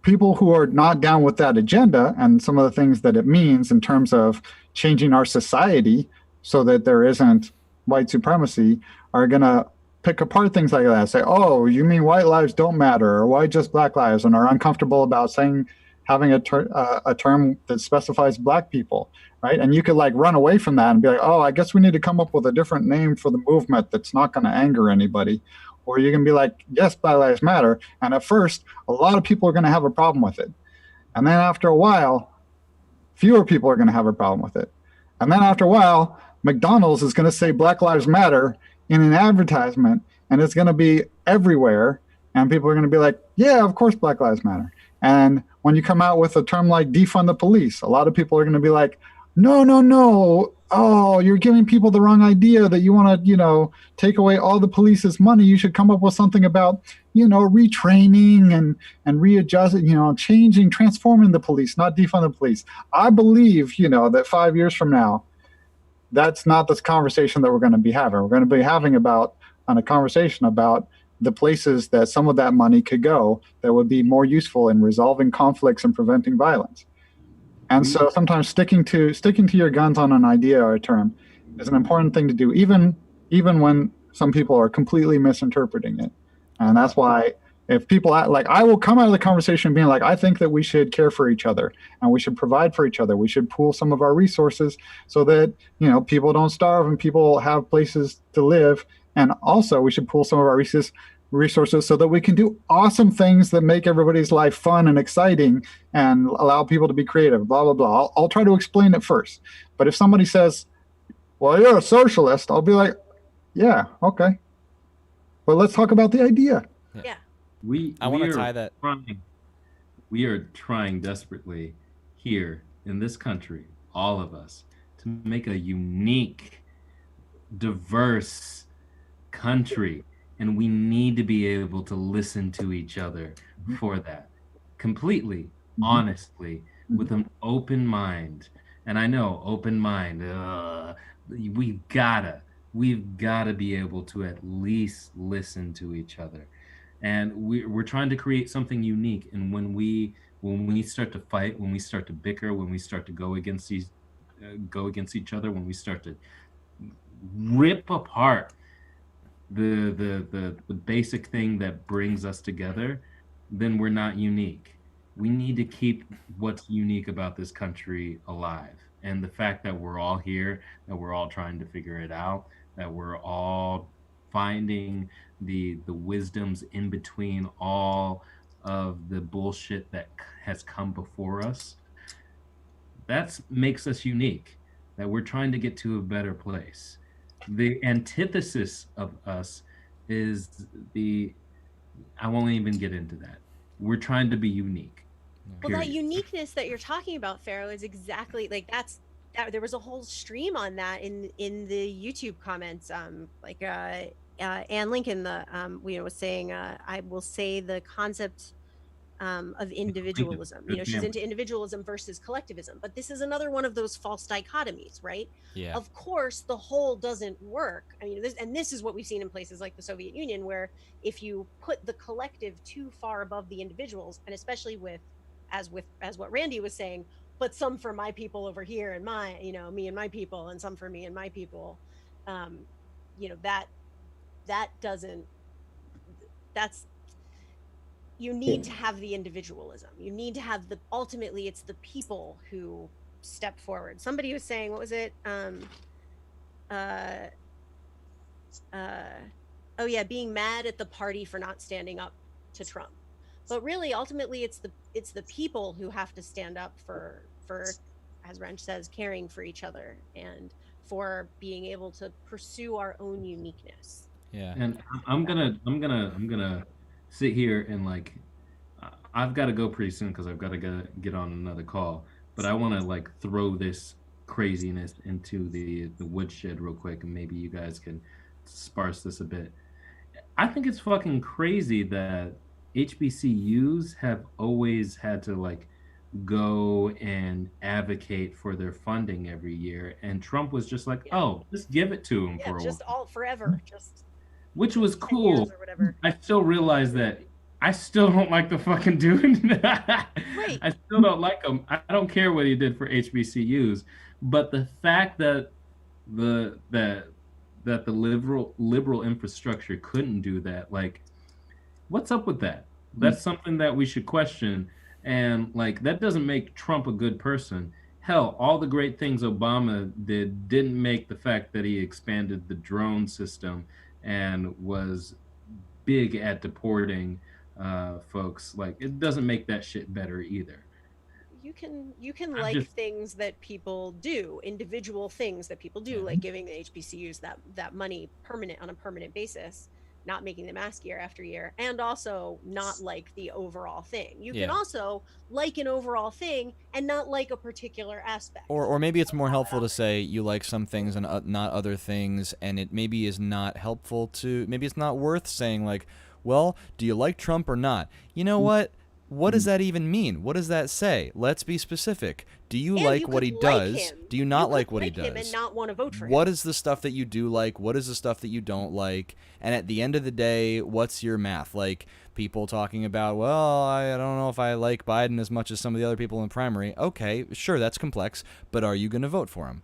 people who are not down with that agenda and some of the things that it means in terms of changing our society so that there isn't white supremacy are going to pick apart things like that. Say, oh, you mean white lives don't matter, or why just Black lives, and are uncomfortable about having a term that specifies Black people, right? And you could like run away from that and be like, oh, I guess we need to come up with a different name for the movement that's not going to anger anybody. Or you can be like, yes, Black Lives Matter. And at first, a lot of people are going to have a problem with it. And then after a while, fewer people are going to have a problem with it. And then after a while, McDonald's is going to say Black Lives Matter in an advertisement, and it's going to be everywhere. And people are going to be like, yeah, of course Black Lives Matter. And when you come out with a term like defund the police, a lot of people are going to be like, no, no, no. Oh, you're giving people the wrong idea that you want to, take away all the police's money. You should come up with something about, retraining and readjusting, changing, transforming the police, not defund the police. I believe, that 5 years from now, that's not this conversation that we're going to be having. We're going to be having a conversation about the places that some of that money could go that would be more useful in resolving conflicts and preventing violence. And so sometimes sticking to your guns on an idea or a term is an important thing to do, even when some people are completely misinterpreting it. And that's why if people I will come out of the conversation being like, I think that we should care for each other and we should provide for each other. We should pool some of our resources so that, people don't starve and people have places to live. And also we should pool some of our resources so that we can do awesome things that make everybody's life fun and exciting and allow people to be creative, blah, blah, blah. I'll try to explain it first. But if somebody says, well, you're a socialist, I'll be like, yeah, okay. But let's talk about the idea. Yeah. I want to tie that. We are trying desperately here in this country, all of us, to make a unique, diverse country. And we need to be able to listen to each other for that completely, honestly, with an open mind. And I know open mind, we've gotta be able to at least listen to each other. And we're trying to create something unique. And when we start to fight, when we start to bicker, when we start to go against each other, when we start to rip apart the basic thing that brings us together, then we're not unique. We need to keep what's unique about this country alive. And the fact that we're all here, that we're all trying to figure it out, that we're all finding the wisdoms in between all of the bullshit that has come before us, that makes us unique, that we're trying to get to a better place. The antithesis of us is I won't even get into that. We're trying to be unique. Well, that uniqueness that you're talking about, Pharaoh, is exactly like there was a whole stream on that in the YouTube comments. Ann Lincoln, was saying, I will say the concept of individualism. She's into individualism versus collectivism, but this is another one of those false dichotomies, right? Yeah. Of course, the whole doesn't work. I mean, this is what we've seen in places like the Soviet Union, where if you put the collective too far above the individuals, and especially as what Randy was saying, but some for my people over here and me and my people, and some for me and my people, you need to have the individualism. You need to have ultimately it's the people who step forward. Somebody was saying, what was it? Being mad at the party for not standing up to Trump. But really, ultimately, it's the people who have to stand up for, as Wrench says, caring for each other and for being able to pursue our own uniqueness. Yeah. And I'm gonna sit here and I've got to go pretty soon because I've got to get on another call. But I want to throw this craziness into the woodshed real quick, and maybe you guys can sparse this a bit. I think it's fucking crazy that HBCUs have always had to go and advocate for their funding every year, and Trump was just just give it to him for a while. Just all forever, just which was cool. or whatever. I still realize that I still don't like the fucking dude. I still don't like him. I don't care what he did for HBCUs, but the fact that the liberal infrastructure couldn't do that, like, what's up with that? That's something that we should question. And like, that doesn't make Trump a good person. Hell, all the great things Obama didn't make the fact that he expanded the drone system and was big at deporting folks. Like, it doesn't make that shit better either. You can like things that people do, individual things that people do, like giving the HBCUs that money on a permanent basis, not making them ask year after year, and also not like the overall thing. You can also like an overall thing and not like a particular aspect. Or maybe it's more helpful to say you like some things and not other things, and it maybe is not helpful to, maybe it's not worth saying like, well, do you like Trump or not? You know what? What does that even mean? What does that say? Let's be specific. Do you like what he does? Do you not like what he does? Him and not want to vote for him. What is the stuff that you do like? What is the stuff that you don't like? And at the end of the day, what's your math? Like people talking about, well, I don't know if I like Biden as much as some of the other people in the primary. Okay, sure, that's complex, but are you going to vote for him?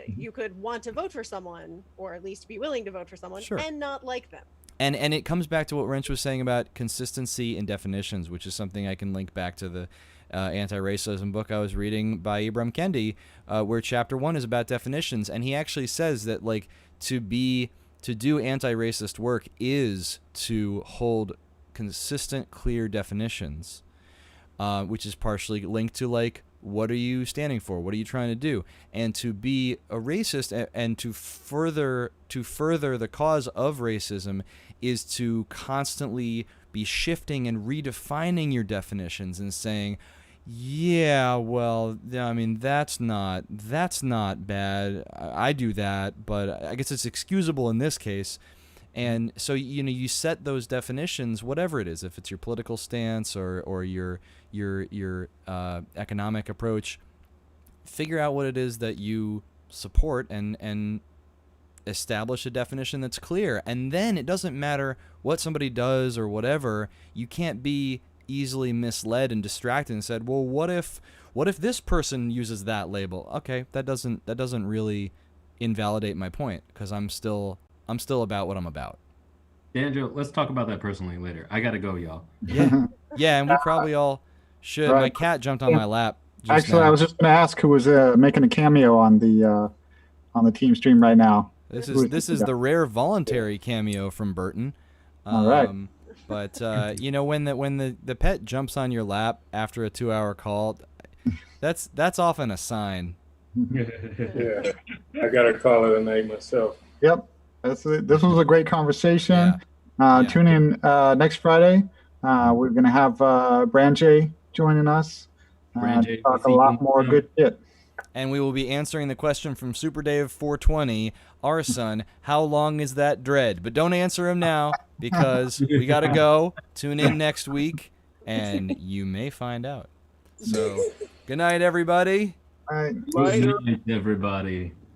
You could want to vote for someone, or at least be willing to vote for someone, Sure. and not like them. And it comes back to what Wrench was saying about consistency in definitions, which is something I can link back to the anti-racism book I was reading by Ibram Kendi, where chapter 1 is about definitions, and he actually says that like to do anti-racist work is to hold consistent, clear definitions, which is partially linked to like, what are you standing for? What are you trying to do? And to be a racist and to further the cause of racism is to constantly be shifting and redefining your definitions and saying, yeah, well, I mean, that's not bad. I do that, but I guess it's excusable in this case. And so, you set those definitions, whatever it is, if it's your political stance or your economic approach, figure out what it is that you support and establish a definition that's clear. And then it doesn't matter what somebody does or whatever. You can't be easily misled and distracted and said, well, what if this person uses that label? Okay, that doesn't really invalidate my point, because I'm still about what I'm about. Andrew, let's talk about that personally later. I gotta go, y'all. Yeah, and we probably all should. Right. My cat jumped on my lap. Actually, I was just going to ask who was making a cameo on the team stream right now. This is the rare voluntary cameo from Burton. All right. But when the pet jumps on your lap after a 2-hour call, that's often a sign. Yeah, I gotta call it a night myself. Yep. This was a great conversation. Tune in next Friday. We're going to have Branjay joining us to talk a lot more good shit. And we will be answering the question from Super Dave 420, our son, how long is that dread? But don't answer him now, because we got to go. Tune in next week, and you may find out. So, good night, everybody. All right. Good night, everybody.